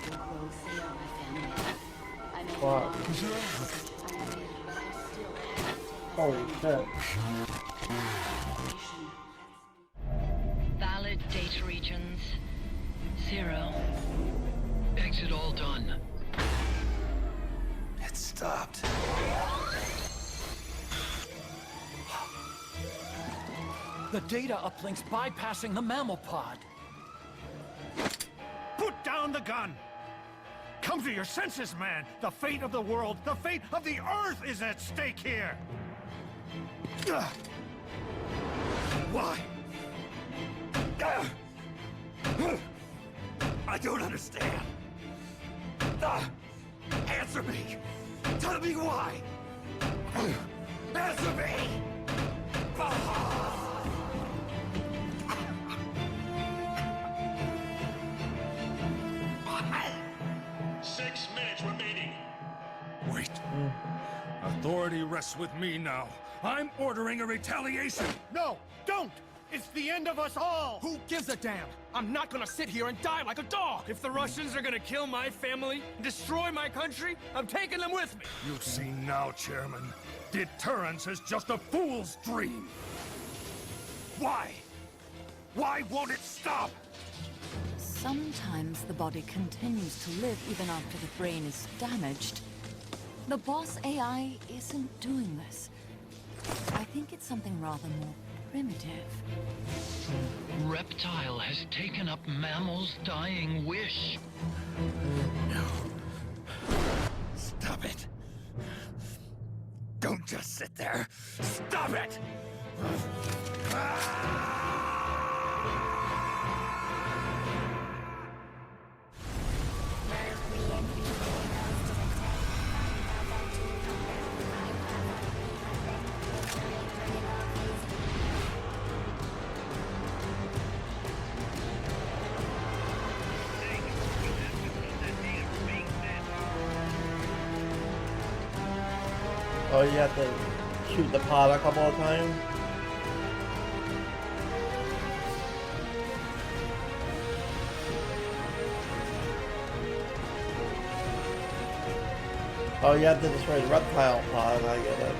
The growth, they are my family. I may Wow. Holy shit. Valid data regions. 0. Exit all done. It stopped. The data uplink's bypassing the mammal pod. Put down the gun! Come to your senses, man! The fate of the world, the fate of the Earth is at stake here! Why? I don't understand. Answer me! Tell me why! Answer me! 6 minutes remaining. Wait. Authority rests with me now. I'm ordering a retaliation. No, don't! It's the end of us all! Who gives a damn? I'm not gonna sit here and die like a dog! If the Russians are gonna kill my family, destroy my country, I'm taking them with me! You see now, Chairman. Deterrence is just a fool's dream. Why? Why won't it stop? Sometimes the body continues to live even after the brain is damaged. The boss AI isn't doing this. I think it's something rather more primitive. Reptile has taken up Mammal's dying wish. Stop it! Don't just sit there! Stop it! Oh, you have to shoot the pod a couple of times? Oh, you have to destroy the reptile pod, I get it.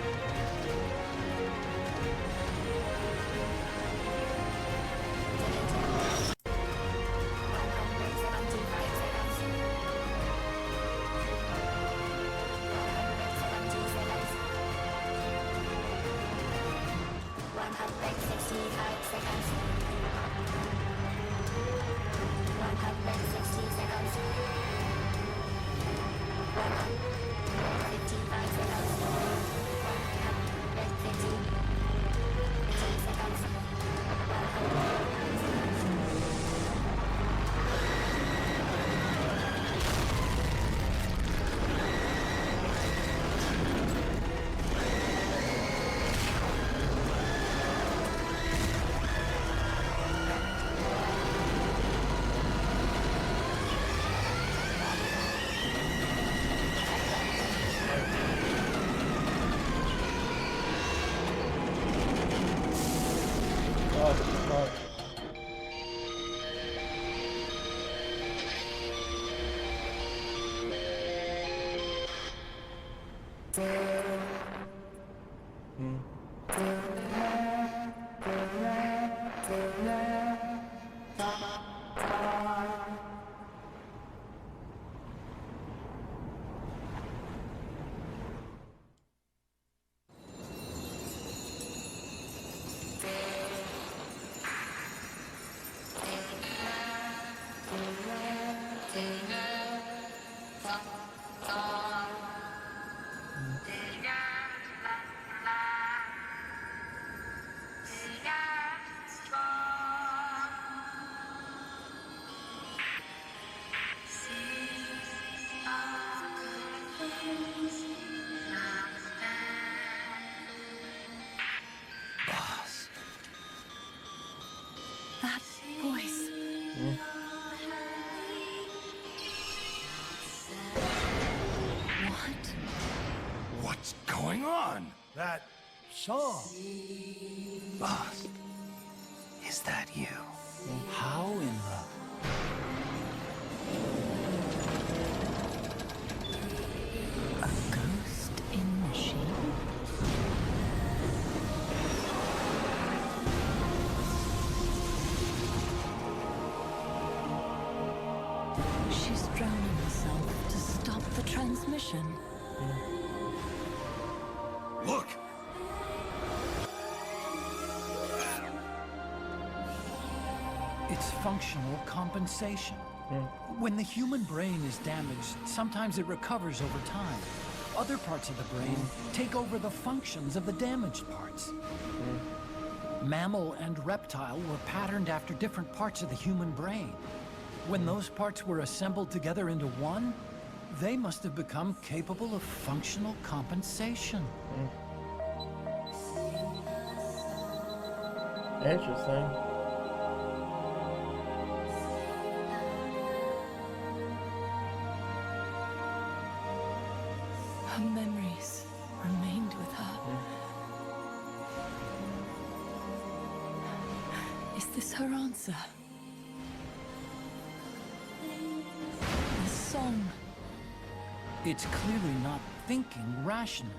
That voice. What? What's going on? That song. Boss, is that you? How in the... A ghost in machine? She's drowning herself to stop the transmission. Look! It's functional compensation. When the human brain is damaged, sometimes it recovers over time. Other parts of the brain take over the functions of the damaged parts. Mammal and reptile were patterned after different parts of the human brain. When those parts were assembled together into one, they must have become capable of functional compensation. Interesting. Her memories remained with her. Is this her answer? The song. It's clearly not thinking rationally.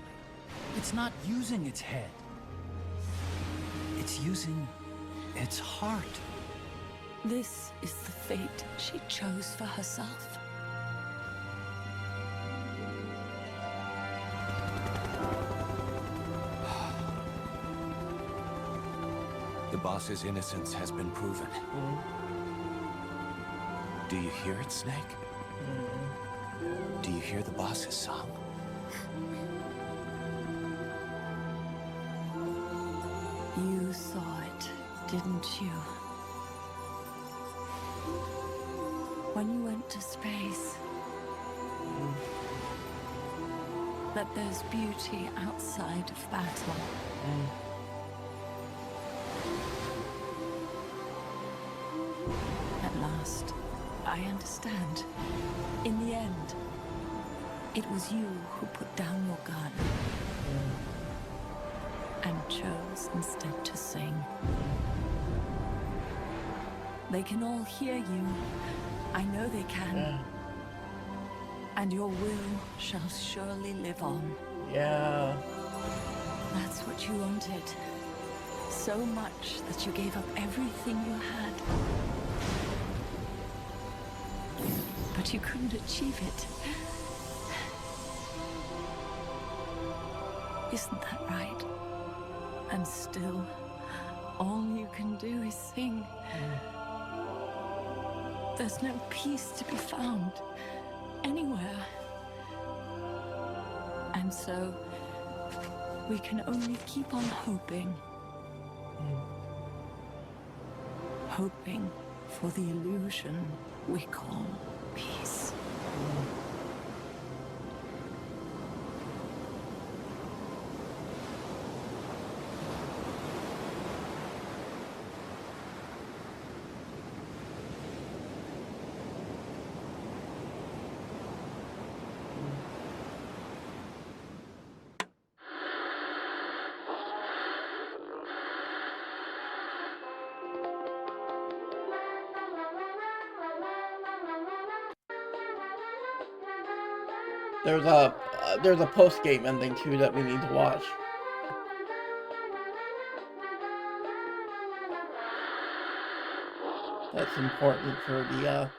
It's not using its head. It's using its heart. This is the fate she chose for herself. The boss's innocence has been proven. Do you hear it, Snake? Do you hear the boss's song? You saw it, didn't you? When you went to space. That there's beauty outside of battle. At last, I understand. In the end, it was you who put down your gun. And chose instead to sing. They can all hear you. I know they can. And your will shall surely live on. Yeah. That's what you wanted. So much that you gave up everything you had. But you couldn't achieve it. Isn't that right? And still, all you can do is sing. There's no peace to be found anywhere. And so, we can only keep on hoping. Hoping for the illusion we call peace. There's a post-game ending too that we need to watch. That's important for the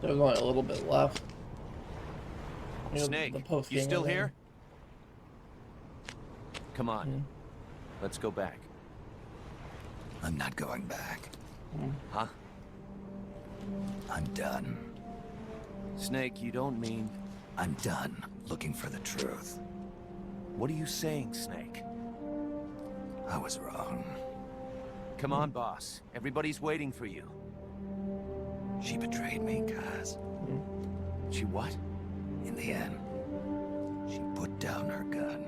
there's only a little bit left. Snake, you still here? Come on. Let's go back. I'm not going back. Huh? I'm done. Snake, you don't mean... I'm done looking for the truth. What are you saying, Snake? I was wrong. Come on, boss. Everybody's waiting for you. She betrayed me, Kaz. She what? In the end, she put down her gun.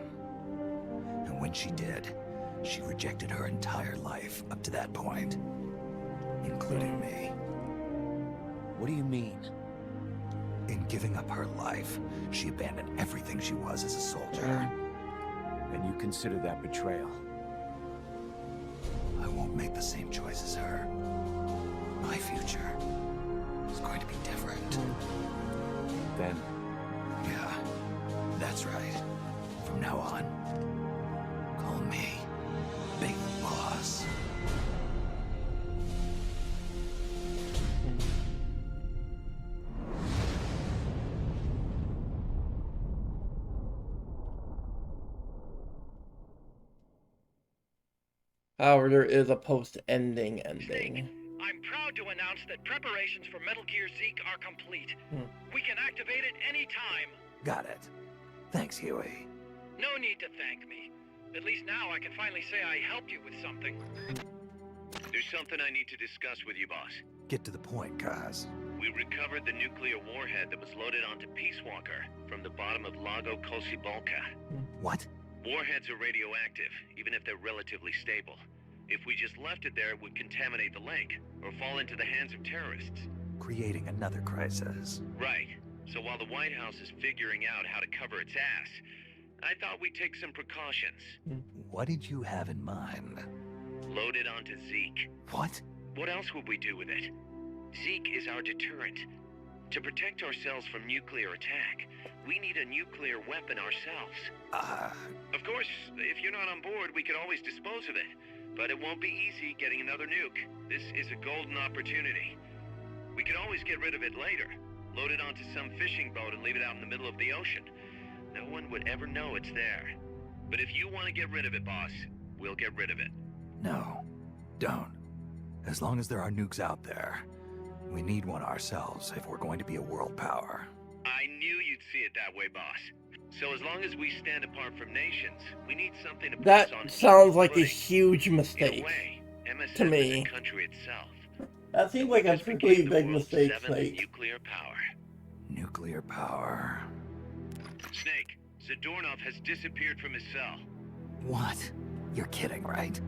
And when she did, she rejected her entire life up to that point, including me. What do you mean? In giving up her life, she abandoned everything she was as a soldier. And you consider that betrayal? I won't make the same choice as her. My future is going to be different. Then? Yeah, that's right. From now on, call me Big Boss. However, there is a post-ending ending. I'm proud to announce that preparations for Metal Gear Zeke are complete. We can activate it any time. Got it. Thanks, Huey. No need to thank me. At least now I can finally say I helped you with something. There's something I need to discuss with you, boss. Get to the point, Kaz. We recovered the nuclear warhead that was loaded onto Peace Walker from the bottom of Lago Kosibolka. What? Warheads are radioactive, even if they're relatively stable. If we just left it there, it would contaminate the lake, or fall into the hands of terrorists. Creating another crisis. Right. So while the White House is figuring out how to cover its ass, I thought we'd take some precautions. What did you have in mind? Load it onto Zeke. What? What else would we do with it? Zeke is our deterrent. To protect ourselves from nuclear attack, we need a nuclear weapon ourselves. Of course, if you're not on board, we could always dispose of it. But it won't be easy getting another nuke. This is a golden opportunity. We could always get rid of it later. Load it onto some fishing boat and leave it out in the middle of the ocean. No one would ever know it's there. But if you want to get rid of it, boss, we'll get rid of it. No, don't. As long as there are nukes out there, we need one ourselves if we're going to be a world power. I knew you'd see it that way, boss. So as long as we stand apart from nations, we need something to put That us on sounds like a footing. huge In mistake a way, MSF to me. is the country itself. That seems like a pretty big mistake, Seventh Snake. nuclear power. Nuclear power. Snake, Zadornov has disappeared from his cell. What? You're kidding, right?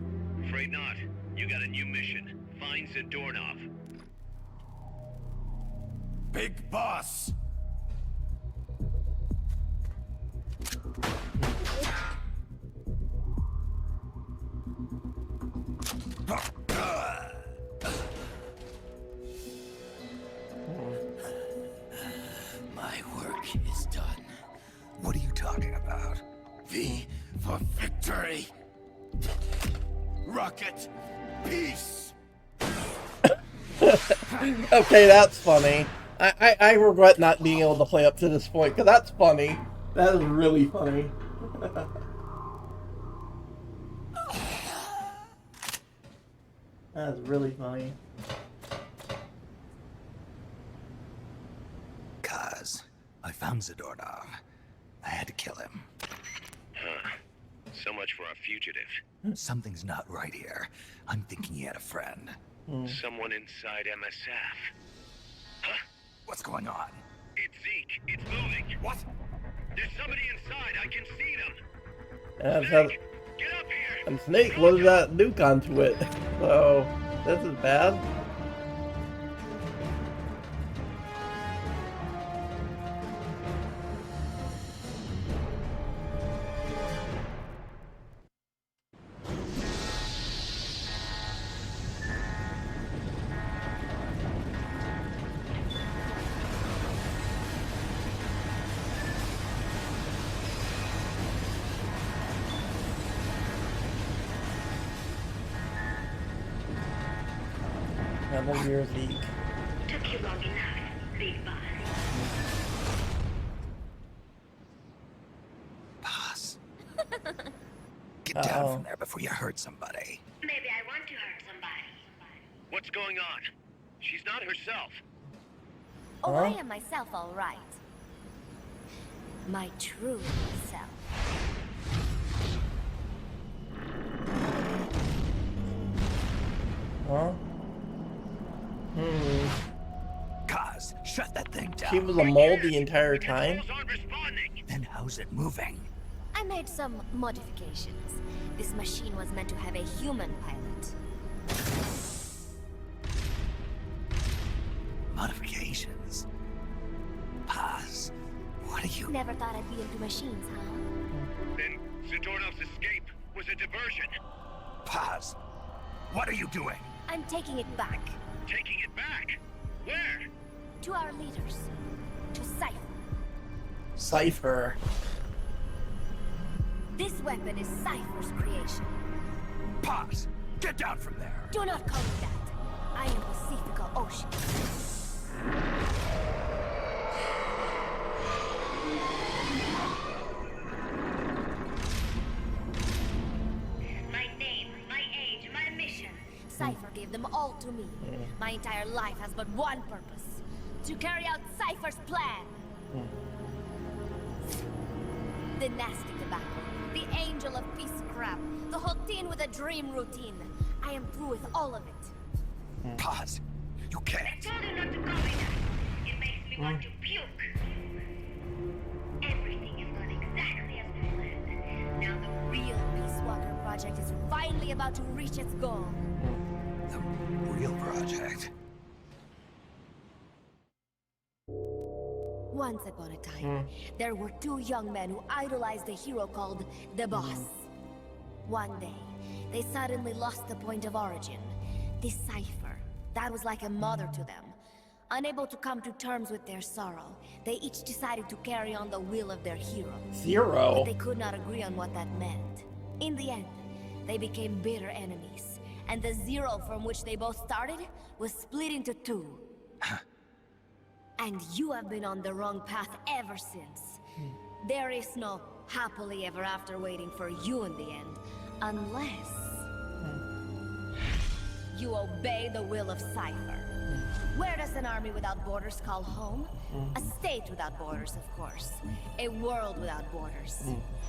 Afraid not. You got a new mission. Find Zadornov. Big boss! My work is done. What are you talking about? V for victory. Rocket, peace. Okay, that's funny. I regret not being able to play up to this point, because that's funny. That is really funny. That is really funny. Kaz, I found Zadornov. I had to kill him. Huh. So much for our fugitive. Something's not right here. I'm thinking he had a friend. Someone inside MSF. Huh? What's going on? It's Zeke. It's moving. What? There's somebody inside. I can see them. And, Snake, get up here. and Snake loaded that nuke onto it. So, this is bad. Metal Gear Zeke. Took you long enough, big boss. Boss. Get down from there before you hurt somebody. Maybe I want to hurt somebody. What's going on? She's not herself. Oh, I am myself, all right. My true self. Huh? Kaz, shut that thing down. She was a mole the entire time? Then how's it moving? I made some modifications. This machine was meant to have a human pilot. Modifications? Paz, what are you... Never thought I'd be into machines, huh? Then Zadornov's escape was a diversion. Paz, what are you doing? I'm taking it back. Taking it back? Where? To our leaders. To Cypher. Cypher. This weapon is Cypher's creation. Paz, get down from there. Do not call me that. I am Pacifica Ocean. My name, my age, Cypher gave them all to me. My entire life has but one purpose. To carry out Cypher's plan. The nasty tobacco. The angel of peace crap. The whole teen with a dream routine. I am through with all of it. Pause. You can't. I told you not to call me that. It makes me want to puke. Everything is going exactly as planned. Now the real Peace Walker project is finally about to reach its goal. The real project? Once upon a time, there were two young men who idolized a hero called the Boss. One day, they suddenly lost the point of origin. This Cypher, that was like a mother to them. Unable to come to terms with their sorrow, they each decided to carry on the will of their hero. Zero. But they could not agree on what that meant. In the end, they became bitter enemies. And the Zero from which they both started was split into two. And you have been on the wrong path ever since. There is no happily ever after waiting for you in the end, unless you obey the will of Cypher. Where does an army without borders call home? A state without borders, of course. A world without borders.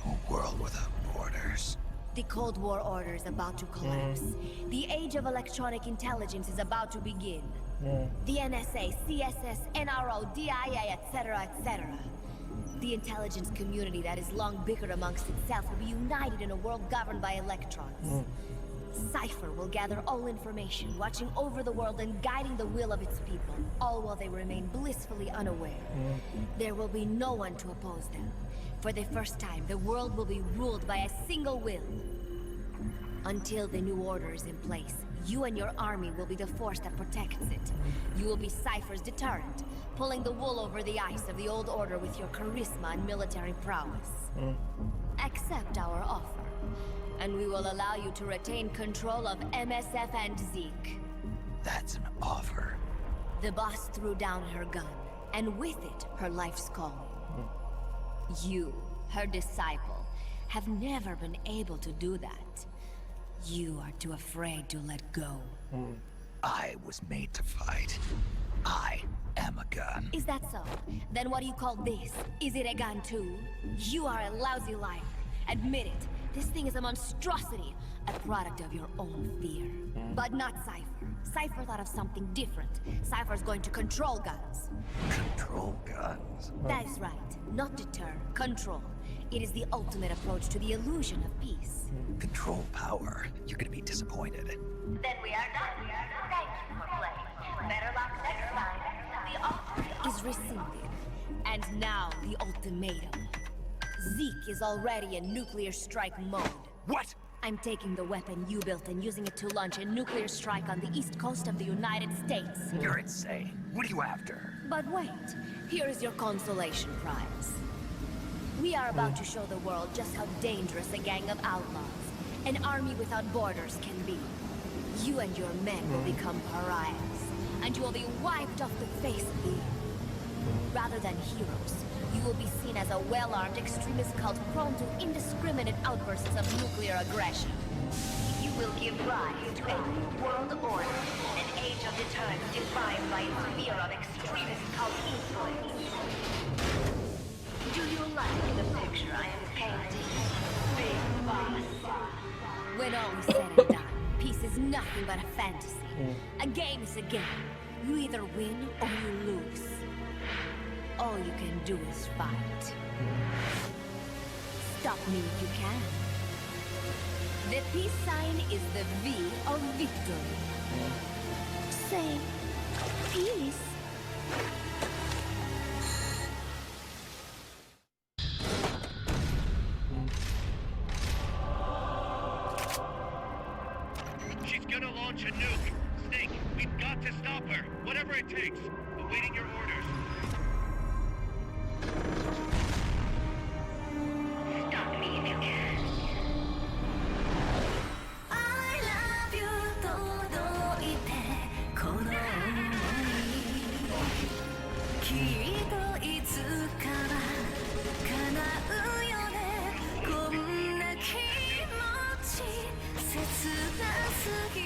A world without borders. The Cold War order is about to collapse. The age of electronic intelligence is about to begin. The NSA, CSS, NRO, DIA, etc., etc. The intelligence community that has long bickered amongst itself will be united in a world governed by electrons. Cypher will gather all information, watching over the world and guiding the will of its people, all while they remain blissfully unaware. There will be no one to oppose them. For the first time, the world will be ruled by a single will. Until the new order is in place, you and your army will be the force that protects it. You will be Cypher's deterrent, pulling the wool over the eyes of the old order with your charisma and military prowess. Accept our offer, and we will allow you to retain control of MSF and Zeke. That's an offer. The boss threw down her gun, and with it, her life's calling. You, her disciple, have never been able to do that. You are too afraid to let go. I was made to fight. I am a gun. Is that so? Then what do you call this? Is it a gun too? You are a lousy liar. Admit it. This thing is a monstrosity. A product of your own fear. But not Cypher. Cypher thought of something different. Cypher's going to control guns. Control guns? That is right. Not deter, control. It is the ultimate approach to the illusion of peace. Control power. You're gonna be disappointed. Then we are done. Thank you for playing. Better luck next time. The offer is rescinded. And now the ultimatum. Zeke is already in nuclear strike mode. What? I'm taking the weapon you built and using it to launch a nuclear strike on the east coast of the United States. You're insane. What are you after? But wait, here is your consolation prize. We are about to show the world just how dangerous a gang of outlaws, an army without borders can be. You and your men will become pariahs, and you will be wiped off the face of the earth. Rather than heroes, you will be seen as a well-armed extremist cult prone to indiscriminate outbursts of nuclear aggression. You will give rise to a new world order, an age of deterrence defined by its fear of extremist cult influence. Do you like the picture I am painting, Big Boss? When all is said and done, peace is nothing but a fantasy. A game is a game. You either win or you lose. All you can do is fight. Stop me if you can. The peace sign is the V of victory. Say, peace. She's gonna launch a nuke. Snake, we've got to stop her. Whatever it takes. Awaiting your orders. Stop me if you can. I love you 届いてこの想いきっといつかは叶うよねこんな気持ち切なすぎ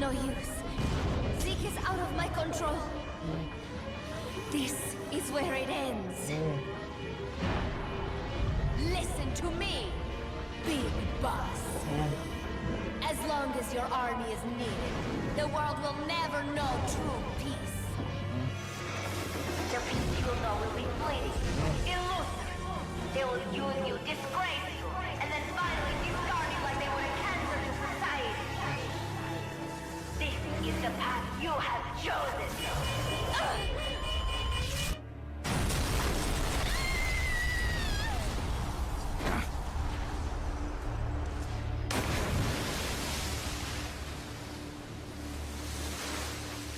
no use. Zeke is out of my control. This is where it ends. Listen to me, Big Boss. As long as your army is needed, the world will never know true peace. The peace you will know will be fleeting, elusive. They will use you, disgrace you, and then finally discard you like they were a cancer to society. This is the path you have chosen.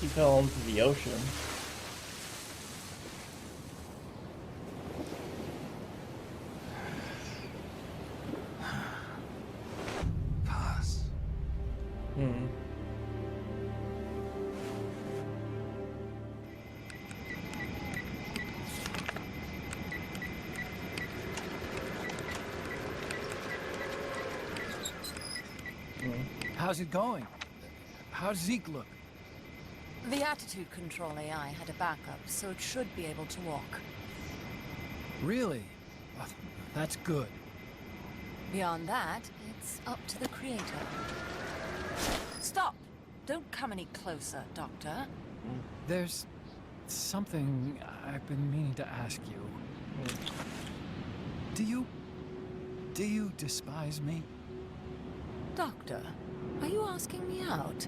He fell into the ocean. Paz. How's it going? How's Zeke look? The attitude control AI had a backup, so it should be able to walk. Really? That's good. Beyond that, it's up to the creator. Stop! Don't come any closer, Doctor. There's something I've been meaning to ask you. Do you despise me? Doctor, are you asking me out?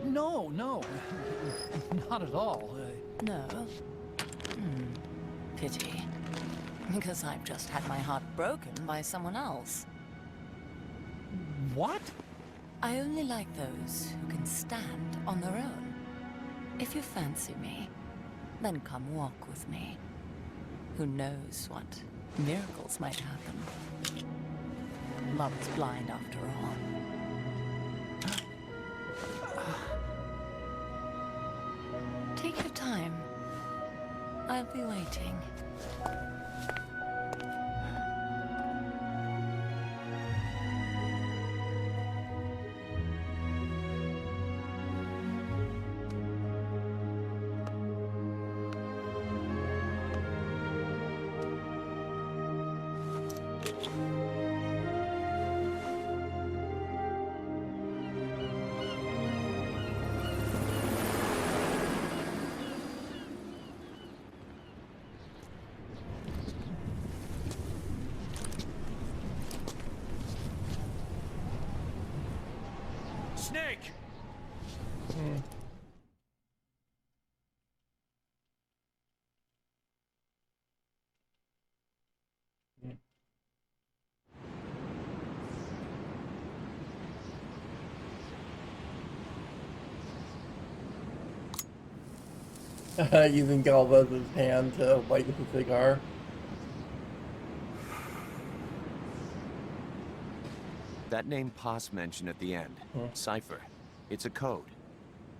No, not at all. No? Pity. Because I've just had my heart broken by someone else. What? I only like those who can stand on their own. If you fancy me, then come walk with me. Who knows what miracles might happen. Love is blind after all. Take your time. I'll be waiting. Snake! Using Galvez's hand to light his cigar. That name Paz mentioned at the end, Cipher, it's a code.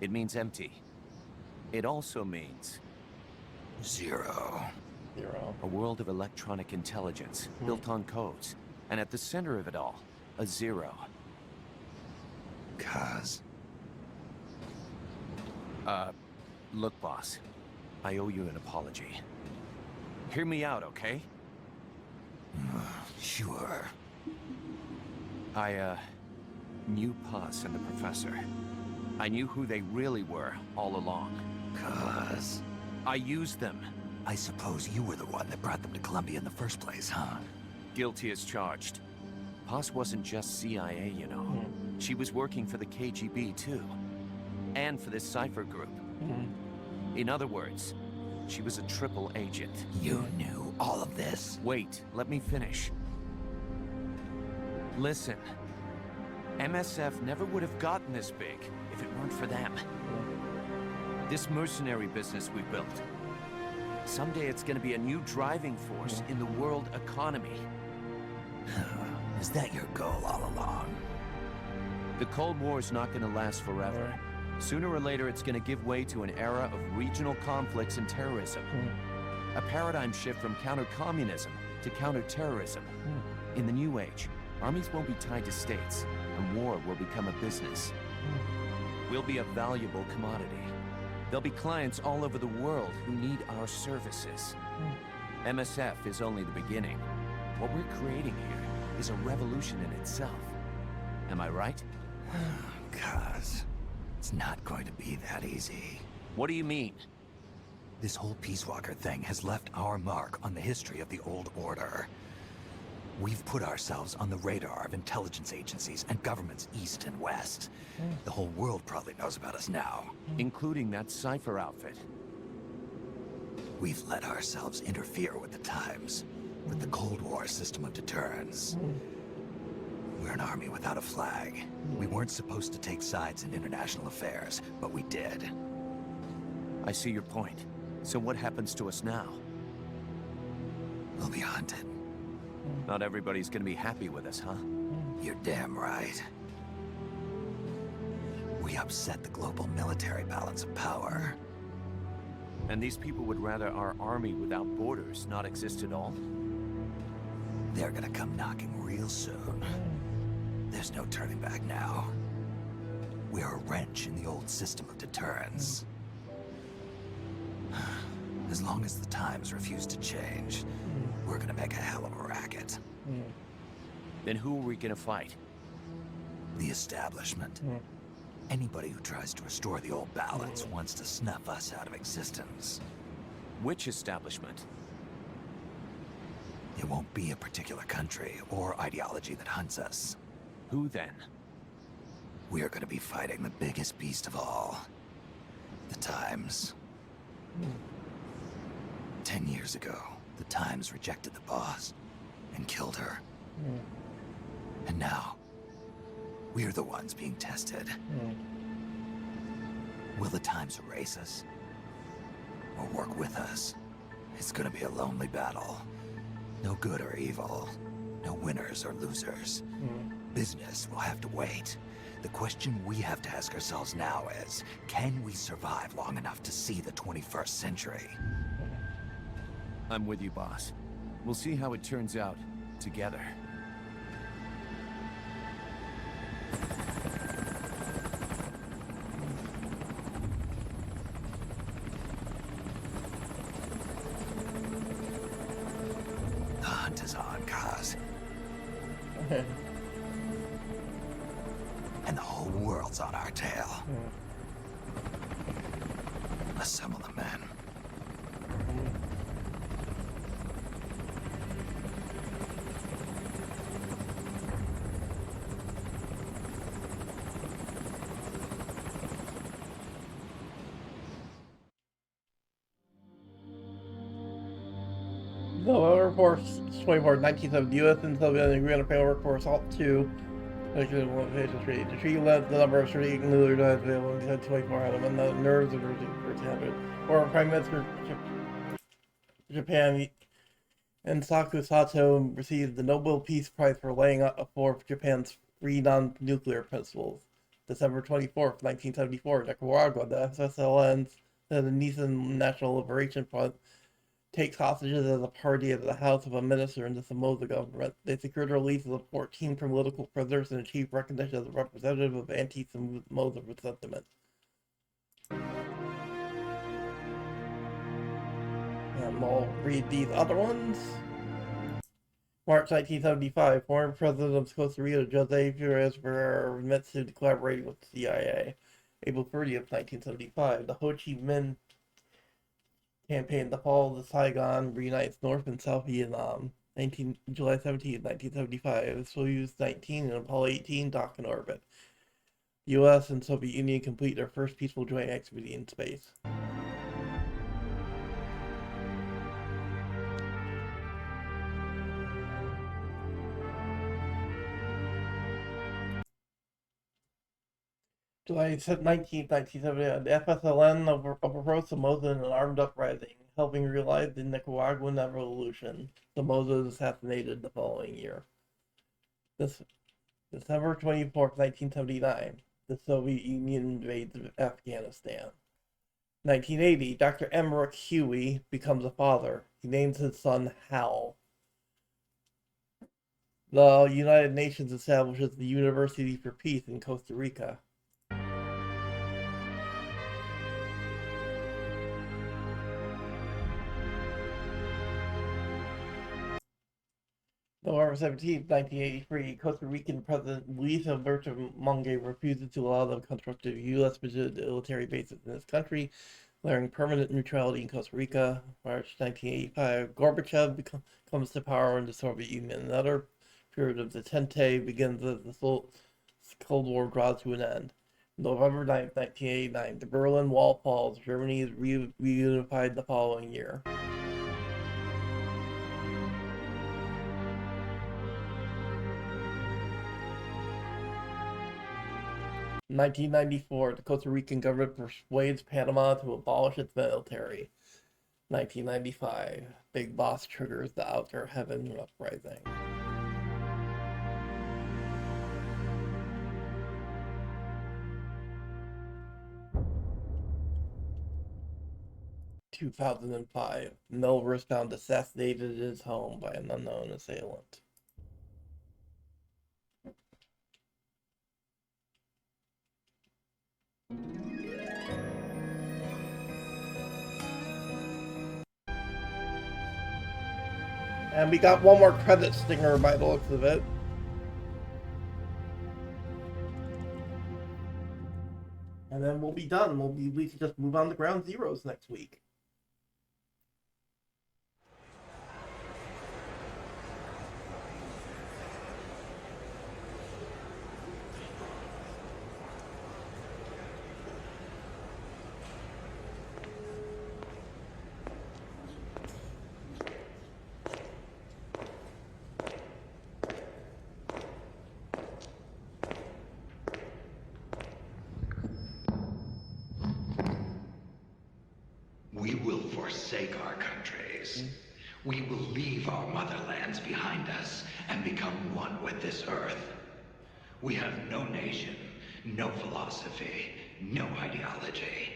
It means empty. It also means... Zero. A world of electronic intelligence, built on codes. And at the center of it all, a zero. Kaz. Look, boss. I owe you an apology. Hear me out, okay? Sure. I, knew Paz and the Professor. I knew who they really were all along. Kaz. I used them. I suppose you were the one that brought them to Columbia in the first place, huh? Guilty as charged. Paz wasn't just CIA, you know. She was working for the KGB, too. And for this Cipher group. In other words, she was a triple agent. You knew all of this? Wait, let me finish. Listen. MSF never would have gotten this big if it weren't for them. This mercenary business we built. Someday it's gonna be a new driving force in the world economy. Is that your goal all along? The Cold War is not gonna last forever. Sooner or later, it's gonna give way to an era of regional conflicts and terrorism. A paradigm shift from counter-communism to counter-terrorism. In the new age, armies won't be tied to states, and war will become a business. We'll be a valuable commodity. There'll be clients all over the world who need our services. MSF is only the beginning. What we're creating here is a revolution in itself. Am I right? Cuz, it's not going to be that easy. What do you mean? This whole Peace Walker thing has left our mark on the history of the Old Order. We've put ourselves on the radar of intelligence agencies and governments east and west. The whole world probably knows about us now. Including that Cypher outfit. We've let ourselves interfere with the times, with the Cold War system of deterrence. We're an army without a flag. We weren't supposed to take sides in international affairs, but we did. I see your point. So what happens to us now? We'll be hunted. Not everybody's gonna be happy with us, huh? You're damn right. We upset the global military balance of power. And these people would rather our army without borders not exist at all? They're gonna come knocking real soon. There's no turning back now. We're a wrench in the old system of deterrence. As long as the times refuse to change, we're gonna make a hell of a racket. Then who are we gonna fight? The establishment. Anybody who tries to restore the old balance wants to snuff us out of existence. Which establishment? It won't be a particular country or ideology that hunts us. Who then? We're gonna be fighting the biggest beast of all. The Times. 10 years ago, the Times rejected the boss and killed her. And now, we're the ones being tested. Will the Times erase us? Or work with us? It's gonna be a lonely battle. No good or evil. No winners or losers. Business will have to wait. The question we have to ask ourselves now is, can we survive long enough to see the 21st century? I'm with you, boss. We'll see how it turns out together. The hunt is on, Kaz. And the whole world's on our tail. Assemble the men. The Workforce 24, 1970, U.S. and Soviet agree on a panel workforce Assault 2. The treaty limits the number of strategic nuclear devices available in 24 of them, and the nerves of the 100. Or Prime Minister Japan Ensaku Sato received the Nobel Peace Prize for laying out for Japan's free non-nuclear principles. December 24th, 1974, Nicaragua, the FSLN, the Nissan National Liberation Front, takes hostages as a party at the house of a minister in the Somoza government. They secured the release of 14 political prisoners and achieved recognition as a representative of anti-Somoza sentiment. And I'll read these other ones. March 1975, former president of Costa Rica, Jose Perez Ferrer, admits to collaborating with the CIA. April 30th, 1975, the Ho Chi Minh campaign, the fall of the Saigon, reunites North and South Vietnam. July 17, 1975, Soyuz 19 and Apollo 18 dock in orbit. The U.S. and Soviet Union complete their first peaceful joint activity in space. July 19, 1979, the FSLN overthrows Somoza in an armed uprising, helping realize the Nicaraguan revolution. Somoza is assassinated the following year. December 24, 1979, the Soviet Union invades Afghanistan. 1980, Dr. Emmerich Huey becomes a father. He names his son Hal. The United Nations establishes the University for Peace in Costa Rica. November 17, 1983, Costa Rican President Luis Alberto Monge refuses to allow the construction of U.S. military bases in his country, declaring permanent neutrality in Costa Rica. March 1985, Gorbachev comes to power in the Soviet Union. Another period of detente begins as the Cold War draws to an end. November 9, 1989, the Berlin Wall falls. Germany is reunified the following year. 1994, the Costa Rican government persuades Panama to abolish its military. 1995, Big Boss triggers the Outer Heaven uprising. In 2005, Melville is found assassinated in his home by an unknown assailant. And we got one more credit stinger by the looks of it. And then we'll be done. We can just move on to Ground Zeroes next week. We will forsake our countries. We will leave our motherlands behind us and become one with this earth. We have no nation, no philosophy, no ideology.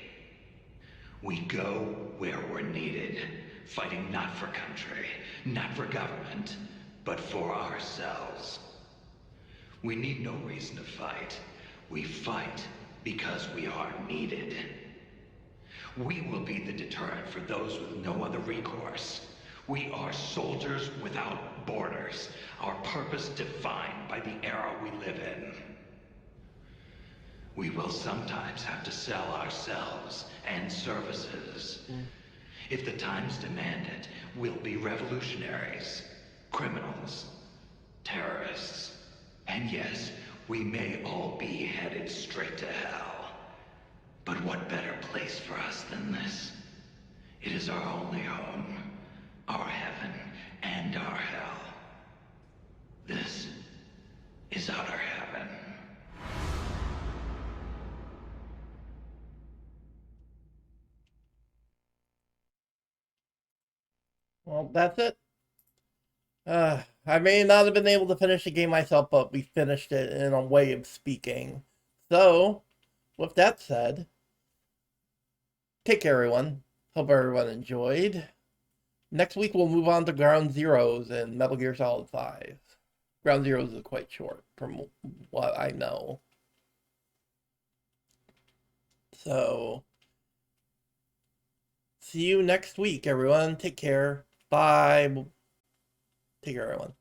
We go where we're needed, fighting not for country, not for government, but for ourselves. We need no reason to fight. We fight because we are needed. We will be the deterrent for those with no other recourse. We are soldiers without borders, our purpose defined by the era we live in. We will sometimes have to sell ourselves and services. If the times demand it, we'll be revolutionaries, criminals, terrorists. And yes, we may all be headed straight to hell. But what better place for us than this? It is our only home, our heaven and our hell. This is outer heaven. Well, that's it. I may not have been able to finish the game myself, but we finished it in a way of speaking. So, with that said, take care, everyone. Hope everyone enjoyed. Next week, we'll move on to Ground Zeroes and Metal Gear Solid 5. Ground Zeroes is quite short, from what I know. So, see you next week, everyone. Take care. Bye. Take care, everyone.